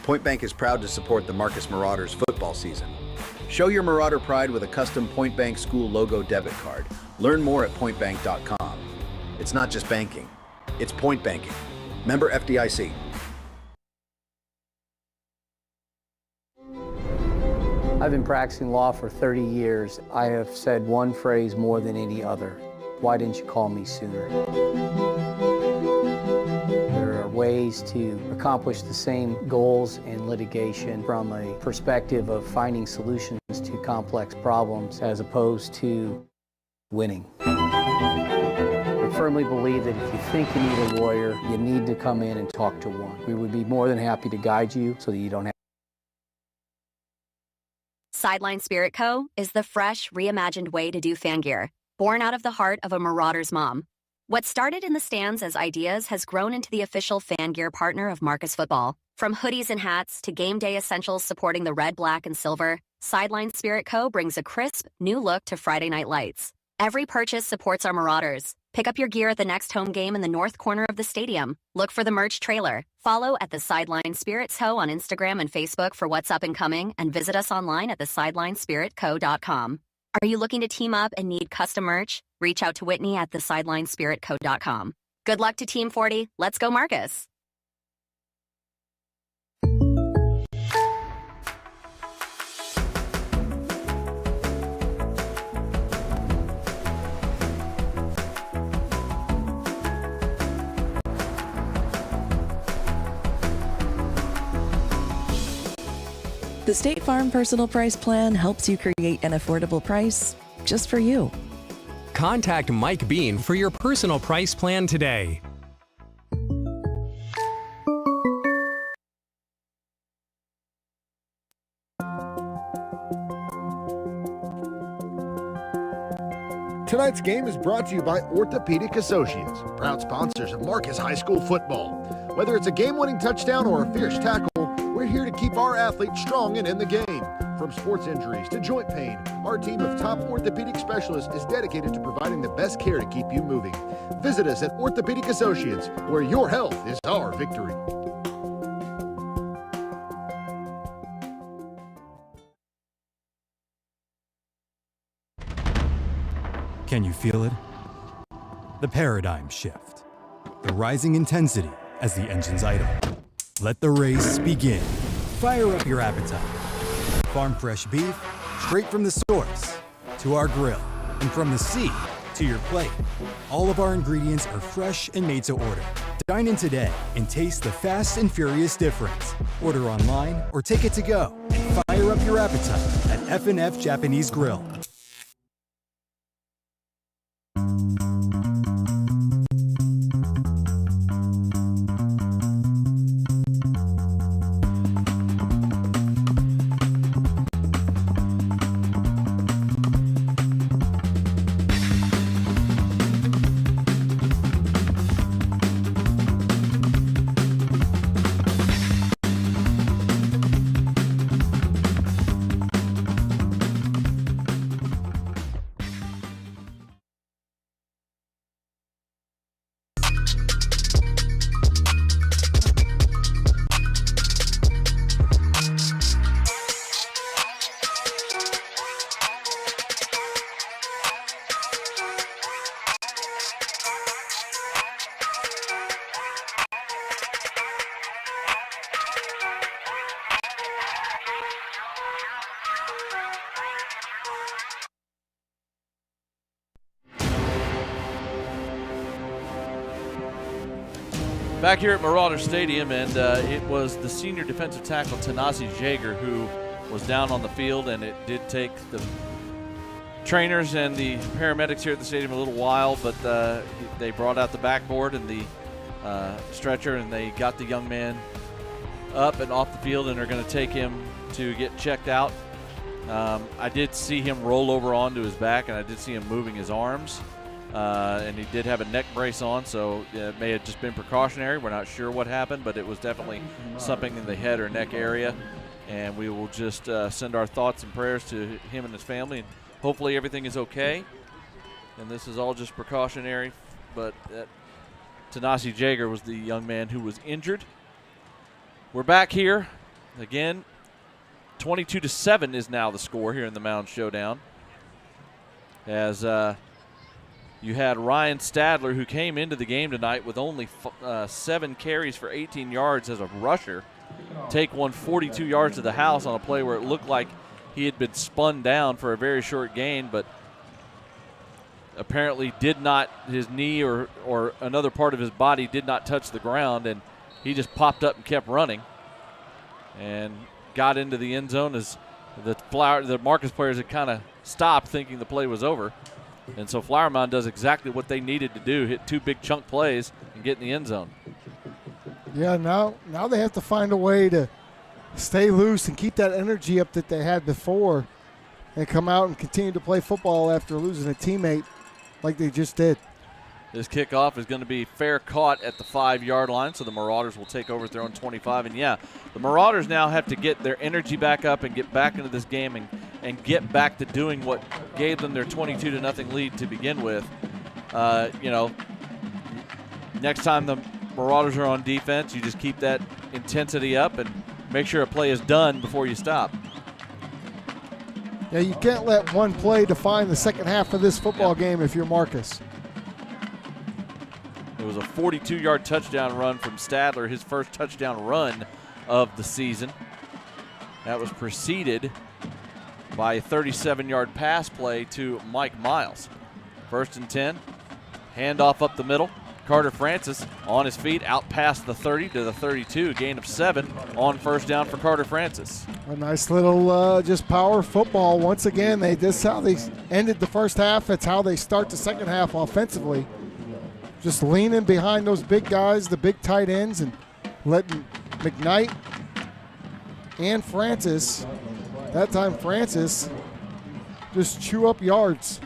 S19: Point Bank is proud to support the Marcus Marauders football season. Show your Marauder pride with a custom Point Bank school logo debit card. Learn more at pointbank.com. It's not just banking, it's point banking. Member FDIC.
S20: I've been practicing law for 30 years. I have said one phrase more than any other. Why didn't you call me sooner? There are ways to accomplish the same goals in litigation from a perspective of finding solutions to complex problems as opposed to winning. I firmly believe that if you think you need a lawyer, you need to come in and talk to one. We would be more than happy to guide you so that you don't have.
S5: Sideline Spirit Co. is the fresh, reimagined way to do fan gear, born out of the heart of a Marauders mom. What started in the stands as ideas has grown into the official fan gear partner of Marcus football. From hoodies and hats to game day essentials supporting the red, black, and silver, Sideline Spirit Co. brings a crisp, new look to Friday Night Lights. Every purchase supports our Marauders. Pick up your gear at the next home game in the north corner of the stadium. Look for the merch trailer. Follow at the Sideline Spirits Co. on Instagram and Facebook for what's up and coming, and visit us online at thesidelinespiritco.com. Are you looking to team up and need custom merch? Reach out to Whitney at thesidelinespiritco.com. Good luck to Team 40. Let's go, Marcus.
S6: The State Farm Personal Price Plan helps you create an affordable price just for you.
S7: Contact Mike Bean for your personal price plan today.
S9: Tonight's game is brought to you by Orthopedic Associates, proud sponsors of Marcus High School football. Whether it's a game-winning touchdown or a fierce tackle, we're here to keep our athletes strong and in the game. From sports injuries to joint pain, our team of top orthopedic specialists is dedicated to providing the best care to keep you moving. Visit us at Orthopedic Associates, where your health is our victory.
S10: Can you feel it? The paradigm shift. The rising intensity as the engines idle. Let the race begin. Fire up your appetite. Farm fresh beef, straight from the source, to our grill, and from the sea to your plate. All of our ingredients are fresh and made to order. Dine in today and taste the fast and furious difference. Order online or take it to go and fire up your appetite at F&F Japanese Grill.
S3: Back here at Marauder Stadium, and it was the senior defensive tackle, Tanasi Jager, who was down on the field, and it did take the trainers and the paramedics here at the stadium a little while, but they brought out the backboard and the stretcher, and they got the young man up and off the field and are going to take him to get checked out. I did see him roll over onto his back, and I did see him moving his arms. And he did have a neck brace on, so it may have just been precautionary. We're not sure what happened, but it was definitely something in the head or neck area. And we will just send our thoughts and prayers to him and his family, and hopefully everything is okay. And this is all just precautionary, but Tanasi Jager was the young man who was injured. We're back here again. 22-7 is now the score here in the Mound Showdown. As you had Ryan Stadler, who came into the game tonight with only 7 carries for 18 yards as a rusher, take one 42 yards to the house on a play where it looked like he had been spun down for a very short gain, but apparently did not, his knee or another part of his body did not touch the ground, and he just popped up and kept running and got into the end zone as the Marcus players had kind of stopped, thinking the play was over. And so Flower Mound does exactly what they needed to do, hit 2 big chunk plays and get in the end zone.
S4: Yeah, now they have to find a way to stay loose and keep that energy up that they had before and come out and continue to play football after losing a teammate like they just did.
S3: This kickoff is going to be fair caught at the 5-yard line, so the Marauders will take over at their own 25. And, yeah, the Marauders now have to get their energy back up and get back into this game and get back to doing what gave them their 22-0 lead to begin with. Next time the Marauders are on defense, you just keep that intensity up and make sure a play is done before you stop.
S4: Yeah, you can't let one play define the second half of this football game if you're Marcus.
S3: It was a 42-yard touchdown run from Stadler, his first touchdown run of the season. That was preceded by a 37-yard pass play to Mike Miles. 1st and 10, handoff up the middle. Carter Francis on his feet, out past the 30 to the 32, gain of 7 on 1st down for Carter Francis.
S4: A nice little just power football. Once again, this is how they ended the first half. It's how they start the second half offensively. Just leaning behind those big guys, the big tight ends, and letting McKnight and Francis, that time Francis, just chew up yards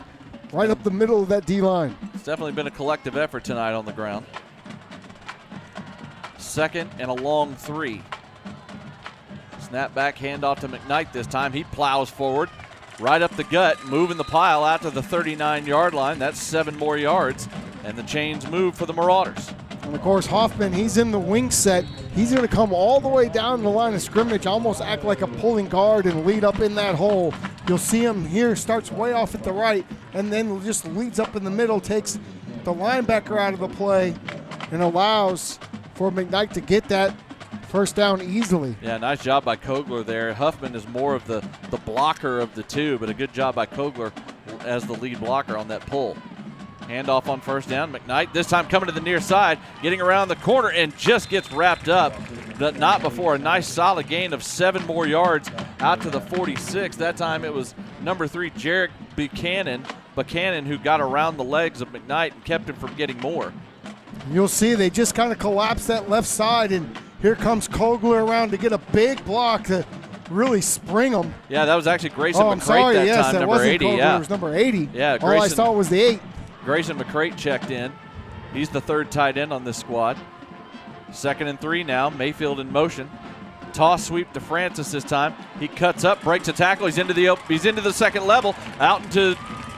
S4: right up the middle of that D-line.
S3: It's definitely been a collective effort tonight on the ground. 2nd and a long 3. Snap back, handoff to McKnight this time. He plows forward, right up the gut, moving the pile out to the 39-yard line. That's 7 more yards. And the chains move for the Marauders.
S4: And, of course, Hoffman, he's in the wing set. He's going to come all the way down the line of scrimmage, almost act like a pulling guard and lead up in that hole. You'll see him here, starts way off at the right, and then just leads up in the middle, takes the linebacker out of the play, and allows for McKnight to get that 1st down easily.
S3: Yeah, nice job by Kogler there. Huffman is more of the blocker of the two, but a good job by Kogler as the lead blocker on that pull. Handoff on 1st down. McKnight this time coming to the near side, getting around the corner and just gets wrapped up, but not before a nice solid gain of 7 more yards out to the 46. That time it was number 3, Jarek Buchanan, who got around the legs of McKnight and kept him from getting more.
S4: You'll see they just kind of collapsed that left side, and here comes Kogler around to get a big block to really spring them.
S3: Yeah, that was actually Grayson
S4: McCrate
S3: sorry,
S4: that
S3: yes,
S4: time,
S3: that
S4: number
S3: wasn't
S4: 80.
S3: Kogler,
S4: Yeah, it was number 80.
S3: Yeah,
S4: all I saw was the 8.
S3: Grayson McCrate checked in. He's the 3rd tight end on this squad. 2nd and 3 now. Mayfield in motion. Toss sweep to Francis this time. He cuts up, breaks a tackle. He's into the second level, out into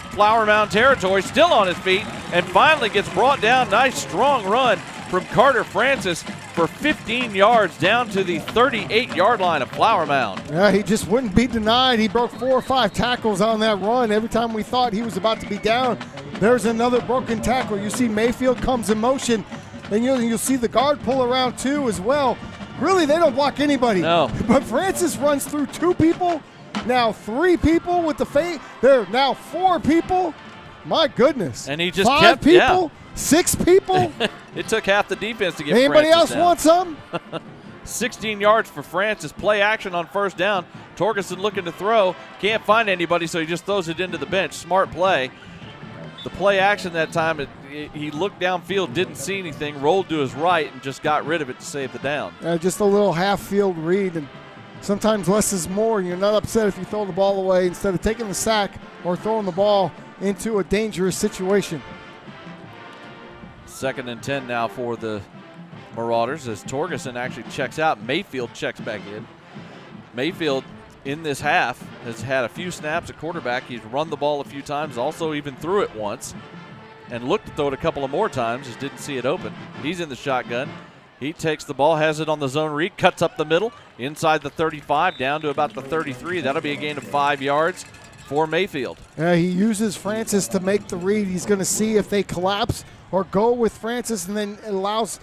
S3: Flower Mound territory, still on his feet, and finally gets brought down. Nice strong run from Carter Francis for 15 yards down to the 38-yard line of Flower Mound.
S4: Yeah, he just wouldn't be denied. He broke 4 or 5 tackles on that run. Every time we thought he was about to be down, there's another broken tackle. You see Mayfield comes in motion, and you'll see the guard pull around too as well. Really, they don't block anybody.
S3: No.
S4: But Francis runs through 2 people, now 3 people with the fade. There are now 4 people. My goodness.
S3: And he just
S4: 5
S3: kept
S4: people.
S3: Yeah.
S4: 6 people?
S3: It took half the defense to get
S4: Anybody
S3: Francis
S4: else
S3: down.
S4: want some?
S3: 16 yards for Francis. Play action on first down. Torgerson looking to throw. Can't find anybody, so he just throws it into the bench. Smart play. The play action that time, he looked downfield, didn't see anything, rolled to his right, and just got rid of it to save the down.
S4: Just a little half-field read, and sometimes less is more. You're not upset if you throw the ball away instead of taking the sack or throwing the ball into a dangerous situation.
S3: 2nd and 10 now for the Marauders as Torgerson actually checks out. Mayfield checks back in. Mayfield in this half has had a few snaps at quarterback. He's run the ball a few times, also even threw it once, and looked to throw it a couple of more times, just didn't see it open. He's in the shotgun. He takes the ball, has it on the zone read, cuts up the middle, inside the 35, down to about the 33. That'll be a gain of 5 yards for Mayfield.
S4: He uses Francis to make the read. He's going to see if they collapse or go with Francis, and then it allows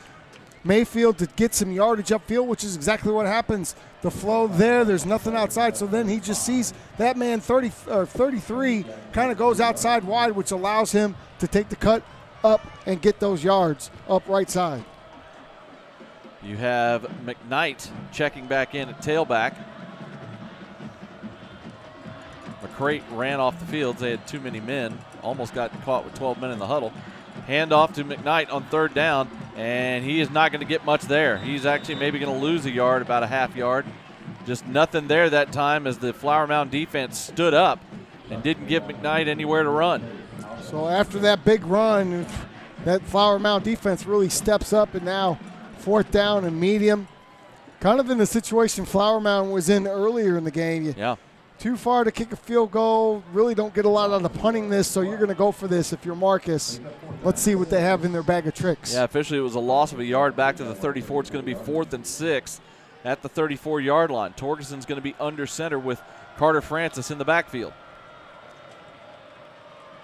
S4: Mayfield to get some yardage upfield, which is exactly what happens. The flow there's nothing outside, so then he just sees that man 33 kind of goes outside wide, which allows him to take the cut up and get those yards up right side.
S3: You have McKnight checking back in at tailback. McCrate ran off the field. They had too many men. Almost got caught with 12 men in the huddle. Hand off to McKnight on 3rd down, and he is not going to get much there. He's actually maybe going to lose a yard, about a half yard. Just nothing there that time as the Flower Mound defense stood up and didn't give McKnight anywhere to run.
S4: So after that big run, that Flower Mound defense really steps up, and now 4th down and medium. Kind of in the situation Flower Mound was in earlier in the game.
S3: Yeah.
S4: Too far to kick a field goal. Really don't get a lot out of punting this, so you're going to go for this if you're Marcus. Let's see what they have in their bag of tricks.
S3: Yeah, officially it was a loss of a yard back to the 34. It's going to be 4th and 6 at the 34-yard line. Torgerson's going to be under center with Carter Francis in the backfield.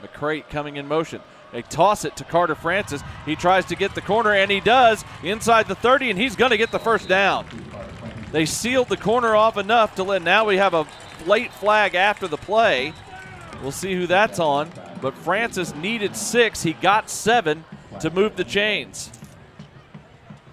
S3: McCrate coming in motion. They toss it to Carter Francis. He tries to get the corner, and he does inside the 30, and he's going to get the first down. They sealed the corner off enough to let. Now we have a late flag after the play. We'll see who that's on. But Francis needed 6. He got 7 to move the chains.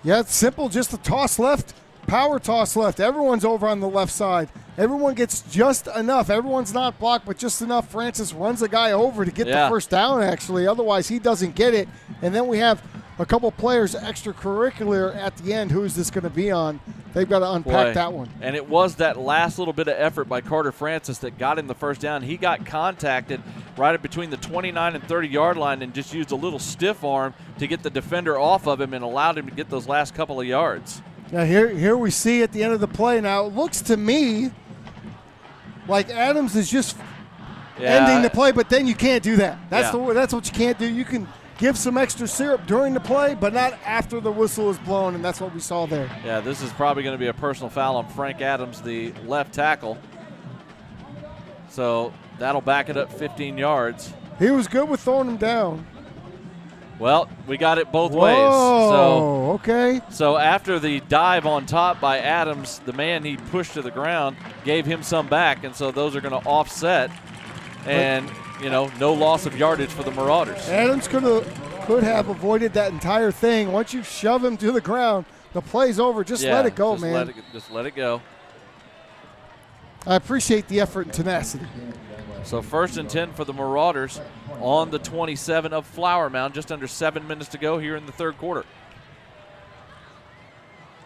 S4: Yeah, it's simple. Just a toss left, power toss left. Everyone's over on the left side. Everyone gets just enough. Everyone's not blocked, but just enough. Francis runs the guy over to get the first down, actually. Otherwise, he doesn't get it. And then we have a couple players extracurricular at the end. Who is this going to be on? They've got to unpack that one.
S3: And it was that last little bit of effort by Carter Francis that got him the first down. He got contacted right between the 29 and 30-yard line and just used a little stiff arm to get the defender off of him and allowed him to get those last couple of yards.
S4: Now here we see at the end of the play. Now it looks to me like Adams is just ending the play, but then you can't do that. That's what you can't do. You can give some extra syrup during the play, but not after the whistle is blown, and that's what we saw there.
S3: Yeah, this is probably going to be a personal foul on Frank Adams, the left tackle. So that'll back it up 15 yards.
S4: He was good with throwing him down.
S3: Well, we got it both ways.
S4: So, okay.
S3: So after the dive on top by Adams, the man he pushed to the ground gave him some back, and so those are going to offset. And, no loss of yardage for the Marauders.
S4: Adams could have avoided that entire thing. Once you shove him to the ground, the play's over. Just let it go, man.
S3: Just let it go.
S4: I appreciate the effort and tenacity.
S3: So 1st and 10 for the Marauders on the 27 of Flower Mound. Just under 7 minutes to go here in the 3rd quarter.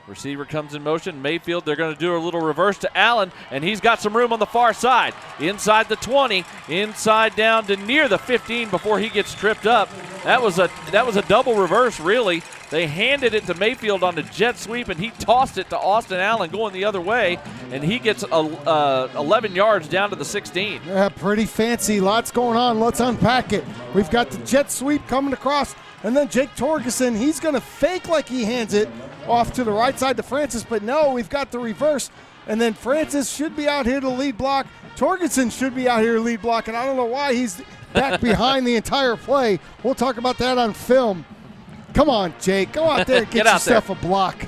S3: Receiver comes in motion. Mayfield, they're going to do a little reverse to Allen, and he's got some room on the far side. Inside the 20, inside down to near the 15 before he gets tripped up. That was a double reverse, really. They handed it to Mayfield on the jet sweep, and he tossed it to Austin Allen going the other way, and he gets 11 yards down to the 16.
S4: Yeah, pretty fancy. Lots going on. Let's unpack it. We've got the jet sweep coming across, and then Jake Torgerson, he's going to fake like he hands it off to the right side to Francis, but no, we've got the reverse, and then Francis should be out here to lead block. Torgerson should be out here to lead block, and I don't know why he's back behind the entire play. We'll talk about that on film. Come on, Jake. Go out there and get yourself a block.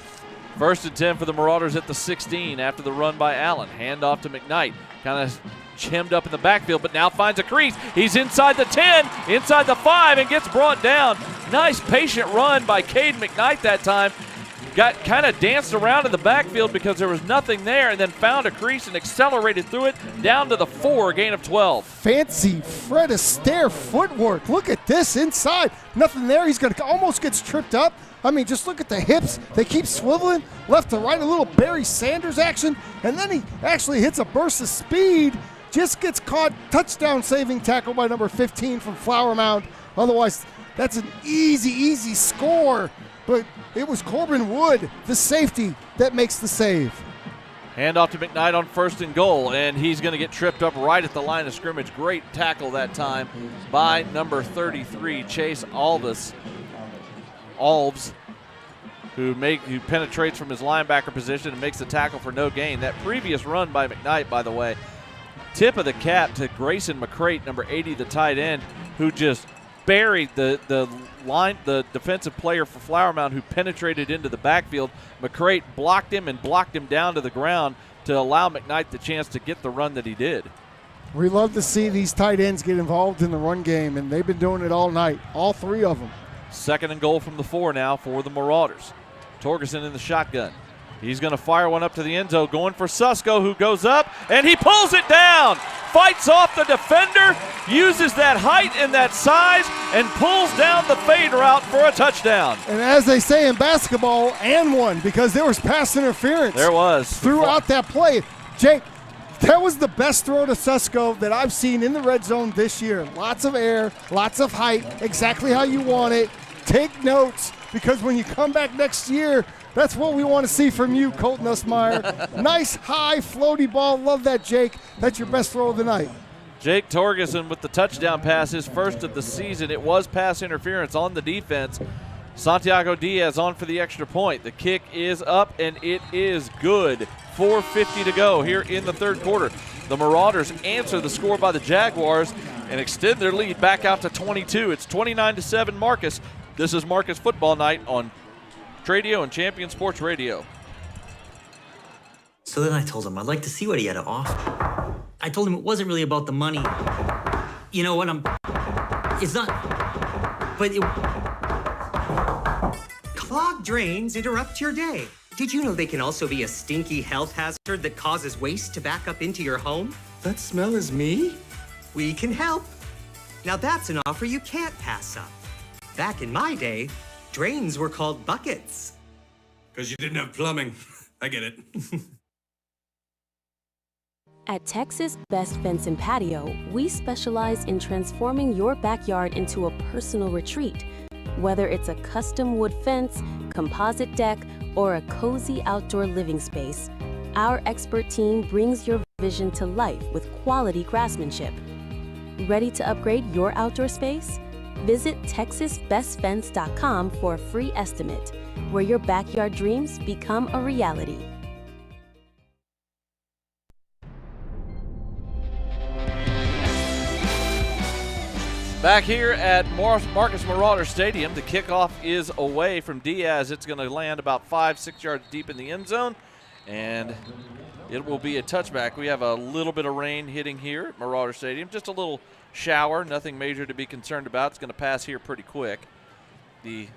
S3: 1st and 10 for the Marauders at the 16 after the run by Allen. Hand off to McKnight. Kind of hemmed up in the backfield, but now finds a crease. He's inside the 10, inside the 5, and gets brought down. Nice patient run by Cade McKnight that time. Got kind of danced around in the backfield because there was nothing there, and then found a crease and accelerated through it down to the 4, gain of 12.
S4: Fancy Fred Astaire footwork. Look at this inside. Nothing there. He's going to almost gets tripped up. I mean, just look at the hips. They keep swiveling left to right, a little Barry Sanders action, and then he actually hits a burst of speed. Just gets caught. Touchdown saving tackle by number 15 from Flower Mound. Otherwise, that's an easy score. But it was Corbin Wood, the safety, that makes the save.
S3: Handoff to McKnight on 1st and goal, and he's going to get tripped up right at the line of scrimmage. Great tackle that time by number 33, Chase Alves, who penetrates from his linebacker position and makes the tackle for no gain. That previous run by McKnight, by the way, tip of the cap to Grayson McCrate, number 80, the tight end, who just buried the defensive player for Flower Mound, who penetrated into the backfield. McCrate blocked him down to the ground to allow McKnight the chance to get the run that he did.
S4: We love to see these tight ends get involved in the run game, and they've been doing it all night, all 3 of them.
S3: 2nd and goal from the 4 now for the Marauders. Torgerson in the shotgun. He's going to fire one up to the end zone, going for Susko, who goes up, and he pulls it down. Fights off the defender, uses that height and that size, and pulls down the fade route for a touchdown.
S4: And as they say in basketball, and one, because there was pass interference.
S3: There was.
S4: Throughout that play. Jake, that was the best throw to Susko that I've seen in the red zone this year. Lots of air, lots of height, exactly how you want it. Take notes, because when you come back next year, that's what we want to see from you, Colton Nussmeier. Nice, high, floaty ball. Love that, Jake. That's your best throw of the night.
S3: Jake Torgerson with the touchdown pass, his first of the season. It was pass interference on the defense. Santiago Diaz on for the extra point. The kick is up, and it is good. 4:50 to go here in the 3rd quarter. The Marauders answer the score by the Jaguars and extend their lead back out to 22. It's 29-7 Marcus. This is Marcus Football Night on Radio and Champion Sports Radio.
S11: So then I told him I'd like to see what he had to offer. I told him it wasn't really about the money. You know what, it's not, but it...
S12: Clogged drains interrupt your day. Did you know they can also be a stinky health hazard that causes waste to back up into your home?
S13: That smell is me?
S12: We can help. Now that's an offer you can't pass up. Back in my day, drains were called buckets.
S13: Because you didn't have plumbing. I get it.
S14: At Texas Best Fence and Patio, we specialize in transforming your backyard into a personal retreat. Whether it's a custom wood fence, composite deck, or a cozy outdoor living space, our expert team brings your vision to life with quality craftsmanship. Ready to upgrade your outdoor space? Visit TexasBestFence.com for a free estimate, where your backyard dreams become a reality.
S3: Back here at Marcus Marauders Stadium, the kickoff is away from Diaz. It's going to land about 5-6 yards deep in the end zone, and it will be a touchback. We have a little bit of rain hitting here at Marauder Stadium, just a little shower, nothing major to be concerned about. It's going to pass here pretty quick. The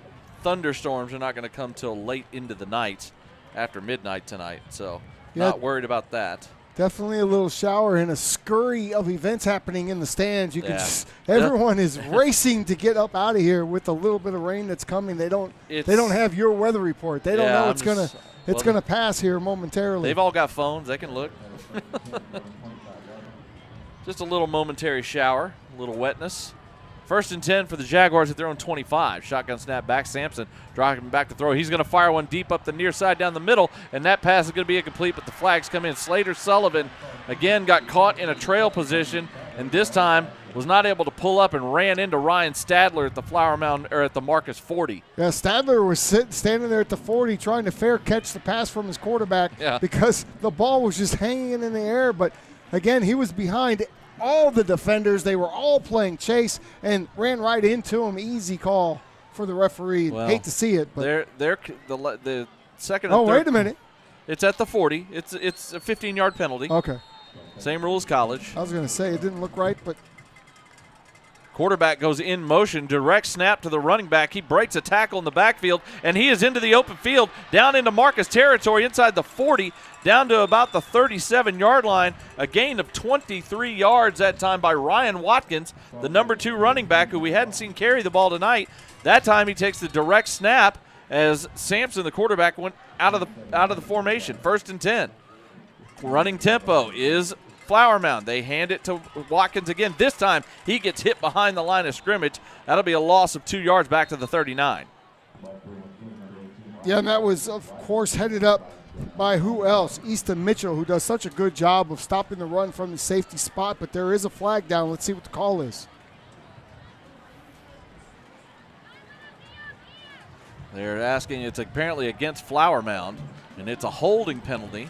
S3: thunderstorms are not going to come till late into the night, after midnight tonight, so not worried about that.
S4: Definitely a little shower and a scurry of events happening in the stands. You can just, everyone is racing to get up out of here with a little bit of rain that's coming. They don't have your weather report. They don't know it's gonna pass here momentarily.
S3: They've all got phones. They can look. Just a little momentary shower, a little wetness. 1st and 10 for the Jaguars at their own 25. Shotgun snap back. Sampson driving back to throw. He's going to fire one deep up the near side down the middle, and that pass is going to be incomplete, but the flags come in. Slater Sullivan again got caught in a trail position, and this time was not able to pull up and ran into Ryan Stadler at the Flower Mound, or at the Marcus 40.
S4: Yeah, Stadler was standing there at the 40 trying to fair catch the pass from his quarterback because the ball was just hanging in the air, but again, he was behind all the defenders. They were all playing chase and ran right into him. Easy call for the referee.
S3: Well,
S4: hate to see it, but
S3: the second and third.
S4: Oh, wait a minute.
S3: It's at the 40. It's a 15-yard penalty.
S4: Okay.
S3: Same rule as college.
S4: I was going to say it didn't look right, but
S3: quarterback goes in motion, direct snap to the running back. He breaks a tackle in the backfield, and he is into the open field, down into Marcus territory, inside the 40, down to about the 37-yard line. A gain of 23 yards that time by Ryan Watkins, the number 2 running back, who we hadn't seen carry the ball tonight. That time he takes the direct snap as Sampson, the quarterback, went out of the formation. 1st and 10. Running tempo is Flower Mound. They hand it to Watkins again. This time he gets hit behind the line of scrimmage. That'll be a loss of 2 yards back to the 39.
S4: Yeah, and that was, of course, headed up by who else? Easton Mitchell, who does such a good job of stopping the run from the safety spot, but there is a flag down. Let's see what the call is.
S3: They're asking, it's apparently against Flower Mound, and it's a holding penalty.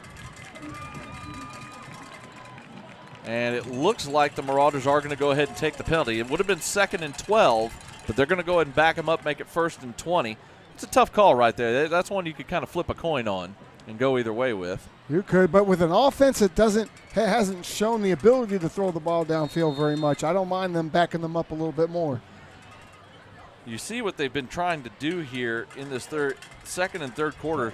S3: And it looks like the Marauders are going to go ahead and take the penalty. It would have been 2nd and 12, but they're going to go ahead and back them up, make it 1st and 20. It's a tough call right there. That's one you could kind of flip a coin on and go either way with.
S4: You could, but with an offense that hasn't shown the ability to throw the ball downfield very much, I don't mind them backing them up a little bit more.
S3: You see what they've been trying to do here in this second and third quarter.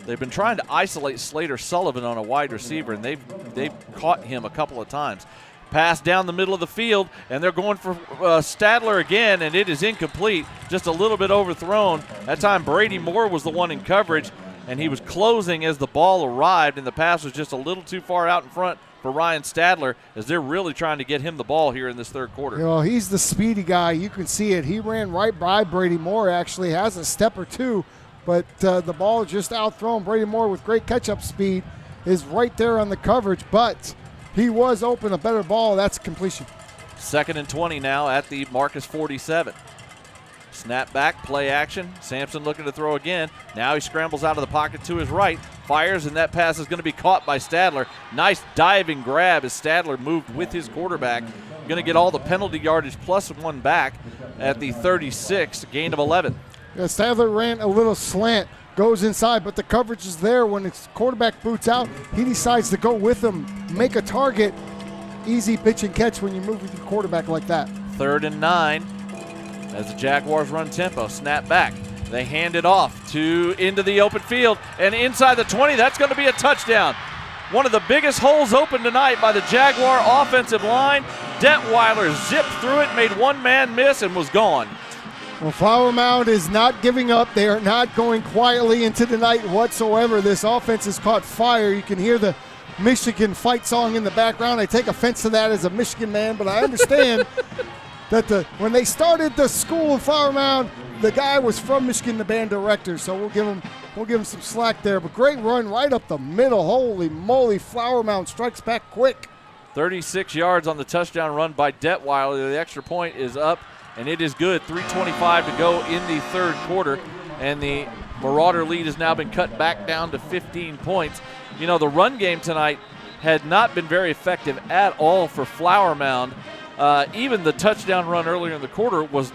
S3: They've been trying to isolate Slater Sullivan on a wide receiver, and they've caught him a couple of times. Pass down the middle of the field, and they're going for Stadler again, and it is incomplete, just a little bit overthrown. That time Brady Moore was the one in coverage, and he was closing as the ball arrived, and the pass was just a little too far out in front for Ryan Stadler, as they're really trying to get him the ball here in this third quarter.
S4: Well, he's the speedy guy. You can see it. He ran right by Brady Moore, actually has a step or two, but the ball just outthrown. Brady Moore with great catch-up speed is right there on the coverage, but he was open. A better ball. That's completion.
S3: 2nd and 20 now at the Marcus 47. Snap back, play action. Sampson looking to throw again. Now he scrambles out of the pocket to his right, fires, and that pass is going to be caught by Stadler. Nice diving grab as Stadler moved with his quarterback. Going to get all the penalty yardage plus 1 back at the 36, gain of 11.
S4: Yeah, Stadler ran a little slant, goes inside, but the coverage is there. When his quarterback boots out, he decides to go with him, make a target. Easy pitch and catch when you move with your quarterback like that.
S3: 3rd and 9 as the Jaguars run tempo. Snap back. They hand it off into the open field, and inside the 20, that's going to be a touchdown. One of the biggest holes open tonight by the Jaguar offensive line. Detweiler zipped through it, made one man miss, and was gone.
S4: Well, Flower Mound is not giving up. They are not going quietly into the night whatsoever. This offense has caught fire. You can hear the Michigan fight song in the background. I take offense to that as a Michigan man, but I understand that when they started the school in Flower Mound, the guy was from Michigan, the band director, so we'll give him some slack there. But great run right up the middle. Holy moly, Flower Mound strikes back quick.
S3: 36 yards on the touchdown run by Detweiler. The extra point is up, and it is good. 3:25 to go in the third quarter, and the Marauder lead has now been cut back down to 15 points. You know, the run game tonight had not been very effective at all for Flower Mound. Even the touchdown run earlier in the quarter was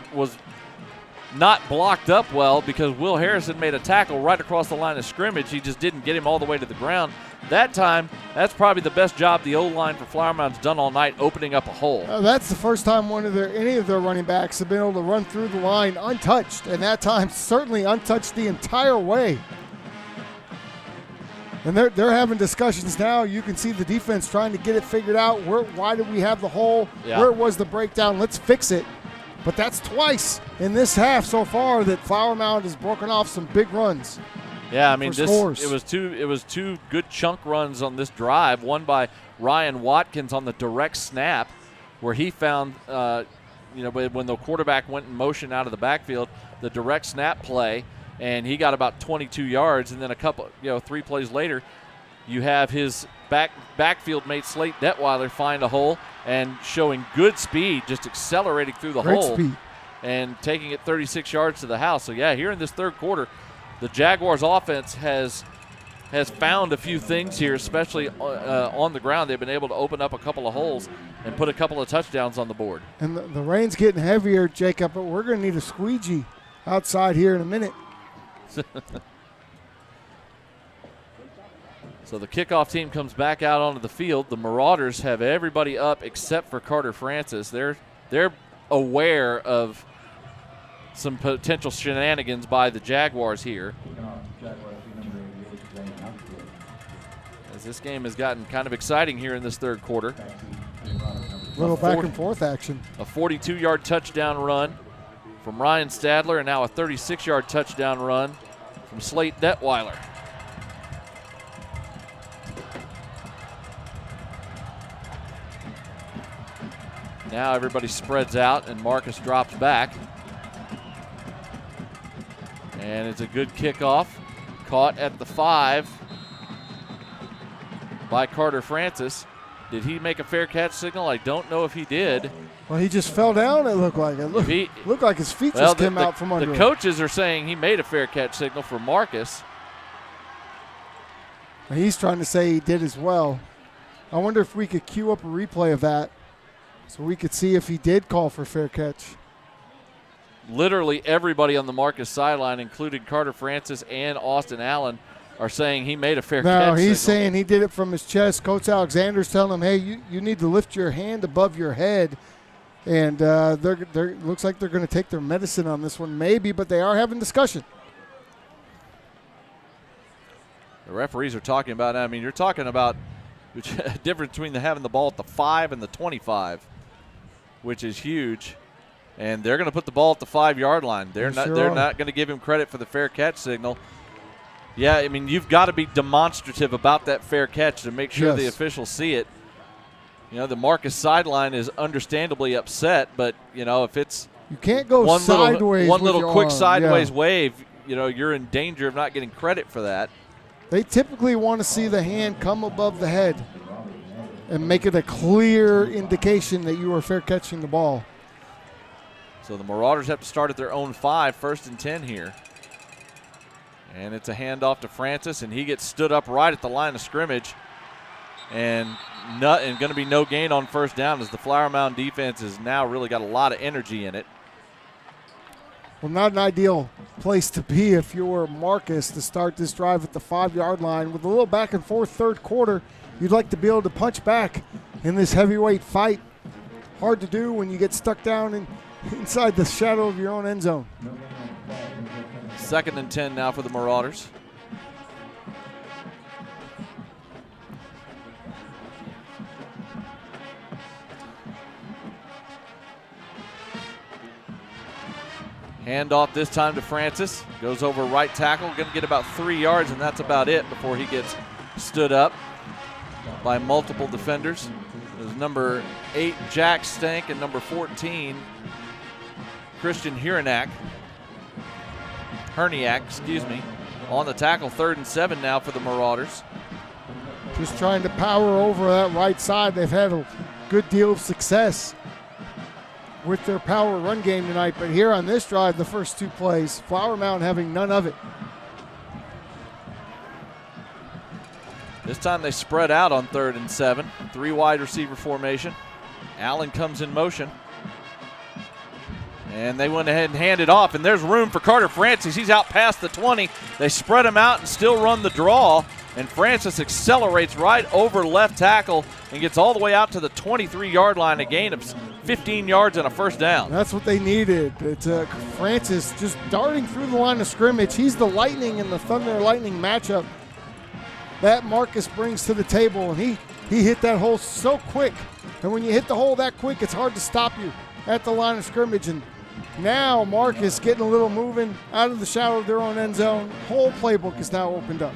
S3: not blocked up well because Will Harrison made a tackle right across the line of scrimmage. He just didn't get him all the way to the ground. That time, that's probably the best job the O-line for Flower Mound's done all night, opening up a hole.
S4: That's the first time any of their running backs have been able to run through the line untouched, and that time certainly untouched the entire way. And they're having discussions now. You can see the defense trying to get it figured out. Why did we have the hole?
S3: Yeah.
S4: Where was the breakdown? Let's fix it. But that's twice in this half so far that Flower Mound has broken off some big runs.
S3: Yeah, I mean,
S4: scores.
S3: it was two good chunk runs on this drive. One by Ryan Watkins on the direct snap, where he found, when the quarterback went in motion out of the backfield, the direct snap play. And he got about 22 yards, and then 3 plays later, you have his backfield mate Slate Detweiler find a hole and showing good speed, just accelerating through the hole
S4: speed.
S3: And taking it 36 yards to the house. So, yeah, here in this third quarter, the Jaguars' offense has found a few things here, especially on the ground. They've been able to open up a couple of holes and put a couple of touchdowns on the board.
S4: And the rain's getting heavier, Jacob, but we're going to need a squeegee outside here in a minute.
S3: So the kickoff team comes back out onto the field. The Marauders have everybody up except for Carter Francis. They're aware of some potential shenanigans by the Jaguars here, as this game has gotten kind of exciting here in this third quarter.
S4: A little back and forth action.
S3: A 42-yard touchdown run from Ryan Stadler, and now a 36-yard touchdown run from Slate Detweiler. Now everybody spreads out, and Marcus drops back. And it's a good kickoff, caught at the 5 by Carter Francis. Did he make a fair catch signal? I don't know if he did.
S4: Well, he just fell down, it looked like. It looked like his feet just came out from under him.
S3: The coaches are saying he made a fair catch signal for Marcus.
S4: He's trying to say he did as well. I wonder if we could queue up a replay of that so we could see if he did call for fair catch.
S3: Literally everybody on the Marcus sideline, including Carter Francis and Austin Allen, are saying he made a fair catch.
S4: No, he's
S3: signal.
S4: saying he did it from his chest. Coach Alexander's telling him, hey, you need to lift your hand above your head. And they're looks like they're going to take their medicine on this one, maybe, but they are having discussion.
S3: The referees are talking about, I mean, you're talking about the difference between having the ball at the 5 and the 25, which is huge. And they're going to put the ball at the 5-yard line. They're not going to give him credit for the fair catch signal. Yeah, I mean, you've got to be demonstrative about that fair catch to make sure the officials see it. You know, the Marcus sideline is understandably upset, but, you know, if it's
S4: you can't go sideways
S3: one little quick sideways wave, you know, you're in danger of not getting credit for that.
S4: They typically want to see the hand come above the head and make it a clear indication that you are fair catching the ball.
S3: So the Marauders have to start at their own 5, 1st and 10 here. And it's a handoff to Francis, and he gets stood up right at the line of scrimmage. And going to be no gain on first down, as the Flower Mound defense has now really got a lot of energy in it.
S4: Well, not an ideal place to be if you're Marcus to start this drive at the 5-yard line. With a little back and forth third quarter, you'd like to be able to punch back in this heavyweight fight. Hard to do when you get stuck down inside the shadow of your own end zone.
S3: 2nd and 10 now for the Marauders. Handoff this time to Francis. Goes over right tackle. Going to get about 3 yards, and that's about it before he gets stood up by multiple defenders. There's number 8, Jack Stank, and number 14, Christian Herniak, on the tackle. 3rd and 7 now for the Marauders.
S4: Just trying to power over that right side. They've had a good deal of success with their power run game tonight, but here on this drive, the first 2 plays, Flower Mound having none of it.
S3: This time they spread out on 3rd and 7, 3 wide receiver formation. Allen comes in motion. And they went ahead and handed off, and there's room for Carter Francis. He's out past the 20. They spread him out and still run the draw, and Francis accelerates right over left tackle and gets all the way out to the 23-yard line, a gain of 15 yards and a first down.
S4: That's what they needed. It's Francis just darting through the line of scrimmage. He's the lightning in the Thunder Lightning matchup that Marcus brings to the table, and he hit that hole so quick. And when you hit the hole that quick, it's hard to stop you at the line of scrimmage. And now Marcus getting a little moving out of the shadow of their own end zone. Whole playbook is now opened up.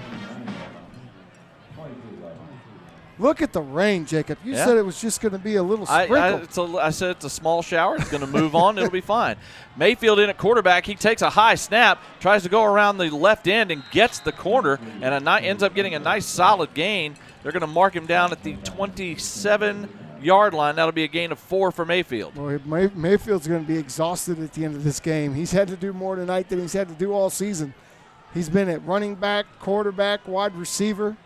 S4: Look at the rain, Jacob. You said it was just going to be a little sprinkle.
S3: I said it's a small shower. It's going to move on. It'll be fine. Mayfield in at quarterback. He takes a high snap, tries to go around the left end and gets the corner, and ends up getting a nice solid gain. They're going to mark him down at the 27-yard line. That'll be a gain of 4 for Mayfield.
S4: Boy, Mayfield's going to be exhausted at the end of this game. He's had to do more tonight than he's had to do all season. He's been at running back, quarterback, wide receiver,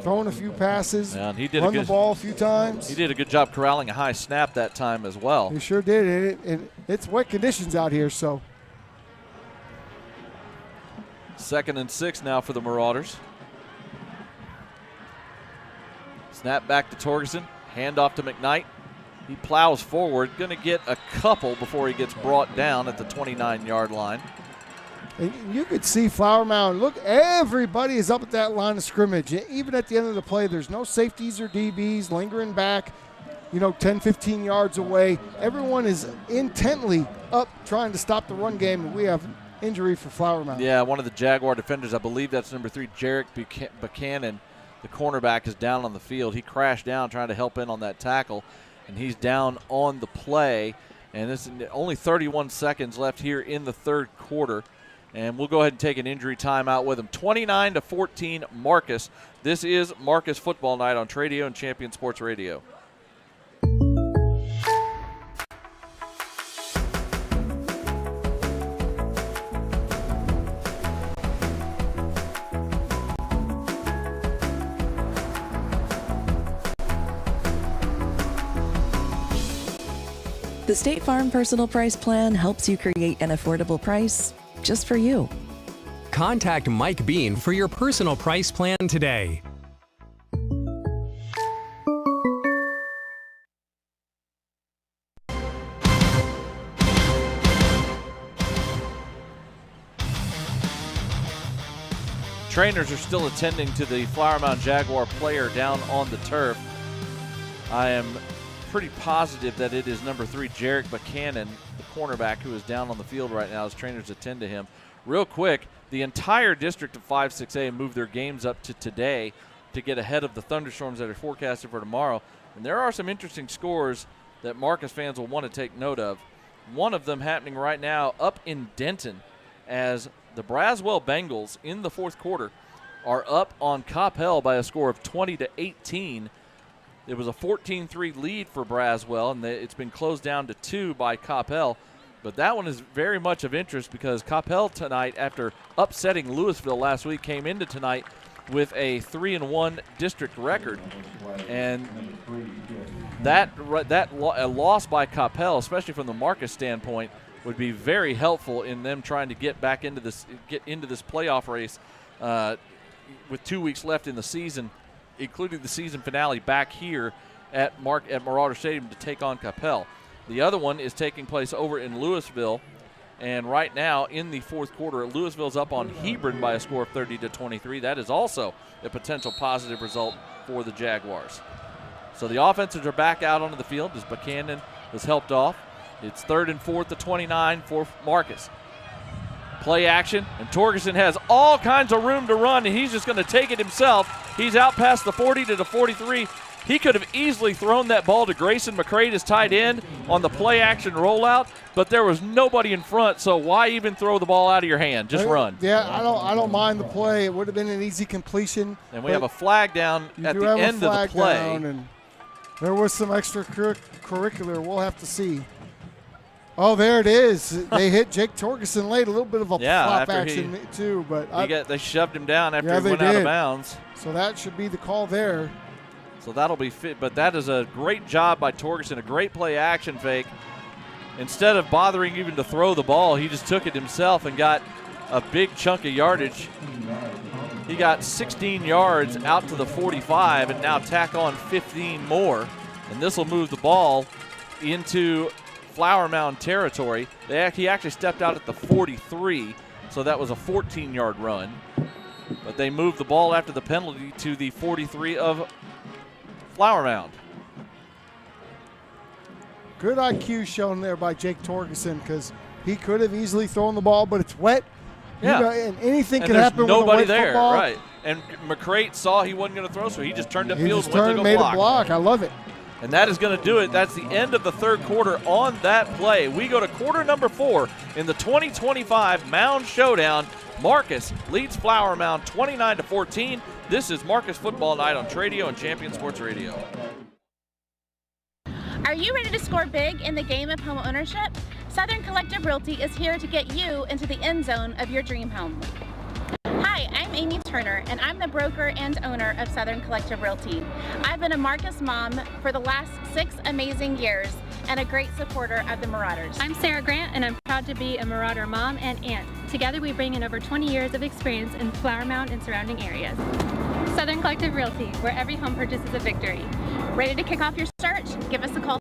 S4: throwing a few passes, run the ball a few times.
S3: He did a good job corralling a high snap that time as well.
S4: He sure did. And it's wet conditions out here, so.
S3: 2nd and 6 now for the Marauders. Snap back to Torgerson. Hand off to McKnight. He plows forward. Going to get a couple before he gets brought down at the 29-yard line.
S4: And you could see Flower Mound. Look, everybody is up at that line of scrimmage. Even at the end of the play, there's no safeties or DBs lingering back, 10, 15 yards away. Everyone is intently up trying to stop the run game, and we have injury for Flower Mound.
S3: Yeah, one of the Jaguar defenders, I believe that's number 3, Jarek Buchanan, the cornerback, is down on the field. He crashed down trying to help in on that tackle, and he's down on the play. And this is only 31 seconds left here in the third quarter. And we'll go ahead and take an injury timeout with him. 29-14 Marcus. This is Marcus Football Night on Tradio and Champion Sports Radio.
S6: The State Farm Personal Price Plan helps you create an affordable price just for you.
S7: Contact Mike Bean for your personal price plan today.
S3: Trainers are still attending to the Flower Mound Jaguar player down on the turf. I am pretty positive that it is number 3, Jarek Buchanan, the cornerback, who is down on the field right now as trainers attend to him. Real quick, the entire district of 5-6A moved their games up to today to get ahead of the thunderstorms that are forecasted for tomorrow. And there are some interesting scores that Marcus fans will want to take note of. One of them happening right now up in Denton, as the Braswell Bengals in the fourth quarter are up on Coppell by a score of 20-18. It was a 14-3 lead for Braswell, and it's been closed down to 2 by Coppell. But that one is very much of interest because Coppell tonight, after upsetting Louisville last week, came into tonight with a 3-1 district record. And a loss by Coppell, especially from the Marcus standpoint, would be very helpful in them trying to get back into this playoff race with 2 weeks left in the season, including the season finale back here at Marauder Stadium to take on Coppell. The other one is taking place over in Louisville, and right now in the fourth quarter, Louisville's up on Hebron by a score of 30-23. That is also a potential positive result for the Jaguars. So the offenses are back out onto the field as Buchanan was helped off. It's 3rd and 4th to 29 for Marcus. Play action, and Torgerson has all kinds of room to run, and he's just going to take it himself. He's out past the 40 to the 43. He could have easily thrown that ball to Grayson McCray, his tight end, on the play action rollout, but there was nobody in front, so why even throw the ball out of your hand? Just run.
S4: Yeah, I don't mind the play. It would have been an easy completion.
S3: And we have a flag down at the end of the play.
S4: And there was some extracurricular. We'll have to see. Oh, there it is. They hit Jake Torgerson late. A little bit of a flop action too, but
S3: they shoved him down after he went out of bounds.
S4: So that should be the call there.
S3: So that'll be fit, but that is a great job by Torgerson, a great play action fake. Instead of bothering even to throw the ball, he just took it himself and got a big chunk of yardage. He got 16 yards out to the 45 and now tack on 15 more. And this will move the ball into Flower Mound territory. He actually stepped out at the 43, so that was a 14-yard run. But they moved the ball after the penalty to the 43 of Flower Mound.
S4: Good IQ shown there by Jake Torgerson because he could have easily thrown the ball, but it's wet.
S3: Yeah.
S4: And anything can happen
S3: nobody
S4: with a wet
S3: there,
S4: football.
S3: right. And McCray saw he wasn't going to throw, so he just turned upfield and went to go
S4: made
S3: block.
S4: a block. I love it.
S3: And that is going to do it. That's the end of the third quarter on that play. We go to quarter number 4 in the 2025 Mound Showdown. Marcus leads Flower Mound 29-14. This is Marcus Football Night on Tradio and Champion Sports Radio.
S16: Are you ready to score big in the game of home ownership? Southern Collective Realty is here to get you into the end zone of your dream home. Hi, I'm Amy Turner, and I'm the broker and owner of Southern Collective Realty. I've been a Marcus mom for the last 6 amazing years and a great supporter of the Marauders.
S17: I'm Sarah Grant, and I'm proud to be a Marauder mom and aunt. Together we bring in over 20 years of experience in Flower Mound and surrounding areas. Southern Collective Realty, where every home purchase is a victory.
S16: Ready to kick off your search? Give us a call.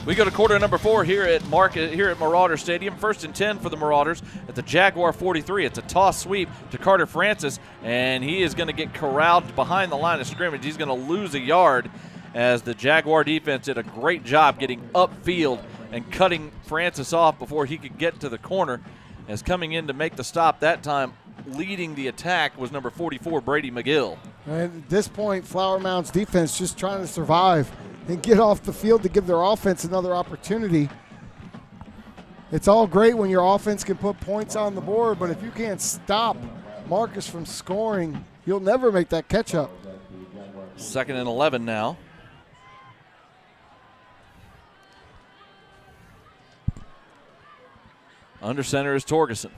S3: We go to quarter number 4 here at Marauder Stadium. 1st and 10 for the Marauders at the Jaguar 43. It's a toss sweep to Carter Francis, and he is going to get corralled behind the line of scrimmage. He's going to lose a yard as the Jaguar defense did a great job getting upfield and cutting Francis off before he could get to the corner. As coming in to make the stop that time, leading the attack, was number 44, Brady McGill.
S4: And at this point, Flower Mound's defense just trying to survive and get off the field to give their offense another opportunity. It's all great when your offense can put points on the board, but if you can't stop Marcus from scoring, you'll never make that catch up.
S3: 2nd and 11 now. Under center is Torgerson.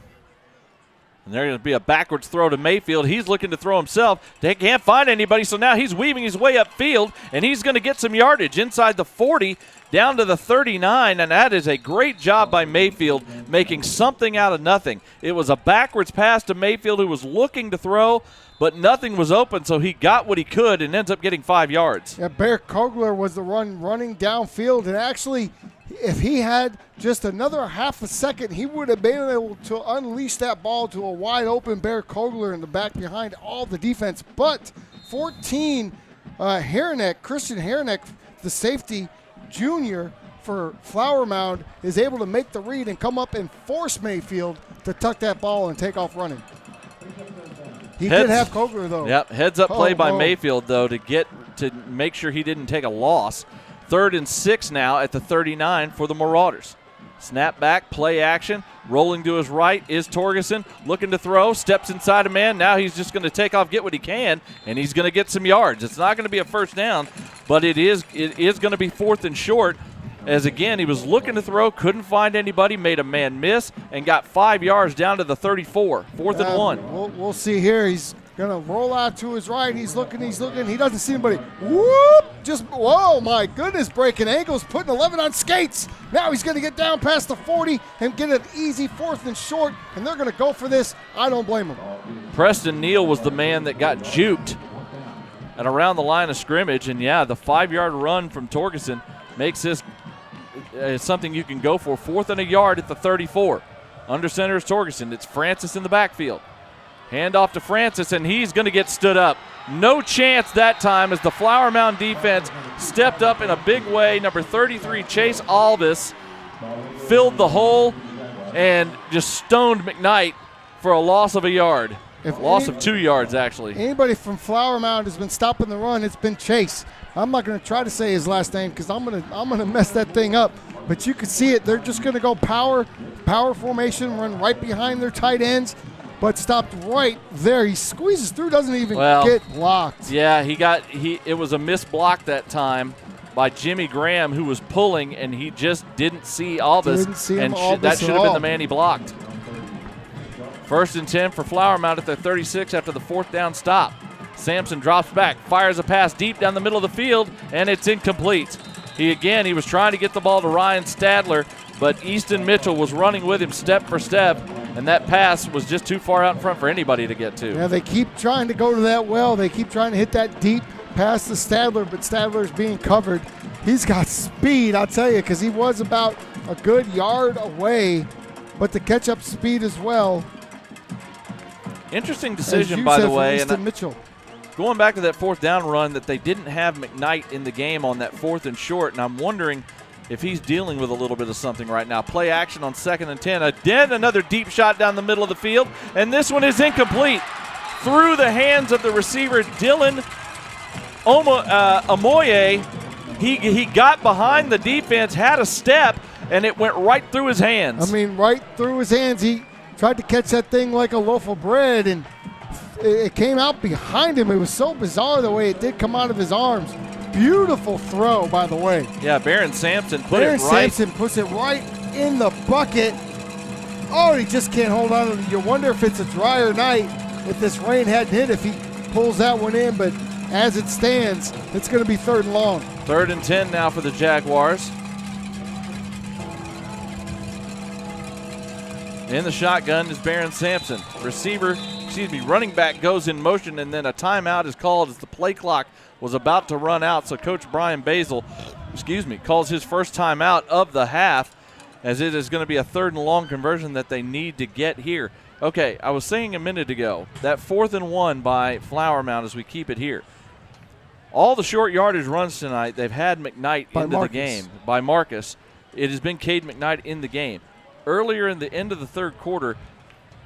S3: And there's going to be a backwards throw to Mayfield. He's looking to throw himself. They can't find anybody, so now he's weaving his way upfield, and he's going to get some yardage inside the 40 down to the 39, and that is a great job by Mayfield making something out of nothing. It was a backwards pass to Mayfield, who was looking to throw, but nothing was open, so he got what he could and ends up getting 5 yards.
S4: Yeah, Bear Kogler was the one running downfield, and actually, if he had just another half a second, he would have been able to unleash that ball to a wide-open Bear Kogler in the back behind all the defense. But 14, Christian Haranek, the safety junior for Flower Mound, is able to make the read and come up and force Mayfield to tuck that ball and take off running. He did have Kogler, though.
S3: Yep, heads-up play by Mayfield, though, to make sure he didn't take a loss. 3rd and 6 now at the 39 for the Marauders. Snap back, play action. Rolling to his right is Torgerson, looking to throw, steps inside a man. Now he's just going to take off, get what he can, and he's going to get some yards. It's not going to be a first down, but it is going to be 4th and short, as again, he was looking to throw, couldn't find anybody, made a man miss, and got 5 yards down to the 34. 4th and 1.
S4: We'll see here. He's going to roll out to his right. He's looking. He doesn't see anybody. Whoop! Whoa, my goodness, breaking ankles, putting 11 on skates. Now he's going to get down past the 40 and get an easy 4th and short, and they're going to go for this. I don't blame him.
S3: Preston Neal was the man that got juked and around the line of scrimmage, and yeah, the 5-yard run from Torgerson makes this something you can go for. 4th and a yard at the 34. Under center is Torgerson. It's Francis in the backfield. Hand off to Francis, and he's going to get stood up. No chance that time as the Flower Mound defense stepped up in a big way. Number 33, Chase Alvis, filled the hole and just stoned McKnight for a loss of a yard. Loss of 2 yards, actually.
S4: Anybody from Flower Mound has been stopping the run, it's been Chase. I'm not going to try to say his last name because I'm gonna mess that thing up. But you can see it. They're just going to go power formation, run right behind their tight ends. But stopped right there. He squeezes through, doesn't even get blocked.
S3: Yeah, it was a missed block that time by Jimmy Graham, who was pulling, and he just didn't see Alvis. That should have been the man he blocked. 1st and 10 for Flower Mound at the 36 after the 4th down stop. Sampson drops back, fires a pass deep down the middle of the field, and it's incomplete. He was trying to get the ball to Ryan Stadler, but Easton Mitchell was running with him step for step, and that pass was just too far out in front for anybody to get to.
S4: Yeah, they keep trying to go to that well. They keep trying to hit that deep pass to Stadler, but Stadler's being covered. He's got speed, I'll tell you, because he was about a good yard away, but the catch-up speed as well.
S3: Interesting decision, by the way.
S4: Easton Mitchell.
S3: Going back to that 4th down run, that they didn't have McKnight in the game on that 4th and short, and I'm wondering if he's dealing with a little bit of something right now. Play action on 2nd and 10. Again, another deep shot down the middle of the field, and this one is incomplete. Through the hands of the receiver, Dylan Amoye. He got behind the defense, had a step, and it went right through his hands.
S4: I mean, right through his hands. He tried to catch that thing like a loaf of bread, and it came out behind him. It was so bizarre the way it did come out of his arms. Beautiful throw, by the way.
S3: Yeah, Barron Sampson
S4: Sampson puts it right in the bucket. Oh, he just can't hold on to it. You wonder if it's a drier night, if this rain hadn't hit, if he pulls that one in. But as it stands, it's going to be 3rd and long.
S3: 3rd and 10 now for the Jaguars. In the shotgun is Barron Sampson. Running back goes in motion, and then a timeout is called as the play clock was about to run out. So Coach Brian Basil, calls his first timeout of the half, as it is going to be a 3rd and long conversion that they need to get here. Okay, I was saying a minute ago, that 4th and 1 by Flower Mound as we keep it here. All the short yardage runs tonight, they've had McKnight into the game by Marcus. It has been Cade McKnight in the game. Earlier in the end of the 3rd quarter,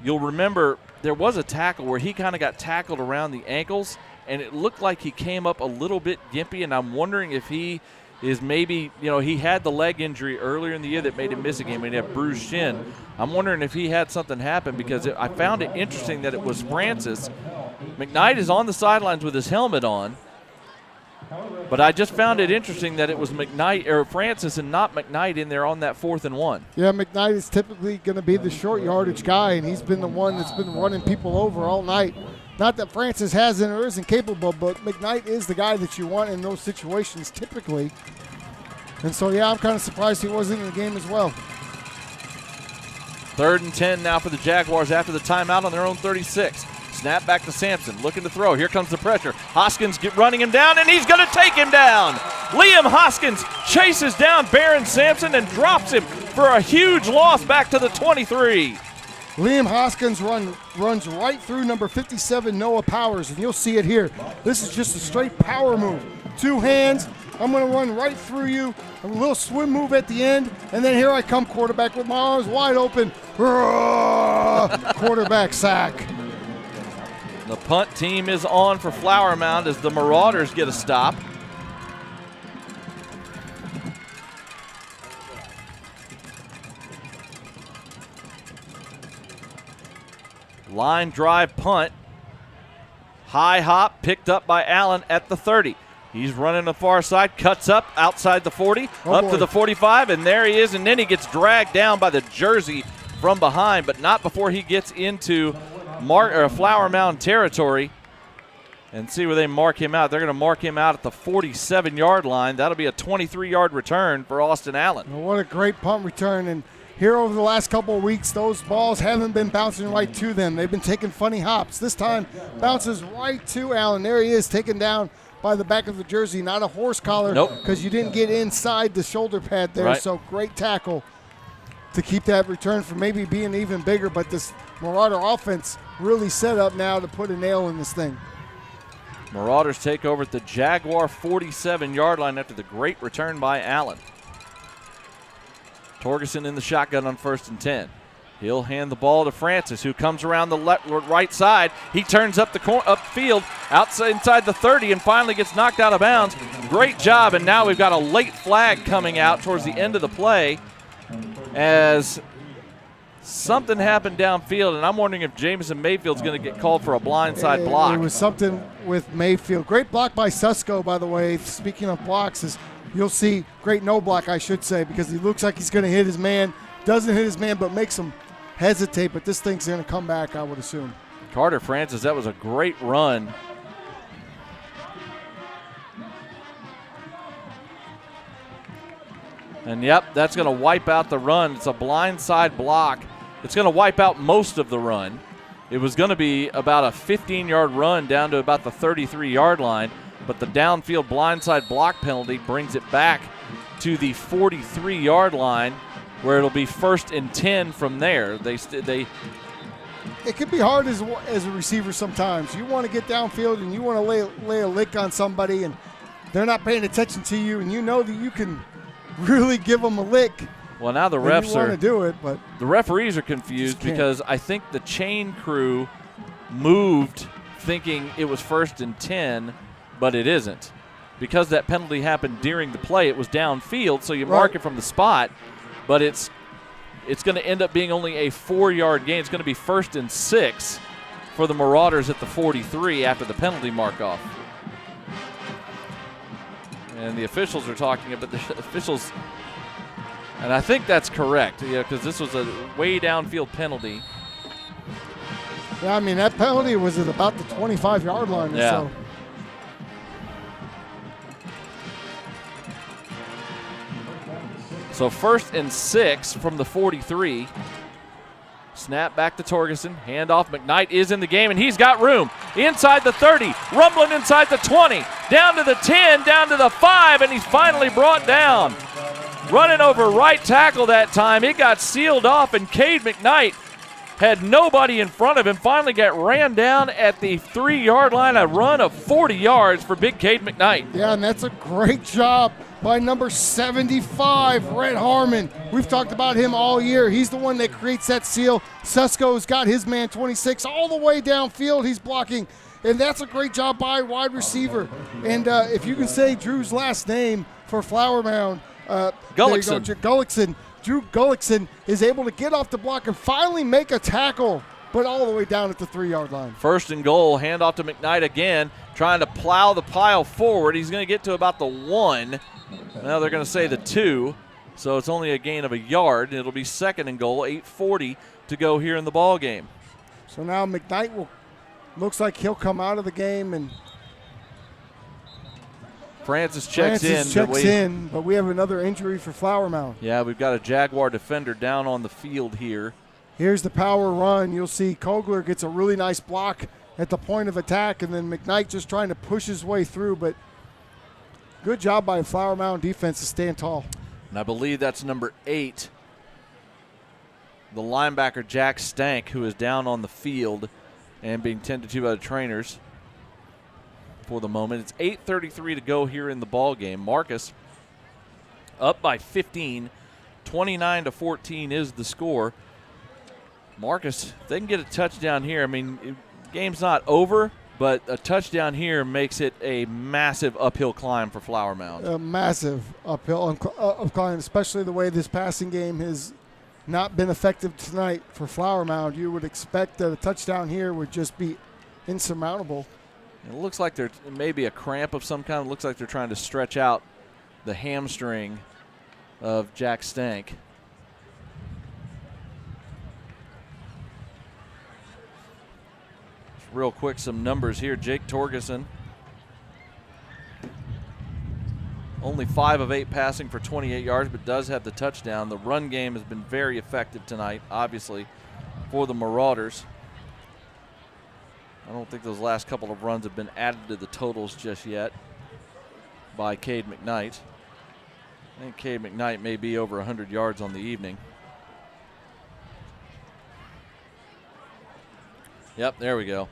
S3: you'll remember there was a tackle where he kind of got tackled around the ankles, and it looked like he came up a little bit gimpy, and I'm wondering if he is maybe, he had the leg injury earlier in the year that made him miss a game, and he had bruised shin. I'm wondering if he had something happen, because I found it interesting that it was Francis. McKnight is on the sidelines with his helmet on, but I just found it interesting that it was Francis and not McKnight in there on that 4th and 1.
S4: Yeah, McKnight is typically going to be the short yardage guy, and he's been the one that's been running people over all night. Not that Francis hasn't or isn't capable, but McKnight is the guy that you want in those situations typically. And so, yeah, I'm kind of surprised he wasn't in the game as well.
S3: 3rd and 10 now for the Jaguars after the timeout on their own 36. Snap back to Sampson, looking to throw. Here comes the pressure. Hoskins running him down, and he's going to take him down. Liam Hoskins chases down Barron Sampson and drops him for a huge loss back to the 23.
S4: Liam Hoskins runs right through number 57, Noah Powers, and you'll see it here. This is just a straight power move. 2 hands. I'm going to run right through you. A little swim move at the end, and then here I come, quarterback, with my arms wide open. Quarterback sack.
S3: The punt team is on for Flower Mound as the Marauders get a stop. Line drive punt. High hop picked up by Allen at the 30. He's running the far side, cuts up outside the 40, to the 45, and there he is, and then he gets dragged down by the jersey from behind, but not before he gets into Flower Mound territory. And see where they mark him out. They're going to mark him out at the 47-yard line. That'll be a 23-yard return for Austin Allen.
S4: Well, what a great punt return. And here over the last couple of weeks, those balls haven't been bouncing right to them. They've been taking funny hops. This time, bounces right to Allen. There he is, taken down by the back of the jersey. Not a horse collar, because you didn't get inside the shoulder pad there.
S3: Right.
S4: So great tackle to keep that return from maybe being even bigger. But this Marauder offense really set up now to put a nail in this thing.
S3: Marauders take over at the Jaguar 47-yard line after the great return by Allen. Torgerson in the shotgun on 1st and 10. He'll hand the ball to Francis, who comes around the right side. He turns up upfield, inside the 30, and finally gets knocked out of bounds. Great job, and now we've got a late flag coming out towards the end of the play as something happened downfield, and I'm wondering if Jamison Mayfield's going to get called for a blindside block.
S4: It was something with Mayfield. Great block by Susko, by the way. Speaking of blocks, you'll see great no block, I should say, because he looks like he's going to hit his man. Doesn't hit his man, but makes him hesitate. But this thing's going to come back, I would assume.
S3: Carter Francis, that was a great run. And, yep, that's going to wipe out the run. It's a blindside block. It's going to wipe out most of the run. It was going to be about a 15-yard run down to about the 33-yard line, but the downfield blindside block penalty brings it back to the 43-yard line, where it'll be 1st and 10 from there. It
S4: can be hard as a receiver sometimes. You want to get downfield and you want to lay a lick on somebody, and they're not paying attention to you, and you know that you can really give them a lick.
S3: Well, now the refs
S4: want to do it, but
S3: the referees are confused because I think the chain crew moved thinking it was 1st and 10, but it isn't. Because that penalty happened during the play, it was downfield, so you mark it from the spot, but it's going to end up being only a 4-yard gain. It's going to be 1st and 6 for the Marauders at the 43 after the penalty mark-off. And the officials are talking about the officials, and I think that's correct, because this was a way downfield penalty.
S4: Yeah, I mean, that penalty was at about the 25-yard line or so.
S3: So 1st and 6 from the 43. Snap back to Torgerson. Handoff. McKnight is in the game, and he's got room. Inside the 30. Rumbling inside the 20. Down to the 10. Down to the 5. And he's finally brought down. Running over right tackle that time. It got sealed off, and Cade McKnight had nobody in front of him. Finally got ran down at the 3-yard line. A run of 40 yards for big Cade McKnight.
S4: Yeah, and that's a great job by number 75, Rhett Harmon. We've talked about him all year. He's the one that creates that seal. Susko's got his man 26 all the way downfield. He's blocking, and that's a great job by wide receiver. And if you can say Drew's last name for Flower Mound,
S3: Gullickson.
S4: Drew Gullickson is able to get off the block and finally make a tackle, but all the way down at the 3-yard line.
S3: 1st and goal, handoff to McKnight again, trying to plow the pile forward. He's going to get to about the 1. Now they're going to say the 2, so it's only a gain of a yard, and it'll be 2nd and goal, 8:40 to go here in the ball game.
S4: So now McKnight looks like he'll come out of the game, and
S3: Francis checks in,
S4: but we have another injury for Flower Mound.
S3: Yeah, we've got a Jaguar defender down on the field here.
S4: Here's the power run. You'll see Kogler gets a really nice block at the point of attack, and then McKnight just trying to push his way through, but good job by Flower Mound defense to stand tall.
S3: And I believe that's number 8, the linebacker Jack Stank, who is down on the field and being tended to by the trainers for the moment. It's 8:33 to go here in the ball game. Marcus up by 15, 29-14 is the score. Marcus, if they can get a touchdown here, I mean, game's not over, but a touchdown here makes it a massive uphill climb for Flower Mound.
S4: A massive uphill climb, especially the way this passing game has not been effective tonight for Flower Mound. You would expect that a touchdown here would just be insurmountable.
S3: It looks like there may be a cramp of some kind. It looks like they're trying to stretch out the hamstring of Jack Stank. Just real quick, some numbers here. Jake Torgerson, only 5 of 8 passing for 28 yards, but does have the touchdown. The run game has been very effective tonight, obviously, for the Marauders. I don't think those last couple of runs have been added to the totals just yet by Cade McKnight. I think Cade McKnight may be over 100 yards on the evening. Yep, there we go.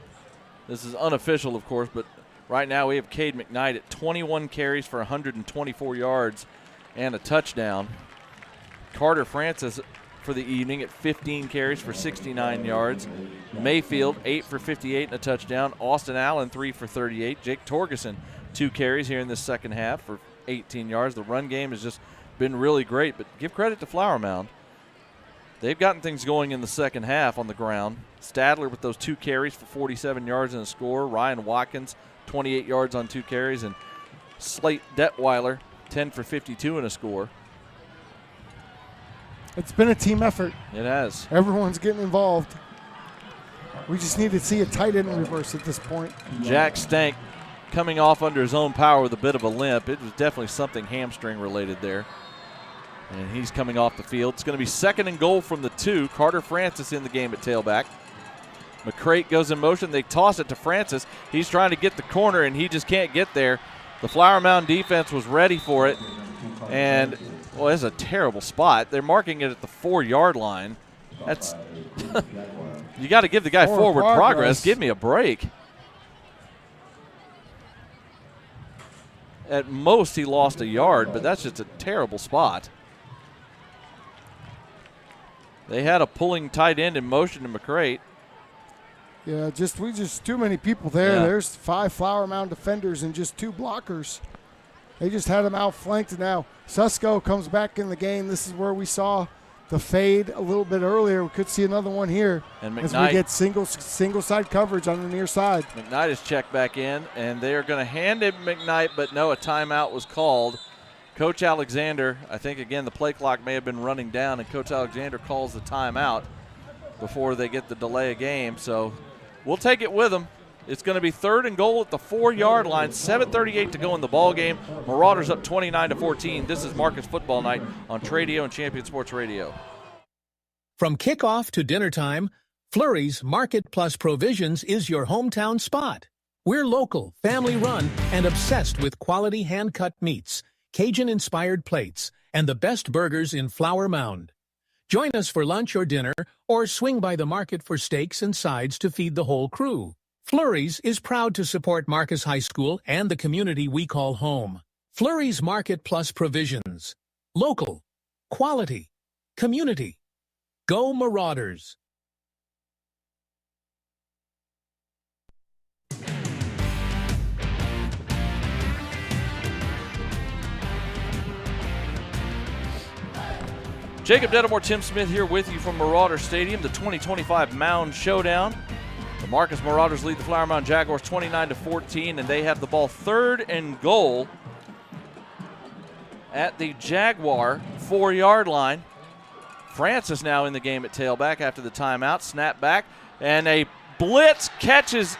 S3: This is unofficial, of course, but right now we have Cade McKnight at 21 carries for 124 yards and a touchdown. Carter Francis for the evening at 15 carries for 69 yards. Mayfield, 8 for 58 and a touchdown. Austin Allen, 3 for 38. Jake Torgerson, 2 carries here in this second half for 18 yards. The run game has just been really great, but give credit to Flower Mound. They've gotten things going in the second half on the ground. Stadler with those 2 carries for 47 yards and a score. Ryan Watkins, 28 yards on 2 carries. And Slate Detweiler, 10 for 52 and a score.
S4: It's been a team effort.
S3: It has.
S4: Everyone's getting involved. We just need to see a tight end reverse at this point.
S3: Jack Stank coming off under his own power with a bit of a limp. It was definitely something hamstring related there. And he's coming off the field. It's going to be 2nd and goal from the 2. Carter Francis in the game at tailback. McCrate goes in motion. They toss it to Francis. He's trying to get the corner, and he just can't get there. The Flower Mound defense was ready for it. And, well, it's a terrible spot. They're marking it at the 4-yard line. That's you got to give the guy forward progress. Give me a break. At most, he lost a yard, but that's just a terrible spot. They had a pulling tight end in motion to McCrate.
S4: Yeah, we just too many people there.
S3: Yeah.
S4: There's 5 Flower Mound defenders and just 2 blockers. They just had him outflanked, and now Susko comes back in the game. This is where we saw the fade a little bit earlier. We could see another one here
S3: and
S4: as we get single side coverage on the near side.
S3: McKnight is checked back in, and they are going to hand it McKnight, but no, a timeout was called. Coach Alexander, I think, again, the play clock may have been running down, and Coach Alexander calls the timeout before they get the delay of game. So we'll take it with them. It's going to be 3rd and goal at the 4-yard line. 7:38 to go in the ball game. Marauders up 29-14. This is Marcus Football Night on Tradio and Champion Sports Radio.
S18: From kickoff to dinner time, Flurry's Market Plus Provisions is your hometown spot. We're local, family-run, and obsessed with quality hand-cut meats, Cajun-inspired plates, and the best burgers in Flower Mound. Join us for lunch or dinner, or swing by the market for steaks and sides to feed the whole crew. Flurry's is proud to support Marcus High School and the community we call home. Flurry's Market Plus Provisions. Local. Quality. Community. Go Marauders.
S3: Jacob Dedamore, Tim Smith here with you from Marauder Stadium, the 2025 Mound Showdown. The Marcus Marauders lead the Flower Mound Jaguars 29-14, and they have the ball 3rd and goal at the Jaguar 4-yard line. Francis now in the game at tailback after the timeout. Snap back, and a blitz gets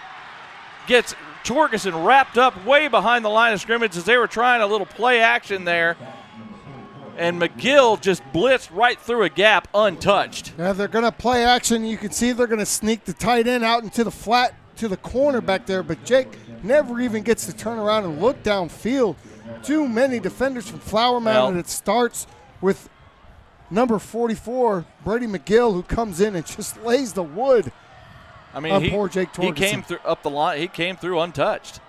S3: Torgerson wrapped up way behind the line of scrimmage as they were trying a little play action there. And McGill just blitzed right through a gap untouched.
S4: Yeah, they're going to play action. You can see they're going to sneak the tight end out into the flat to the corner back there, but Jake never even gets to turn around and look downfield. Too many defenders from Flower Mound, and it starts with number 44, Brady McGill, who comes in and just lays the wood.
S3: I mean,
S4: poor Jake Torgerson.
S3: He came through up the line. He came through untouched.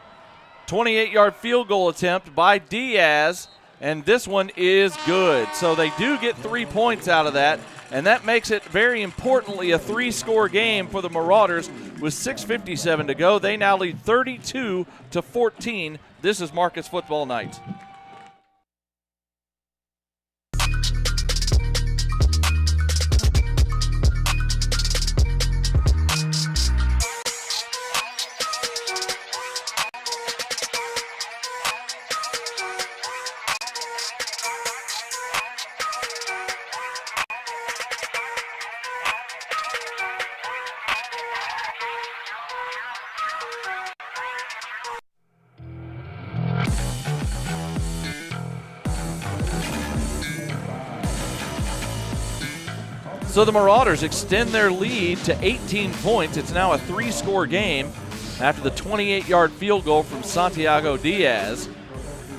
S3: 28-yard field goal attempt by Diaz. And this one is good. So they do get 3 points out of that, and that makes it, very importantly, a 3-score game for the Marauders with 6:57 to go. They now lead 32-14. This is Marcus Football Night. So the Marauders extend their lead to 18 points. It's now a 3-score game after the 28-yard field goal from Santiago Diaz.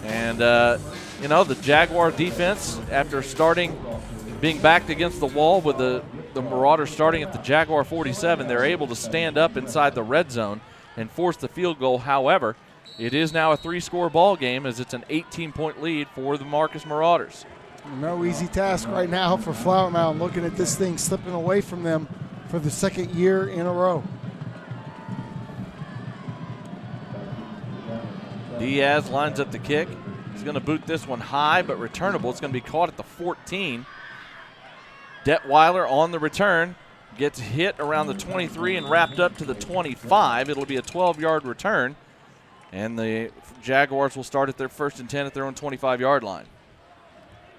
S3: And, the Jaguar defense, after being backed against the wall with the Marauders starting at the Jaguar 47, they're able to stand up inside the red zone and force the field goal. However, it is now a 3-score ball game as it's an 18-point lead for the Marcus Marauders.
S4: No easy task right now for Flower Mound, looking at this thing slipping away from them for the 2nd year in a row.
S3: Diaz lines up the kick. He's going to boot this one high, but returnable. It's going to be caught at the 14. Detweiler on the return. Gets hit around the 23 and wrapped up to the 25. It'll be a 12-yard return. And the Jaguars will start at their 1st and 10 at their own 25-yard line.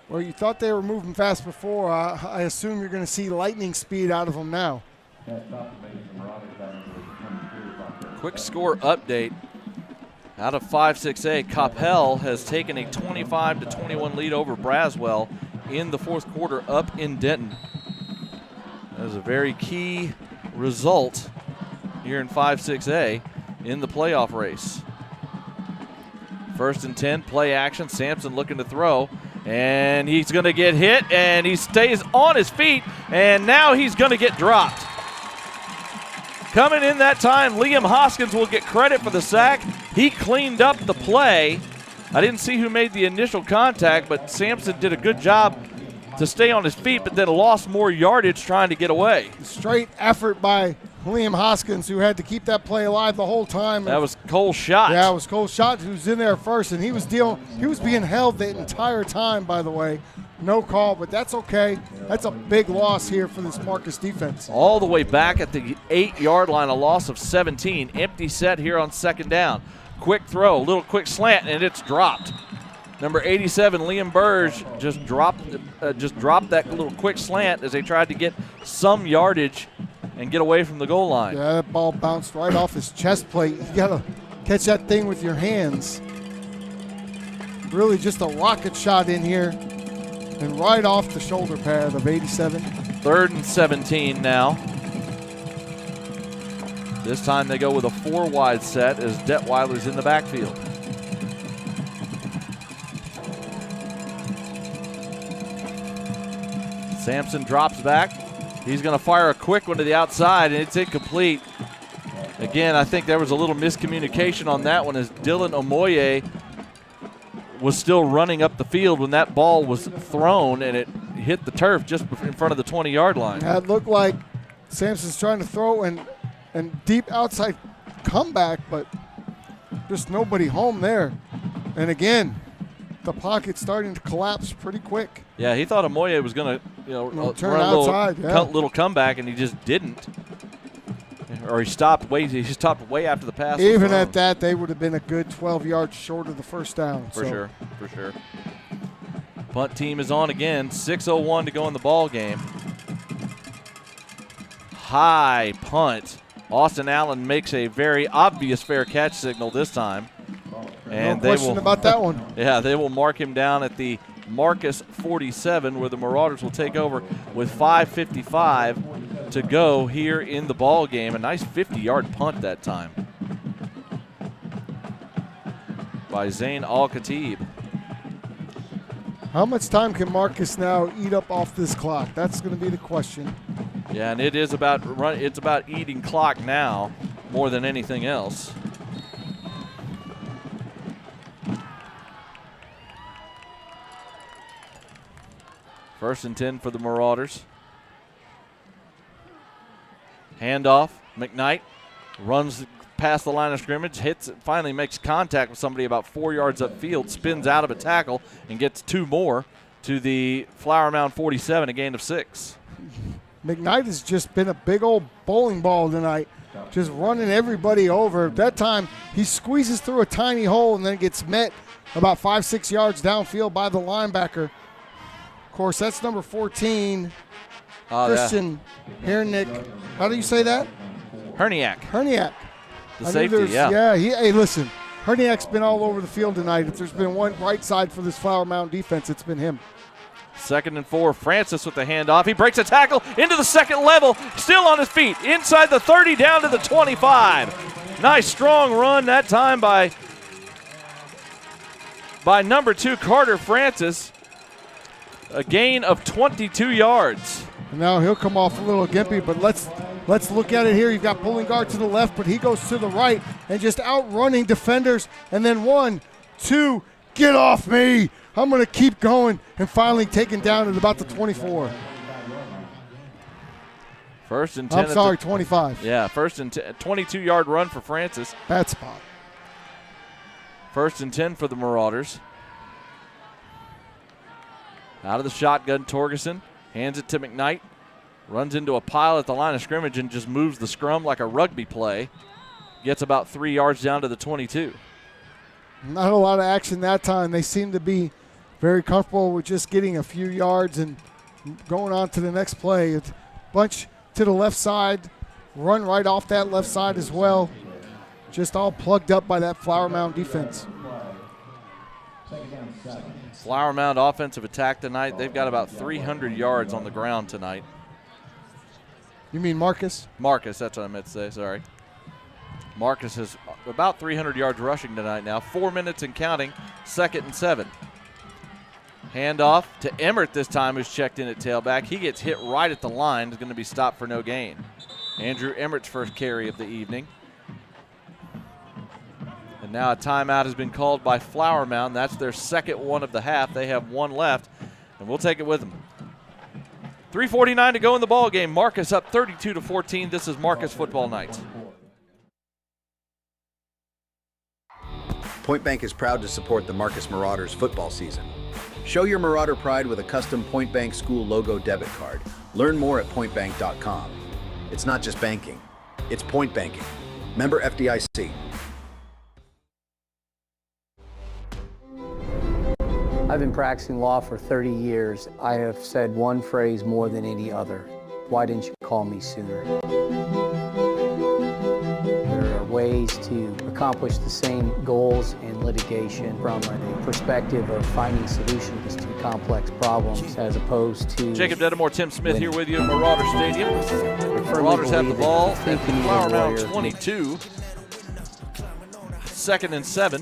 S4: Well, you thought they were moving fast before. I assume you're going to see lightning speed out of them now.
S3: Quick score update. Out of 5-6A, Coppell has taken a 25-21 lead over Braswell in the 4th quarter up in Denton. That is a very key result here in 5-6A in the playoff race. 1st and 10, play action. Sampson looking to throw. And he's going to get hit, and he stays on his feet, and now he's going to get dropped. Coming in that time, Liam Hoskins will get credit for the sack. He cleaned up the play. I didn't see who made the initial contact, but Sampson did a good job to stay on his feet, but then lost more yardage trying to get away.
S4: Straight effort by Liam Hoskins, who had to keep that play alive the whole time.
S3: That was Cole Schott.
S4: Yeah, it was Cole Schott who was in there first, and he was being held the entire time, by the way. No call, but that's okay. That's a big loss here for this Marcus defense.
S3: All the way back at the 8-yard line, a loss of 17. Empty set here on 2nd down. Quick throw, a little quick slant, and it's dropped. Number 87, Liam Burge, just dropped that little quick slant as they tried to get some yardage and get away from the goal line.
S4: Yeah, that ball bounced right off his chest plate. You got to catch that thing with your hands. Really just a rocket shot in here and right off the shoulder pad of 87.
S3: 3rd and 17 now. This time they go with a 4-wide set as Detweiler's in the backfield. Sampson drops back. He's going to fire a quick one to the outside, and it's incomplete. Again, I think there was a little miscommunication on that one as Dylan Omoye was still running up the field when that ball was thrown, and it hit the turf just in front of the 20-yard line.
S4: That looked like Sampson's trying to throw and deep outside comeback, but just nobody home there. And again, the pocket's starting to collapse pretty quick.
S3: Yeah, he thought Omoye was going to,
S4: turn
S3: run
S4: outside,
S3: a little comeback, and he just didn't. Or he stopped way after the pass.
S4: Even at that, they would have been a good 12 yards short of the first down.
S3: For sure. Punt team is on again. 6:01 to go in the ball game. High punt. Austin Allen makes a very obvious fair catch signal this time. And
S4: no question about that one.
S3: Yeah, they will mark him down at the Marcus 47, where the Marauders will take over with 5:55 to go here in the ball game. A nice 50-yard punt that time by Zain Al-Khatib.
S4: How much time can Marcus now eat up off this clock? That's going to be the question.
S3: Yeah, and it is about it's about eating clock now more than anything else. First and 10 for the Marauders. Handoff. McKnight runs past the line of scrimmage, hits it, finally makes contact with somebody about 4 yards upfield, spins out of a tackle, and gets 2 more to the Flower Mound 47, a gain of 6.
S4: McKnight has just been a big old bowling ball tonight, just running everybody over. That time, he squeezes through a tiny hole and then gets met about 5-6 yards downfield by the linebacker. Of course, that's number 14, Christian Hernick. How do you say that?
S3: Herniak. The
S4: safety,
S3: yeah.
S4: Hey, listen, Herniak's been all over the field tonight. If there's been one right side for this Flower Mound defense, it's been him.
S3: 2nd and 4, Francis with the handoff. He breaks a tackle into the second level, still on his feet, inside the 30, down to the 25. Nice strong run that time by number 2, Carter Francis. A gain of 22 yards.
S4: Now he'll come off a little gimpy, but let's look at it here. You've got pulling guard to the left, but he goes to the right and just outrunning defenders. And then 1, 2, get off me. I'm going to keep going, and finally taken down at about the 24.
S3: First and 10.
S4: I'm sorry, 25.
S3: Yeah, first and 22-yard run for Francis.
S4: Bad spot.
S3: First and 10 for the Marauders. Out of the shotgun, Torgerson hands it to McKnight. Runs into a pile at the line of scrimmage and just moves the scrum like a rugby play. Gets about 3 yards down to the 22.
S4: Not a lot of action that time. They seem to be very comfortable with just getting a few yards and going on to the next play. It's bunch to the left side, run right off that left side as well. Just all plugged up by that Flower Mound defense.
S3: Flower Mound offensive attack tonight. They've got about 300 yards on the ground tonight.
S4: You mean Marcus?
S3: Marcus, that's what I meant to say, sorry. Marcus has about 300 yards rushing tonight now. 4 minutes and counting, 2nd and 7. Handoff to Emmert this time, who's checked in at tailback. He gets hit right at the line. Is going to be stopped for no gain. Andrew Emmert's first carry of the evening. And now a timeout has been called by Flower Mound. That's their second one of the half. They have one left, and we'll take it with them. 3:49 to go in the ball game. Marcus up 32-14. This is Marcus Football Night.
S19: Point Bank is proud to support the Marcus Marauders football season. Show your Marauder pride with a custom Point Bank school logo debit card. Learn more at pointbank.com. It's not just banking, it's point banking. Member FDIC.
S20: I've been practicing law for 30 years. I have said one phrase more than any other. Why didn't you call me sooner? There are ways to accomplish the same goals in litigation from a perspective of finding solutions to complex problems as opposed to
S3: Jacob Dedamore, Tim Smith here with you at Marauder Stadium. Marauders have the ball at the Flower Mound 22. 2nd and 7.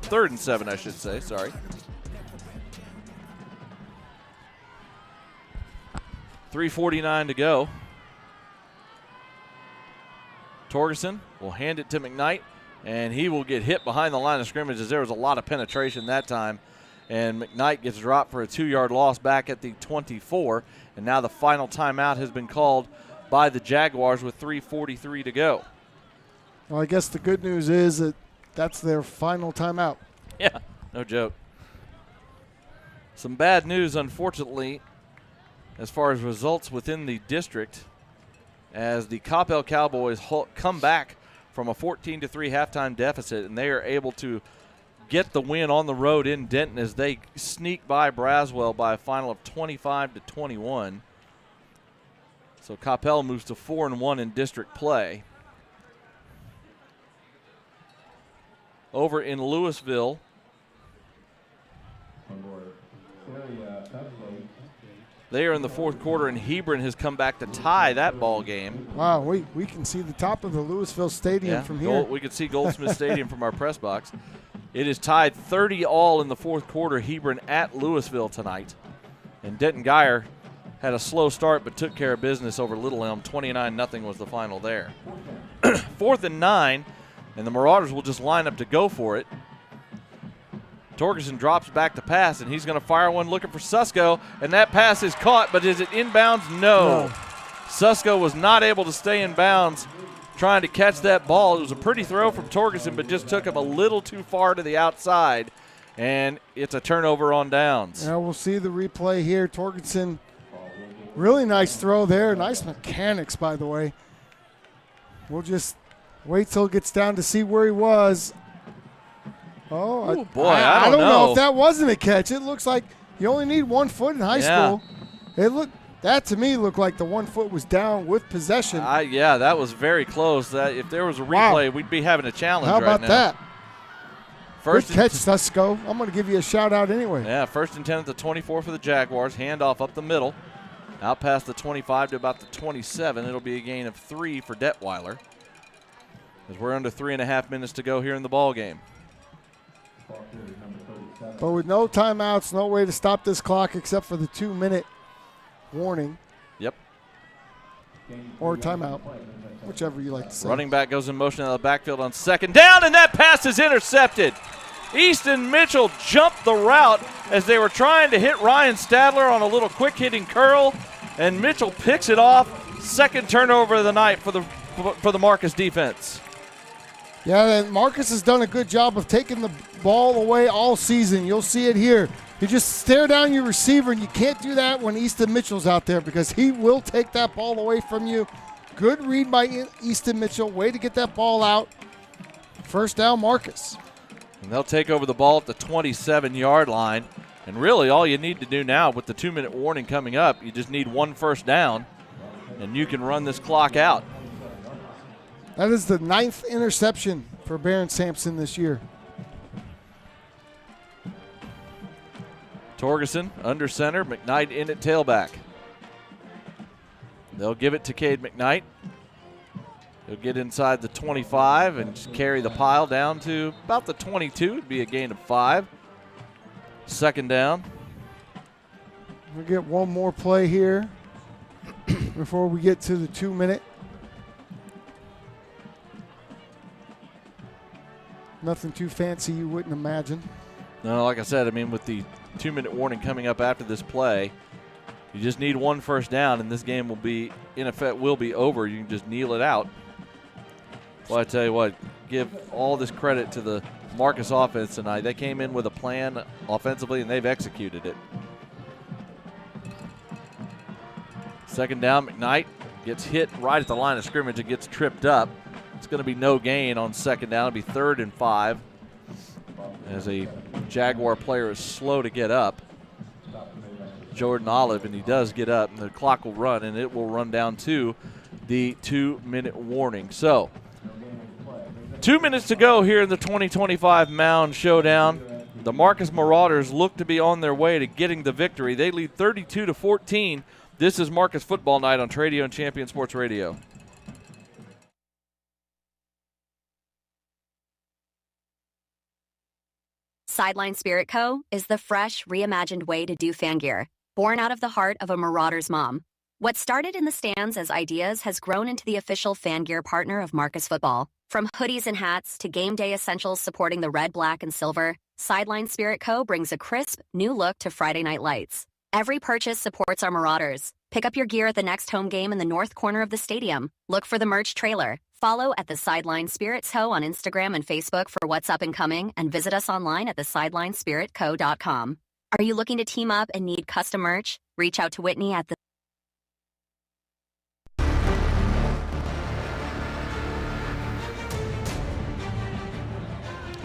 S3: 3rd and 7, I should say, sorry. 3:49 to go. Torgerson will hand it to McKnight, and he will get hit behind the line of scrimmage as there was a lot of penetration that time. And McKnight gets dropped for a 2-yard loss back at the 24. And now the final timeout has been called by the Jaguars with 3:43 to go.
S4: Well, I guess the good news is that that's their final timeout.
S3: Yeah, no joke. Some bad news, unfortunately, as far as results within the district, as the Coppell Cowboys come back from a 14-3 halftime deficit, and they are able to get the win on the road in Denton as they sneak by Braswell by a final of 25-21. So Coppell moves to 4-1 in district play. Over in Louisville, they are in the 4th quarter, and Hebron has come back to tie that ball game.
S4: Wow, we can see the top of the Louisville Stadium from here.
S3: We can see Goldsmith Stadium from our press box. It is tied 30-all in the 4th quarter, Hebron at Louisville tonight. And Denton Geyer had a slow start but took care of business over Little Elm. 29-0 was the final there. 4th and 9, and the Marauders will just line up to go for it. Torgerson drops back to pass, and he's going to fire one looking for Susko, and that pass is caught, but is it inbounds? No. Susko was not able to stay in bounds trying to catch that ball. It was a pretty throw from Torgerson, but just took him a little too far to the outside, and it's a turnover on downs.
S4: Yeah, we'll see the replay here. Torgerson, really nice throw there. Nice mechanics, by the way. We'll just wait till it gets down to see where he was. Oh,
S3: boy, I don't
S4: know if that wasn't a catch. It looks like you only need 1 foot in high school. That to me looked like the 1 foot was down with possession.
S3: Yeah, that was very close. That if there was a replay, we'd be having a challenge right now.
S4: How about that?
S3: First
S4: good catch, Susko. I'm going to give you a shout out anyway.
S3: Yeah, 1st and 10 at the 24 for the Jaguars. Handoff up the middle. Out past the 25 to about the 27. It'll be a gain of 3 for Detweiler, as we're under 3.5 minutes to go here in the ball game.
S4: But with no timeouts, no way to stop this clock except for the 2-minute warning.
S3: Yep.
S4: Or timeout, whichever you like to say.
S3: Running back goes in motion out of the backfield on 2nd down, and that pass is intercepted. Easton Mitchell jumped the route as they were trying to hit Ryan Stadler on a little quick-hitting curl, and Mitchell picks it off. 2nd turnover of the night for the Marcus defense.
S4: Yeah, and Marcus has done a good job of taking the ball away all season. You'll see it here. You just stare down your receiver, and you can't do that when Easton Mitchell's out there because he will take that ball away from you. Good read by Easton Mitchell. Way to get that ball out. 1st down, Marcus.
S3: And they'll take over the ball at the 27-yard line. And really all you need to do now with the 2-minute warning coming up, you just need 1 first down, and you can run this clock out.
S4: That is the 9th interception for Barron Sampson this year.
S3: Torgerson under center, McKnight in at tailback. They'll give it to Cade McKnight. He'll get inside the 25 and just carry the pile down to about the 22. It'd be a gain of 5. 2nd down.
S4: We'll get one more play here before we get to the 2-minute. Nothing too fancy, you wouldn't imagine.
S3: No, like I said, I mean, with the 2-minute warning coming up after this play, you just need 1 first down, and this game will be, in effect, will be over. You can just kneel it out. Well, I tell you what, give all this credit to the Marcus offense tonight. They came in with a plan offensively, and they've executed it. 2nd down, McKnight gets hit right at the line of scrimmage and gets tripped up. It's going to be no gain on 2nd down. It'll be 3rd and 5 as a Jaguar player is slow to get up. Jordan Olive, and he does get up, and the clock will run, and it will run down to the 2-minute warning. So 2 minutes to go here in the 2025 Mound Showdown. The Marcus Marauders look to be on their way to getting the victory. They lead 32-14. This is Marcus Football Night on Tradio and Champion Sports Radio.
S5: Sideline Spirit Co. is the fresh, reimagined way to do fan gear, born out of the heart of a Marauders mom. What started in the stands as ideas has grown into the official fan gear partner of Marcus Football. From hoodies and hats to game day essentials supporting the red, black, and silver, Sideline Spirit Co. brings a crisp, new look to Friday Night Lights. Every purchase supports our Marauders. Pick up your gear at the next home game in the north corner of the stadium. Look for the merch trailer. Follow at the Sideline Spirits Co. on Instagram and Facebook for what's up and coming, and visit us online at thesidelinespiritco.com. Are you looking to team up and need custom merch? Reach out to Whitney at the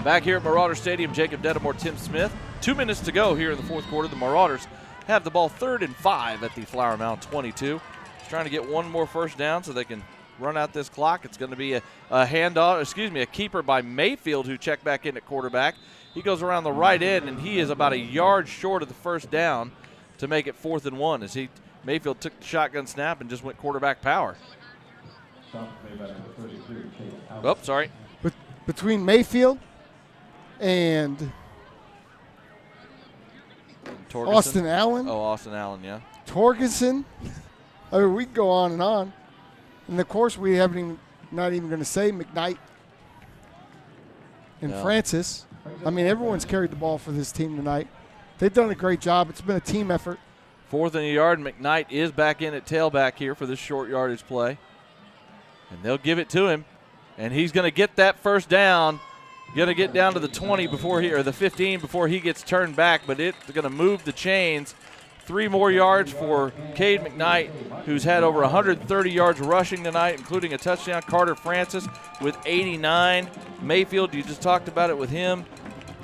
S3: Back here at Marauder Stadium, Jacob Dedamore, Tim Smith. 2 minutes to go here in the fourth quarter. The Marauders have the ball 3rd and 5 at the Flower Mound 22. Just trying to get one more first down so they can run out this clock. It's going to be a handoff, a keeper by Mayfield, who checked back in at quarterback. He goes around the right end, and he is about a yard short of the first down to make it 4th and 1 as Mayfield took the shotgun snap and just went quarterback power. Oh, sorry.
S4: Between Mayfield and
S3: Torgerson.
S4: Austin Allen.
S3: Oh, Austin Allen, yeah.
S4: Torgerson. I mean, we can go on and on. And, of course, we haven't not even going to say McKnight and Francis. I mean, everyone's carried the ball for this team tonight. They've done a great job. It's been a team effort.
S3: 4th and a yard. McKnight is back in at tailback here for this short yardage play. And they'll give it to him. And he's going to get that first down. Going to get down to the 20 or the 15 before he gets turned back, but it's going to move the chains. 3 more yards for Cade McKnight, who's had over 130 yards rushing tonight, including a touchdown. Carter Francis with 89. Mayfield, you just talked about it with him.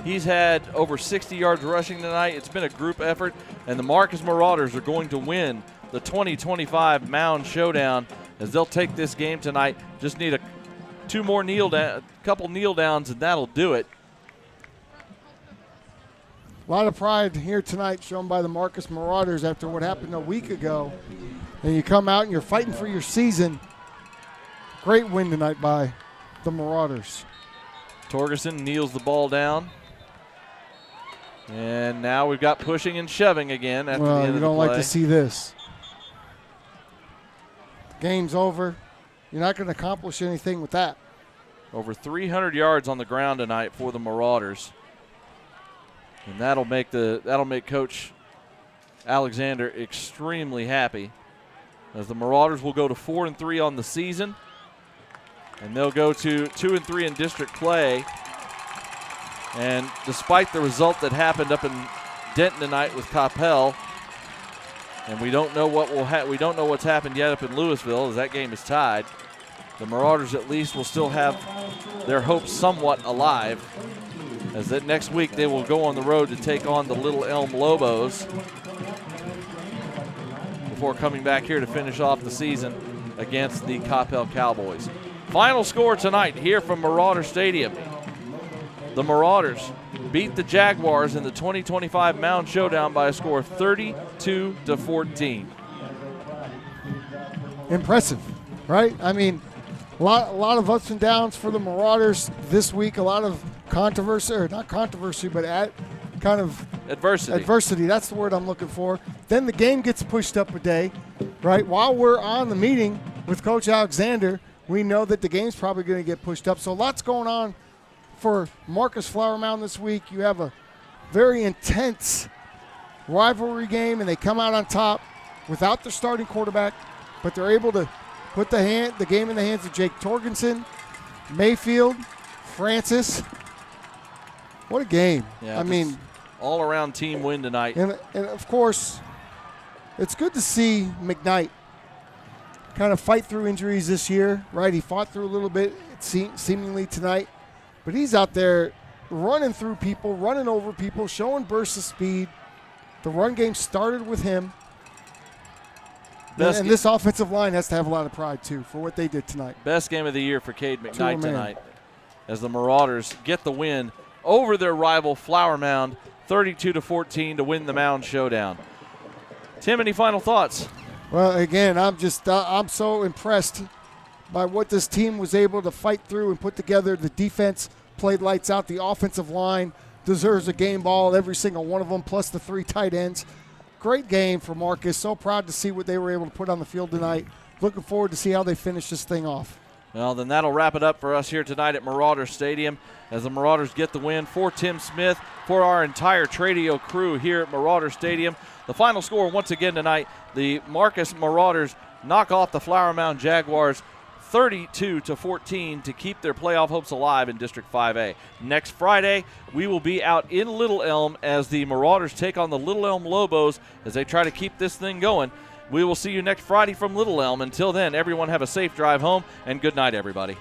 S3: He's had over 60 yards rushing tonight. It's been a group effort, and the Marcus Marauders are going to win the 2025 Mound Showdown as they'll take this game tonight. Just need a couple kneel downs, and that'll do it.
S4: A lot of pride here tonight shown by the Marcus Marauders after what happened a week ago. And you come out and you're fighting for your season. Great win tonight by the Marauders.
S3: Torgerson kneels the ball down. And now we've got pushing and shoving again after the end of the play.
S4: You don't like to see this. Game's over. You're not going to accomplish anything with that.
S3: Over 300 yards on the ground tonight for the Marauders. And that'll make Coach Alexander extremely happy, as the Marauders will go to 4-3 on the season, and they'll go to 2-3 in district play. And despite the result that happened up in Denton tonight with Coppell, and we don't know what's happened yet up in Louisville, as that game is tied, the Marauders at least will still have their hopes somewhat alive, as that next week they will go on the road to take on the Little Elm Lobos before coming back here to finish off the season against the Coppell Cowboys. Final score tonight here from Marauder Stadium. The Marauders beat the Jaguars in the 2025 Mound Showdown by a score of 32-14.
S4: Impressive, right? I mean, a lot of ups and downs for the Marauders this week. A lot of controversy, or not controversy, but kind of adversity. That's the word I'm looking for. Then the game gets pushed up a day, right? While we're on the meeting with Coach Alexander, we know that the game's probably going to get pushed up. So lots going on for Marcus Flower Mound this week. You have a very intense rivalry game, and they come out on top without their starting quarterback, but they're able to put the game in the hands of Jake Torgerson, Mayfield, Francis. What a game.
S3: Yeah,
S4: I mean,
S3: all-around team win tonight.
S4: And of course, it's good to see McKnight kind of fight through injuries this year, right? He fought through a little bit seemingly tonight, but he's out there running through people, running over people, showing bursts of speed. The run game started with him. And this offensive line has to have a lot of pride, too, for what they did tonight.
S3: Best game of the year for Cade McKnight tonight as the Marauders get the win over their rival Flower Mound, 32-14 to win the Mound Showdown. Tim, any final thoughts?
S4: Well, again, I'm so impressed by what this team was able to fight through and put together. The defense played lights out. The offensive line deserves a game ball, every single one of them, plus the 3 tight ends. Great game for Marcus. So proud to see what they were able to put on the field tonight. Looking forward to see how they finish this thing off.
S3: Well, then that'll wrap it up for us here tonight at Marauders Stadium as the Marauders get the win. For Tim Smith, for our entire Tradio crew here at Marauders Stadium. The final score once again tonight, the Marcus Marauders knock off the Flower Mound Jaguars 32-14 to keep their playoff hopes alive in District 5A. Next Friday, we will be out in Little Elm as the Marauders take on the Little Elm Lobos as they try to keep this thing going. We will see you next Friday from Little Elm. Until then, everyone have a safe drive home, and good night, everybody.